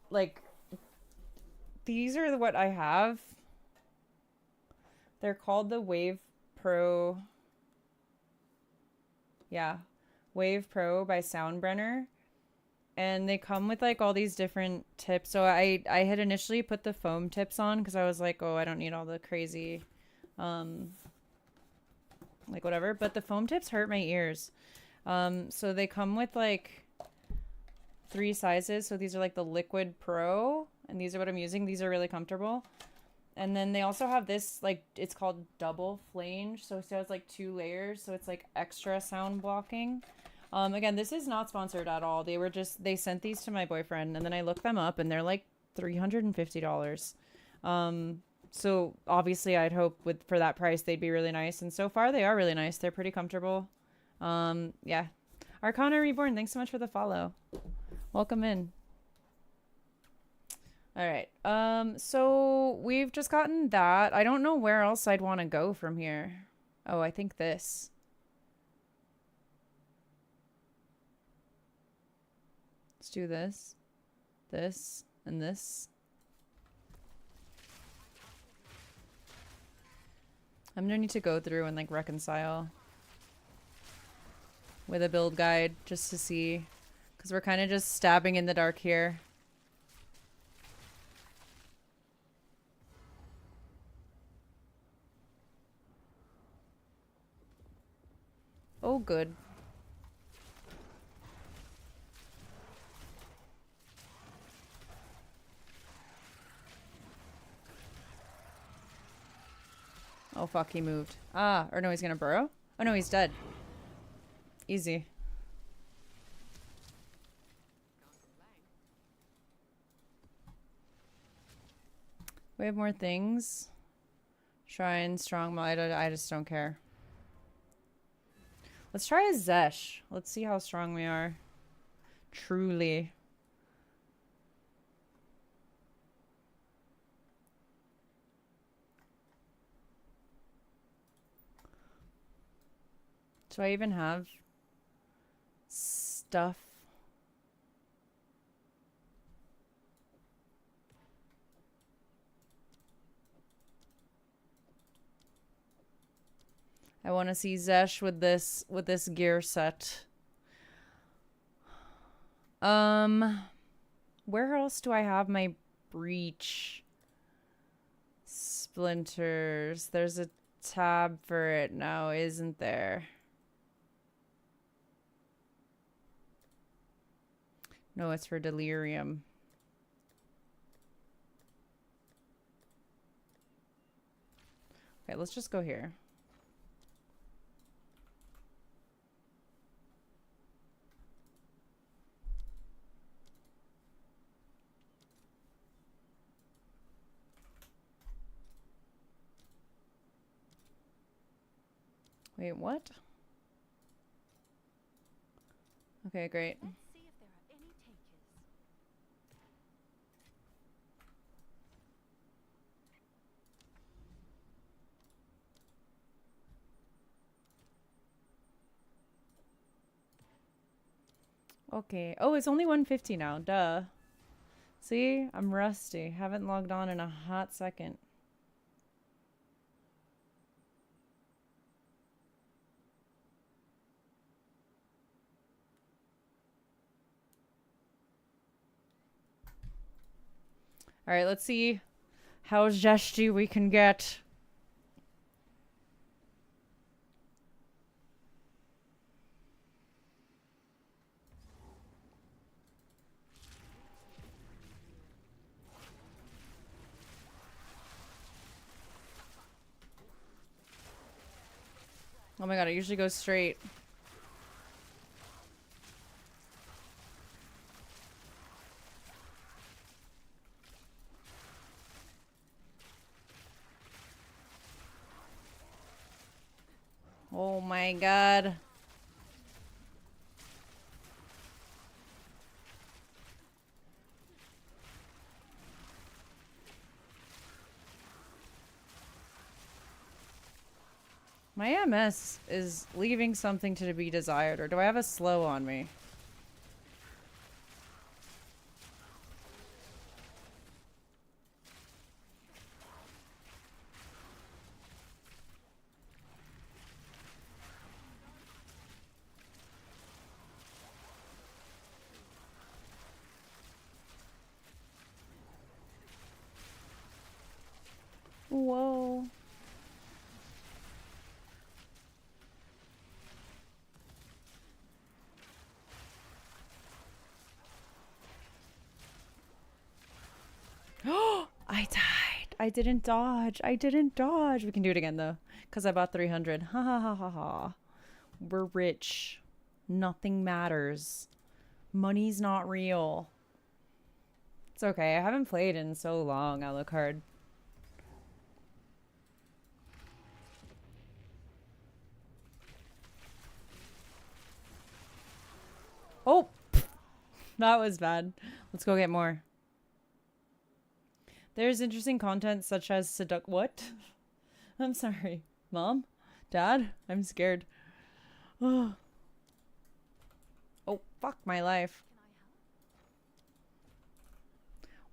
like these are what I have. They're called the Wave Pro. Yeah. Wave Pro by Soundbrenner. And they come with like all these different tips. So I had initially put the foam tips on because I was like, oh, I don't need all the crazy like whatever, but the foam tips hurt my ears. So they come with like 3 sizes. So these are like the Liquid Pro, and these are what I'm using. These are really comfortable. And then they also have this, like, it's called double flange. So it has like 2 layers. So it's like extra sound blocking. Again, this is not sponsored at all. They sent these to my boyfriend, and then I looked them up and they're like $350. So obviously I'd hope for that price, they'd be really nice. And so far they are really nice. They're pretty comfortable. Yeah. Arcana Reborn, thanks so much for the follow. Welcome in. All right. So we've just gotten that. I don't know where else I'd want to go from here. Oh, I think this. Let's do this, and this. I'm gonna need to go through and like reconcile with a build guide just to see, because we're kind of just stabbing in the dark here. Oh, good. Oh, fuck, he moved. Ah, or no, he's gonna burrow? Oh, no, he's dead. Easy. We have more things. Shrine, strong, I just don't care. Let's try a Zesh. Let's see how strong we are. Truly. Do I even have stuff? I want to see Zesh with this gear set. Where else do I have my breach splinters? There's a tab for it now, isn't there? No, it's for delirium. Okay, let's just go here. Wait, what? Okay, great. Let's see if there are any takers. Okay. Oh, it's only 150 now. Duh. See? I'm rusty. Haven't logged on in a hot second. All right, let's see how zesty we can get. Oh my god, it usually goes straight. Oh my god. My MS is leaving something to be desired, or do I have a slow on me? Whoa. I died. I didn't dodge. I didn't dodge. We can do it again though, because I bought 300. Ha ha ha ha ha. We're rich. Nothing matters. Money's not real. It's okay. I haven't played in so long, Alucard. Oh! That was bad. Let's go get more. There's interesting content such as what? I'm sorry. Mom? Dad? I'm scared. Oh. Oh, fuck my life.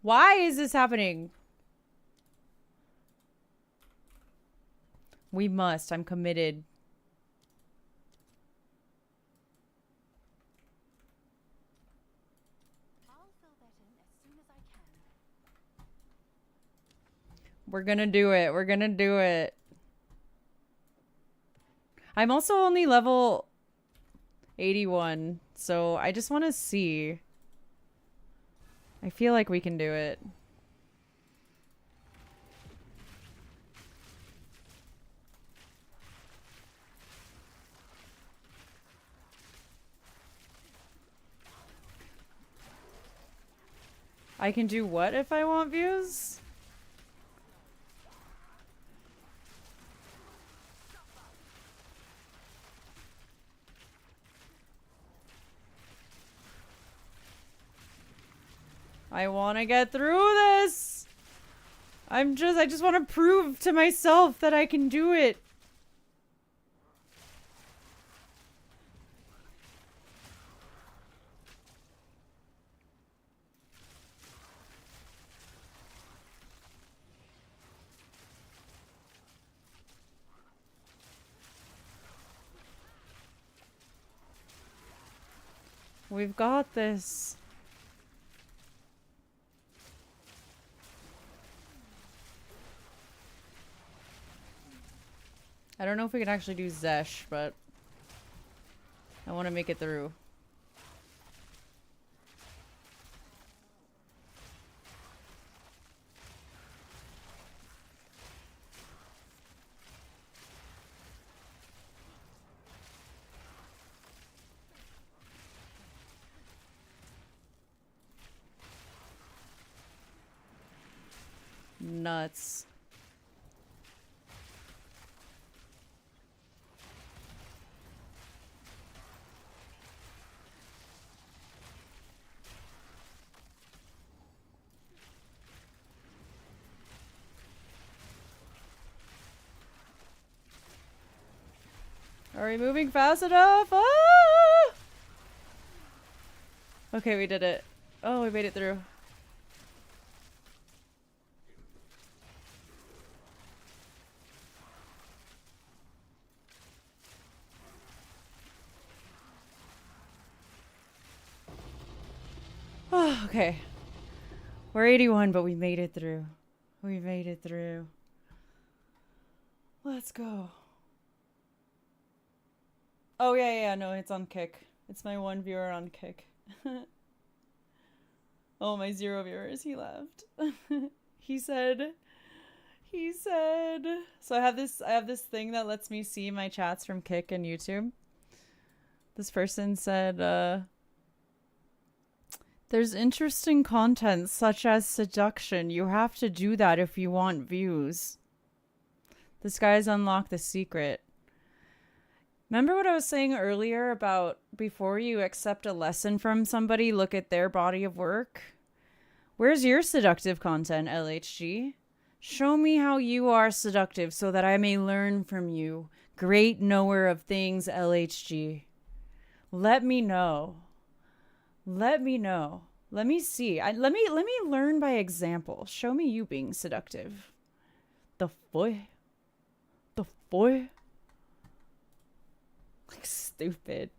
Why is this happening? We must. I'm committed. We're gonna do it. We're gonna do it. I'm also only level 81, so I just want to see. I feel like we can do it. I can do what if I want views? I want to get through this. I just want to prove to myself that I can do it. We've got this. I don't know if we can actually do Zesh, but I want to make it through. Nuts. Are we moving fast enough? Ah! Okay, we did it. Oh, we made it through. Oh, okay. We're 81, but we made it through. We made it through. Let's go. Oh, yeah, no, it's on Kick. It's my one viewer on Kick. Oh, my 0 viewers, he left. He said, so I have this thing that lets me see my chats from Kick and YouTube. This person said, there's interesting content such as seduction. You have to do that if you want views. This guy's unlocked the secret. Remember what I was saying earlier about before you accept a lesson from somebody, look at their body of work? Where's your seductive content, LHG? Show me how you are seductive so that I may learn from you. Great knower of things, LHG. Let me know. Let me know. Let me see. Let me learn by example. Show me you being seductive. The boy. Like, stupid.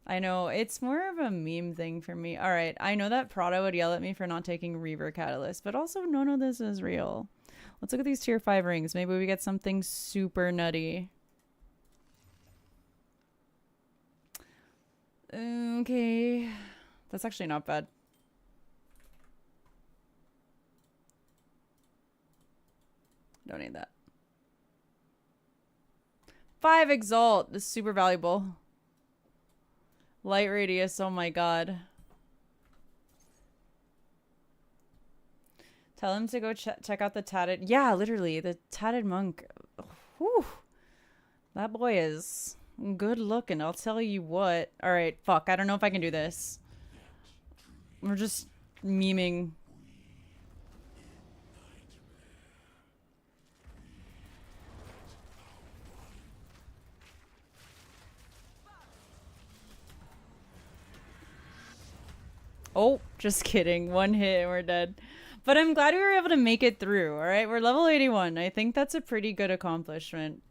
I know, it's more of a meme thing for me. Alright, I know that Prado would yell at me for not taking Reaver Catalyst, but also none of this is real. Let's look at these tier 5 rings. Maybe we get something super nutty. Okay. That's actually not bad. Don't need that. 5 Exalt. This is super valuable. Light Radius. Oh my god. Tell him to go check out the Tatted. Yeah, literally. The Tatted Monk. Whew. That boy is good looking. I'll tell you what. Alright, fuck. I don't know if I can do this. We're just memeing. Oh, just kidding. One hit and we're dead. But I'm glad we were able to make it through, alright? We're level 81. I think that's a pretty good accomplishment.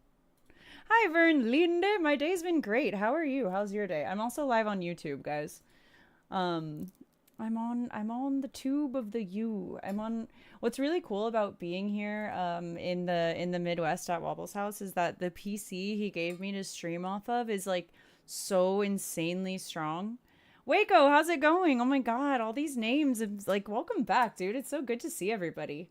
Hi, Vern Linde. My day's been great. How are you? How's your day? I'm also live on YouTube, guys. I'm on the tube of the U. What's really cool about being here in the Midwest at Wobble's house is that the PC he gave me to stream off of is like so insanely strong. Waco, how's it going? Oh my god, all these names. Like, welcome back, dude. It's so good to see everybody.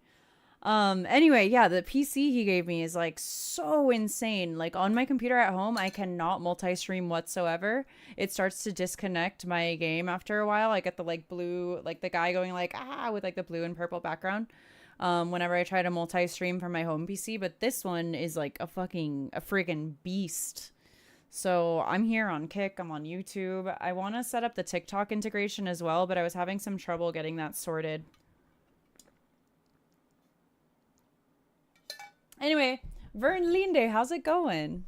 Anyway, yeah, the PC he gave me is like so insane. Like on my computer at home, I cannot multi-stream whatsoever. It starts to disconnect my game after a while. I get the like blue, like the guy going like, ah, with like the blue and purple background. Whenever I try to multi-stream from my home PC, but this one is like a freaking beast. So I'm here on Kick, I'm on YouTube. I want to set up the TikTok integration as well, but I was having some trouble getting that sorted. Anyway, Vern Linde, how's it going?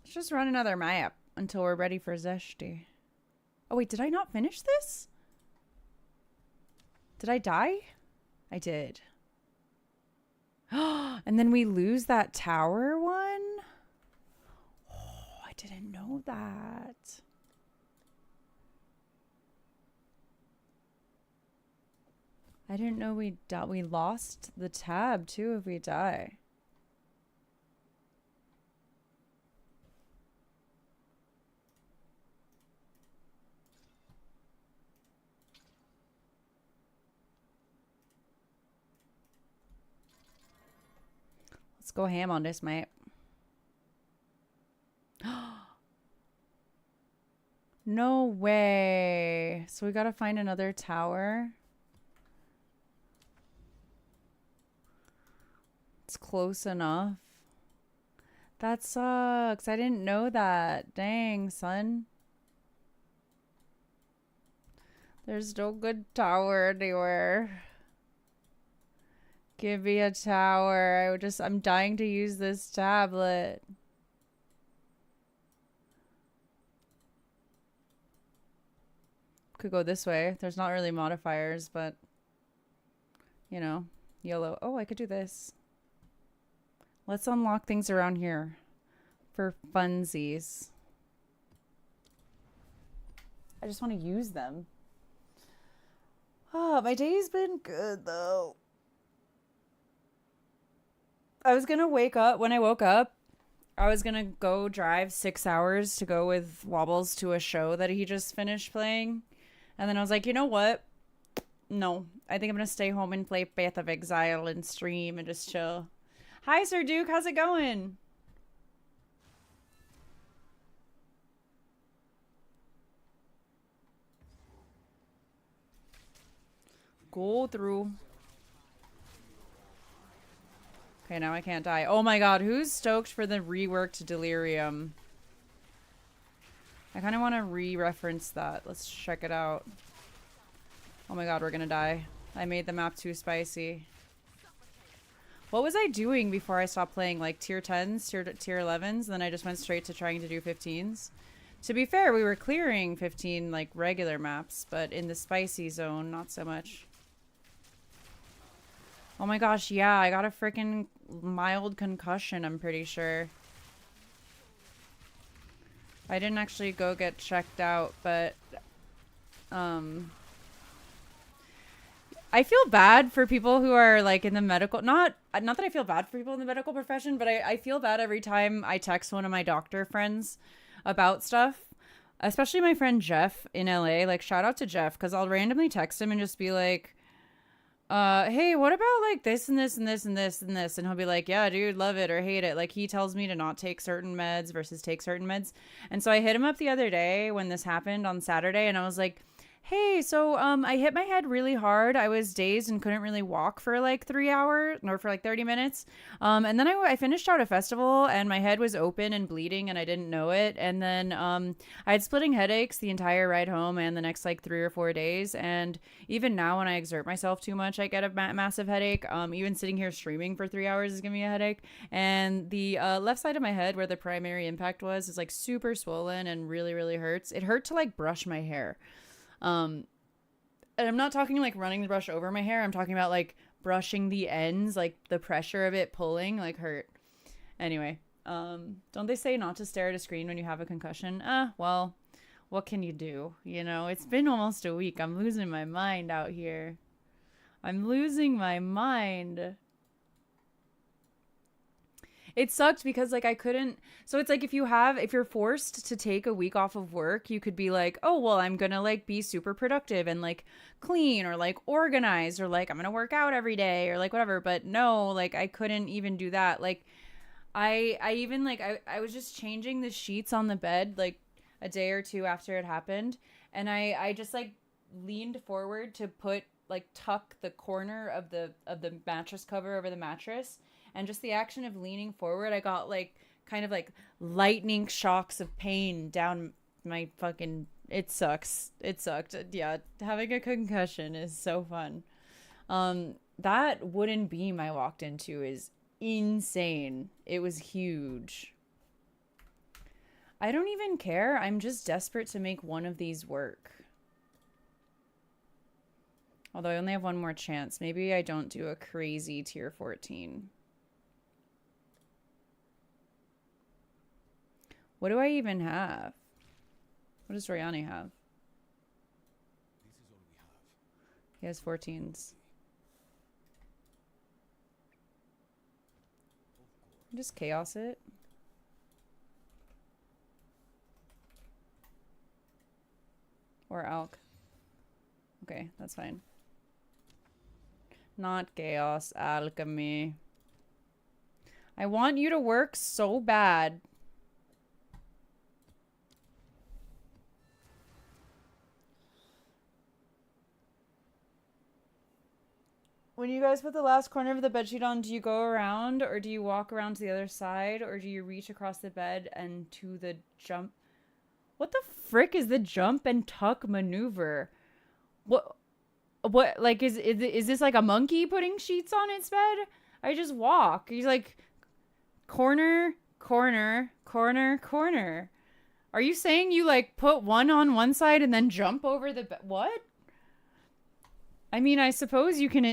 Let's just run another map until we're ready for Zeshti. Oh wait, did I not finish this? Did I die? I did. And then we lose that tower one? Oh, I didn't know that. I didn't know we lost the tab too if we die. Let's go ham on this, mate. No way. So we gotta find another tower. It's close enough. That sucks. I didn't know that. Dang, son. There's no good tower anywhere. Give me a tower. I'm dying to use this tablet. Could go this way. There's not really modifiers, but you know, YOLO. Oh, I could do this. Let's unlock things around here. for funsies. I just want to use them. Oh, my day's been good though. I was gonna wake up. When I woke up, I was gonna go drive 6 hours to go with Wobbles to a show that he just finished playing. And then I was like, you know what? No, I think I'm gonna stay home and play Path of Exile and stream and just chill. Hi, Sir Duke. How's it going? Go through. Okay, now I can't die. Oh my god, who's stoked for the reworked Delirium? I kind of want to re-reference that. Let's check it out. Oh my god, we're gonna die. I made the map too spicy. What was I doing before I stopped playing? Like tier 10s, tier 11s, and then I just went straight to trying to do 15s. To be fair, we were clearing 15 like regular maps, but in the spicy zone, not so much. Oh my gosh, yeah, I got a freaking mild concussion, I'm pretty sure. I didn't actually go get checked out, but I feel bad for people who are like in the medical, not that I feel bad for people in the medical profession, but I feel bad every time I text one of my doctor friends about stuff, especially my friend Jeff in LA. Like, shout out to Jeff, because I'll randomly text him and just be like, hey, what about like this and this and this and this and this? And he'll be like, yeah, dude, love it or hate it. Like, he tells me to not take certain meds versus take certain meds. And so I hit him up the other day when this happened on Saturday, and I was like, hey, so I hit my head really hard. I was dazed and couldn't really walk for like 3 hours or for like 30 minutes. And then I finished out a festival and my head was open and bleeding and I didn't know it. And then I had splitting headaches the entire ride home and the next like 3 or 4 days. And even now when I exert myself too much, I get a massive headache. Even sitting here streaming for 3 hours is giving me a headache. And the left side of my head where the primary impact was is like super swollen and really, really hurts. It hurt to like brush my hair. And I'm not talking like running the brush over my hair. I'm talking about like brushing the ends, like the pressure of it pulling like hurt. Anyway, don't they say not to stare at a screen when you have a concussion? Well, what can you do? You know, it's been almost a week. I'm losing my mind out here. I'm losing my mind. It sucked because like I couldn't, so it's like if you're forced to take a week off of work, you could be like, oh, well, I'm gonna like be super productive and like clean or like organized or like I'm gonna work out every day or like whatever. But no, like I couldn't even do that. Like I even like I was just changing the sheets on the bed like a day or two after it happened, and I just like leaned forward to tuck the corner of the mattress cover over the mattress. And just the action of leaning forward, I got like kind of like lightning shocks of pain down my fucking, it sucks. It sucked. Yeah, having a concussion is so fun. That wooden beam I walked into is insane. It was huge. I don't even care. I'm just desperate to make one of these work. Although I only have one more chance. Maybe I don't do a crazy tier 14. What do I even have? What does Royani have? He has 14s. Just chaos it. Or Alk. Okay, that's fine. Not chaos, alchemy. I want you to work so bad. When you guys put the last corner of the bedsheet on, do you go around or do you walk around to the other side or do you reach across the bed and to the jump? What the frick is the jump and tuck maneuver? What like is this like a monkey putting sheets on its bed? I just walk. He's like corner, corner, corner, corner. Are you saying you like put one on one side and then jump over the bed? What? I mean, I suppose you can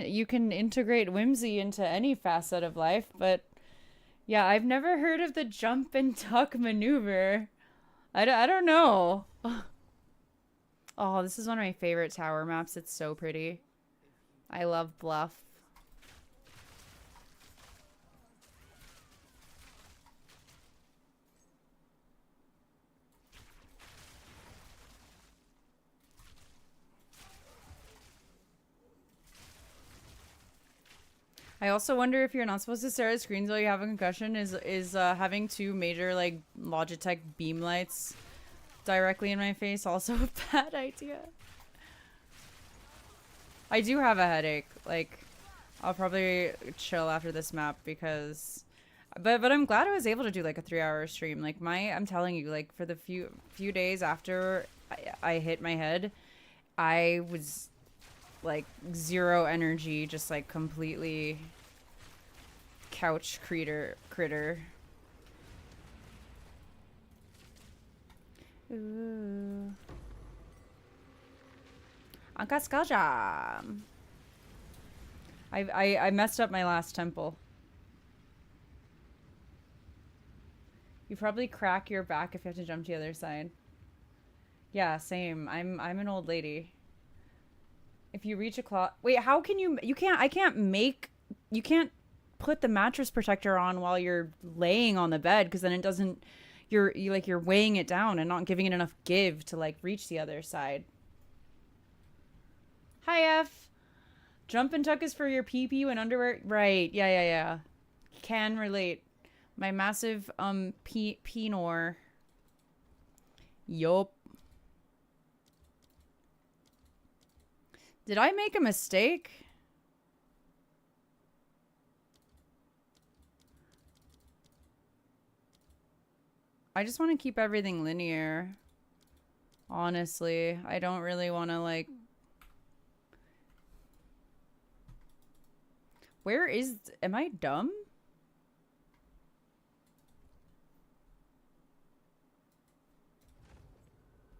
integrate whimsy into any facet of life, but Yeah, I've never heard of the jump and tuck maneuver. I don't know. Oh, this is one of my favorite tower maps. It's so pretty. I love Bluff. I also wonder if you're not supposed to stare at screens while you have a concussion is having two major like Logitech beam lights directly in my face also a bad idea. I do have a headache. Like, I'll probably chill after this map because but I'm glad I was able to do like a 3-hour stream. Like I'm telling you, like for the few days after I hit my head, I was like zero energy, just like completely couch critter. Ooh. Anka Skullja. I messed up my last temple. You probably crack your back if you have to jump to the other side. Yeah, same. I'm an old lady. If you reach a claw... Wait, how can you... You can't put the mattress protector on while you're laying on the bed, because then it doesn't... You're weighing it down and not giving it enough give to, like, reach the other side. Hi, F. Jump and tuck is for your pee-pee when underwear... Right. Yeah. Can relate. My massive, penor. Yup. Did I make a mistake? I just want to keep everything linear. Honestly, I don't really want to like... Where is... Am I dumb?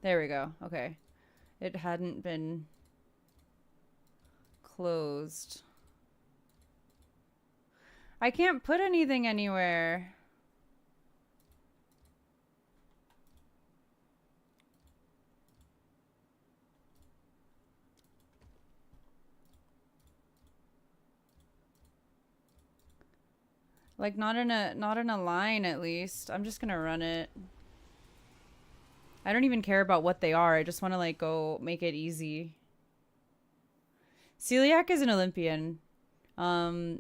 There we go. Okay. It hadn't been... closed. I can't put anything anywhere. Like not in a line at least. I'm just gonna run it. I don't even care about what they are. I just want to like go make it easy. Celiac is an Olympian.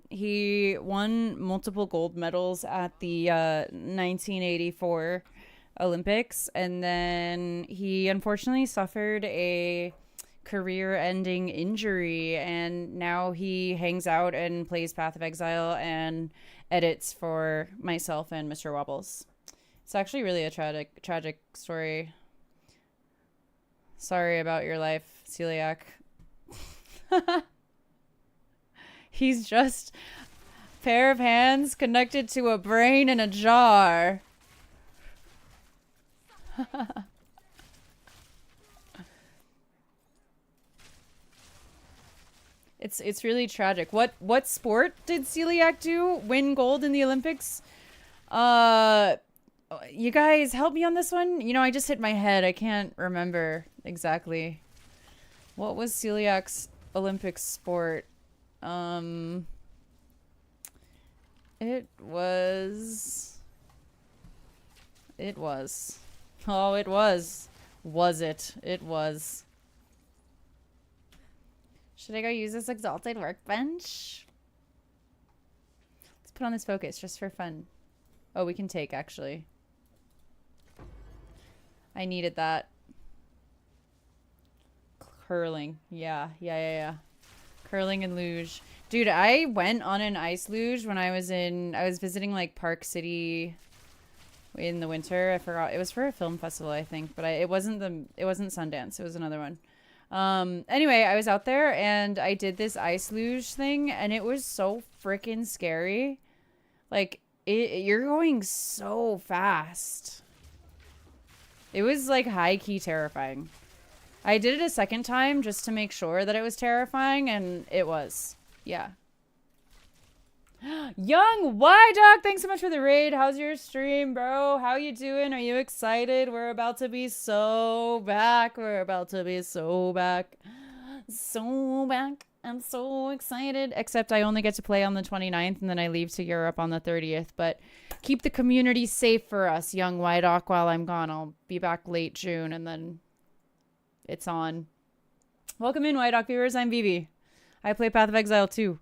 He won multiple gold medals at the 1984 Olympics, and then he unfortunately suffered a career-ending injury, and now he hangs out and plays Path of Exile and edits for myself and Mr. Wobbles. It's actually really a tragic story. Sorry about your life, Celiac. He's just a pair of hands connected to a brain in a jar. It's really tragic. What sport did Celiac do? Win gold in the Olympics? You guys help me on this one? You know, I just hit my head. I can't remember exactly. What was Celiac's Olympic sport? It was. Oh, it was. Was it? It was. Should I go use this exalted workbench? Let's put on this focus just for fun. Oh, we can take, actually. I needed that. Curling. Yeah. Curling and luge. Dude, I went on an ice luge when I was visiting like Park City in the winter. I forgot. It was for a film festival, I think, but it wasn't Sundance. It was another one. Anyway, I was out there and I did this ice luge thing and it was so freaking scary. Like you're going so fast. It was like high key terrifying. I did it a second time just to make sure that it was terrifying, and it was. Yeah. Young Y Dog, thanks so much for the raid. How's your stream, bro? How you doing? Are you excited? We're about to be so back. We're about to be so back. So back. I'm so excited. Except I only get to play on the 29th and then I leave to Europe on the 30th. But keep the community safe for us, Young Y Dog, while I'm gone. I'll be back late June and then it's on. Welcome in, Y Dog viewers. I'm Vivi. I play Path of Exile 2.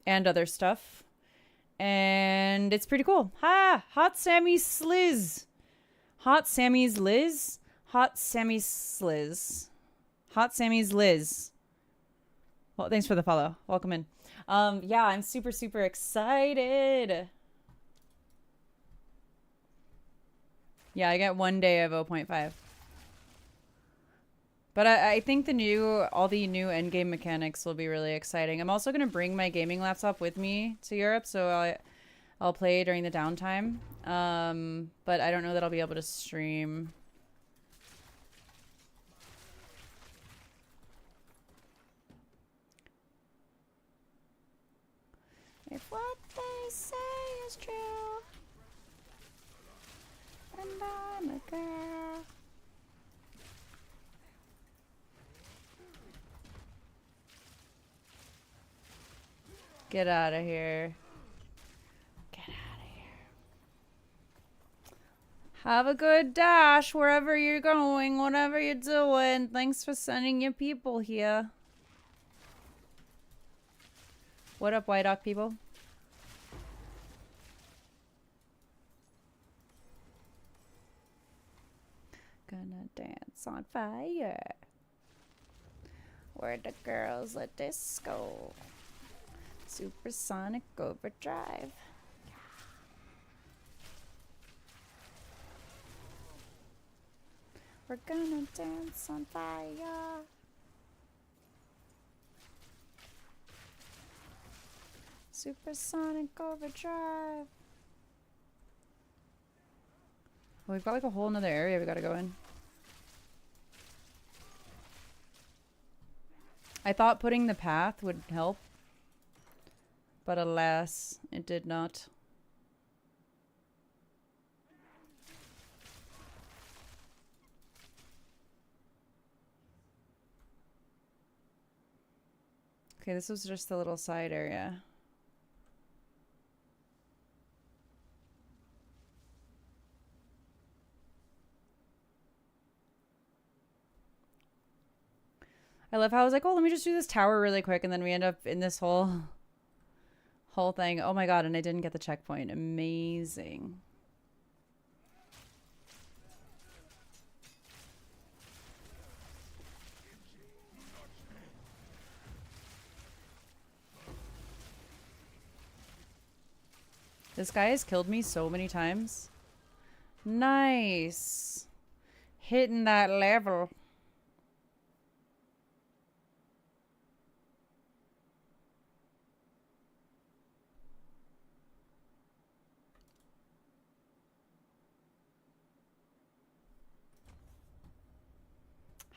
And other stuff. And it's pretty cool. Ha! Hot Sammy Sliz. Hot Sammy's Liz. Hot Sammy Sliz. Hot Sammy's Liz. Well, thanks for the follow. Welcome in. Yeah, I'm super, super excited. Yeah, I get 1 day of 0.5. But I think all the new endgame mechanics will be really exciting. I'm also going to bring my gaming laptop with me to Europe, so I'll play during the downtime. But I don't know that I'll be able to stream. If what they say is true, and I'm a girl. Get out of here. Get out of here. Have a good dash wherever you're going, whatever you're doing. Thanks for sending your people here. What up, White Oak people? Gonna dance on fire. Where the girls at disco. Supersonic overdrive. We're gonna dance on fire. Supersonic overdrive. Oh, we've got like a whole nother area we gotta go in. I thought putting the path would help. But alas, it did not. Okay, this was just a little side area. I love how I was like, oh, let me just do this tower really quick, and then we end up in this whole thing. Oh my god, and I didn't get the checkpoint. Amazing. This guy has killed me so many times. Nice. Hitting that level.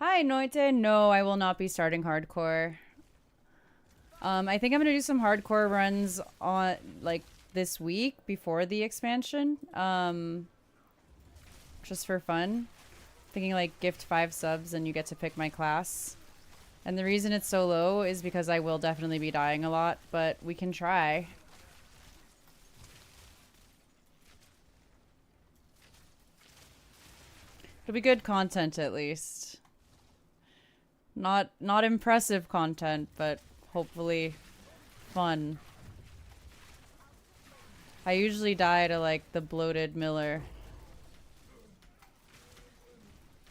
Hi, Noite. No, I will not be starting hardcore. I think I'm gonna do some hardcore runs on like this week before the expansion. Just for fun. Thinking like gift 5 subs and you get to pick my class. And the reason it's so low is because I will definitely be dying a lot, but we can try. It'll be good content at least. Not impressive content, but hopefully fun. I usually die to like the bloated Miller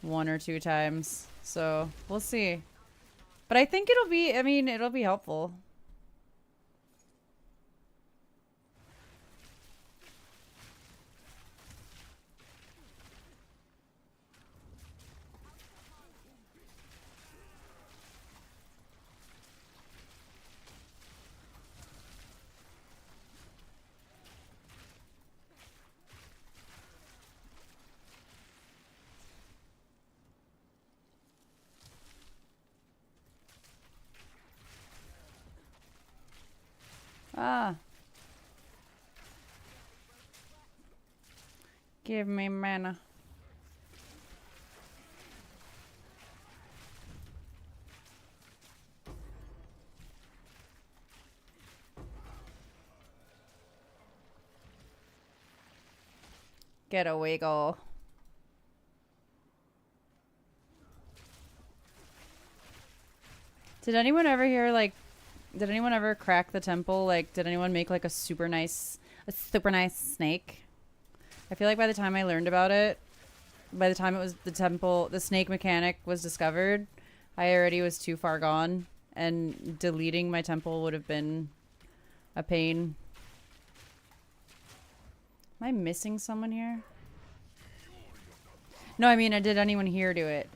1 or 2 times, so we'll see. But I think it'll be helpful. Give me mana. Get a wiggle. Did anyone ever hear like did anyone ever crack the temple? Like did anyone make like a super nice snake? I feel like by the time I learned about it, by the time it was the snake mechanic was discovered, I already was too far gone and deleting my temple would have been a pain. Am I missing someone here? No, I mean, did anyone here do it?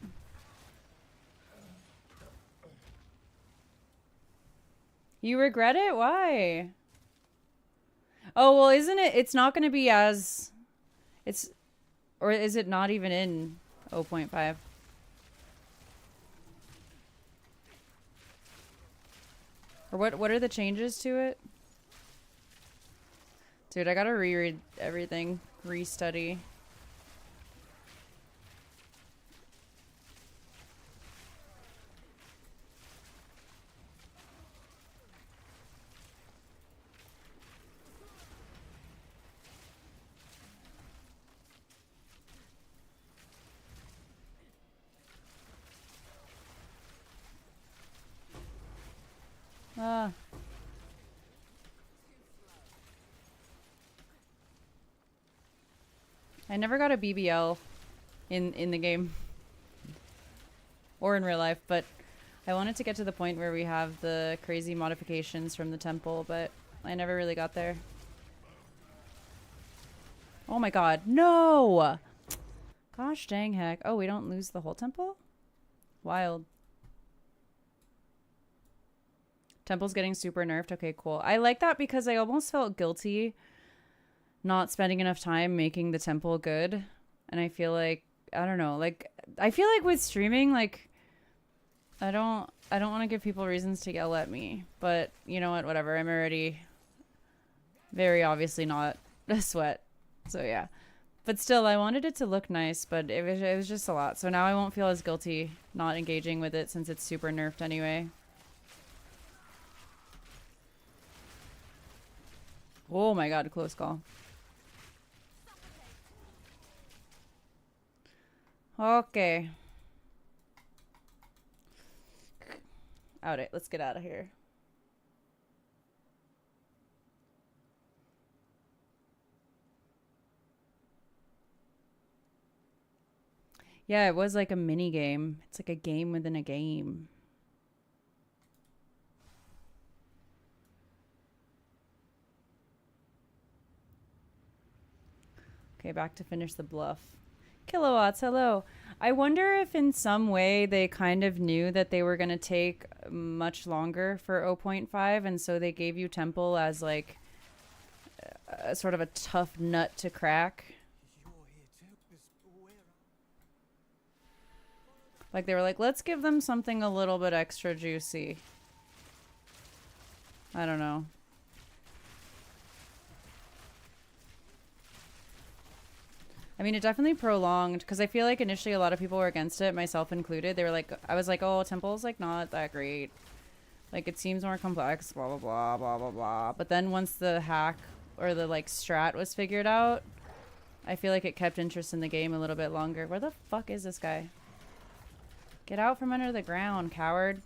You regret it? Why? Oh, well, isn't it? It's not going to be as... It's... Or is it not even in 0.5? Or what are the changes to it? Dude, I gotta reread everything. Restudy. Ah. I never got a BBL in the game. Or in real life, but I wanted to get to the point where we have the crazy modifications from the temple, but I never really got there. Oh my god, no! Gosh dang heck. Oh, we don't lose the whole temple? Wild. Temple's getting super nerfed. Okay, cool. I like that because I almost felt guilty not spending enough time making the temple good. And I feel like, I don't know, like, I feel like with streaming, like, I don't want to give people reasons to yell at me. But, you know what, whatever. I'm already very obviously not a sweat. So, yeah. But still, I wanted it to look nice, but it was just a lot. So now I won't feel as guilty not engaging with it since it's super nerfed anyway. Oh my god, close call. Okay. Out it. Let's get out of here. Yeah, it was like a mini game. It's like a game within a game. Okay, back to finish the bluff. Kilowatts, hello. I wonder if in some way they kind of knew that they were going to take much longer for 0.5, and so they gave you Temple as like a sort of a tough nut to crack. Like they were like, let's give them something a little bit extra juicy. I don't know. I mean, it definitely prolonged, because I feel like initially a lot of people were against it, myself included. They were like, I was like, oh, Temple's like not that great. Like, it seems more complex, blah, blah, blah, blah, blah, blah. But then once the hack or the like strat was figured out, I feel like it kept interest in the game a little bit longer. Where the fuck is this guy? Get out from under the ground, coward.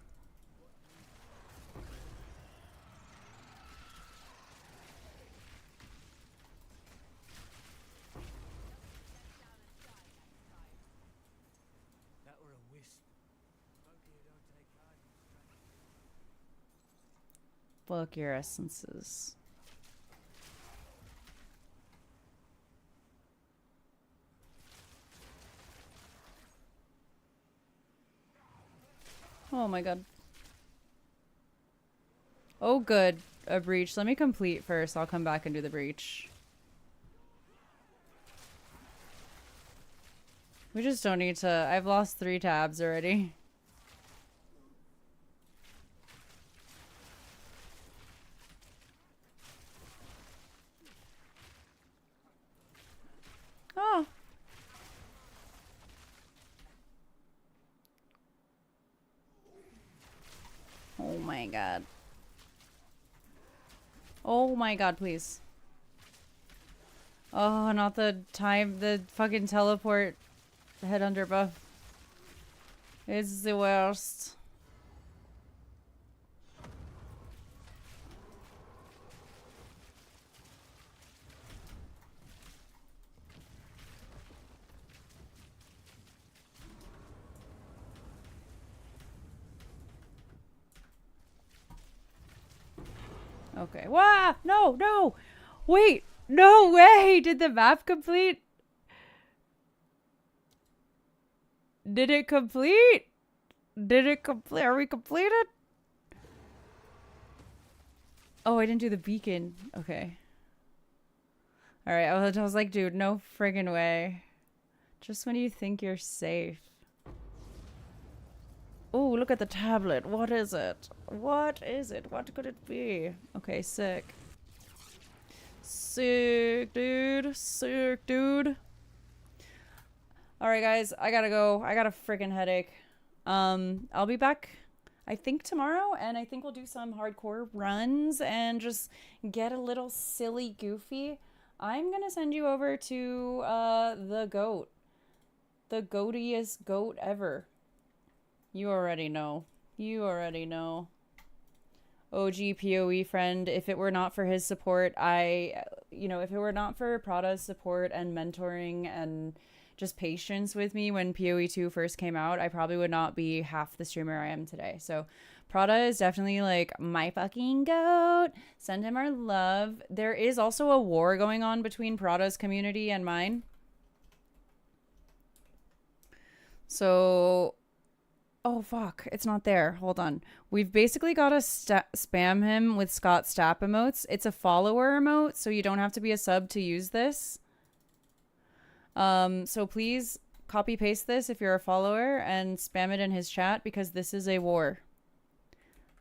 Fuck your essences. Oh my god. Oh good. A breach. Let me complete first. I'll come back and do the breach. We just don't need to. I've lost 3 tabs already. Oh. my god. Oh my god, please. Oh, not the fucking teleport headhunter buff. It's the worst. Okay. Wow! No, no! Wait! No way! Did the map complete? Did it complete? Did it complete? Are we completed? Oh, I didn't do the beacon. Okay. Alright, I was like, dude, no friggin' way. Just when you think you're safe. Oh, look at the tablet. What is it? What is it? What could it be? Okay, sick. Sick, dude. Sick, dude. Alright, guys. I gotta go. I got a freaking headache. I'll be back, I think, tomorrow. And I think we'll do some hardcore runs and just get a little silly goofy. I'm gonna send you over to, the goat. The goatiest goat ever. You already know. You already know. OG PoE friend, if it were not for his support, if it were not for Prada's support and mentoring and just patience with me when PoE 2 first came out, I probably would not be half the streamer I am today. So Prada is definitely like my fucking goat. Send him our love. There is also a war going on between Prada's community and mine. So... Oh, fuck. It's not there. Hold on. We've basically got to spam him with Scott Stapp emotes. It's a follower emote, so you don't have to be a sub to use this. So please copy paste this if you're a follower and spam it in his chat because this is a war.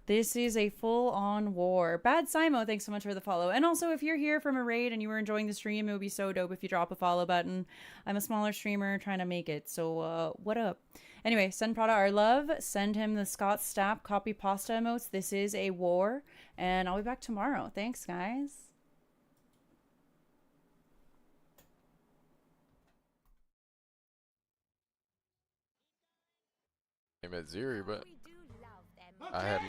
This is a full-on war. Bad Simo, thanks so much for the follow. And also, if you're here from a raid and you were enjoying the stream, it would be so dope if you drop a follow button. I'm a smaller streamer trying to make it, so what up? Anyway, send Prada our love. Send him the Scott Stapp copy pasta emotes. This is a war. And I'll be back tomorrow. Thanks, guys. I'm at Ziri, but I had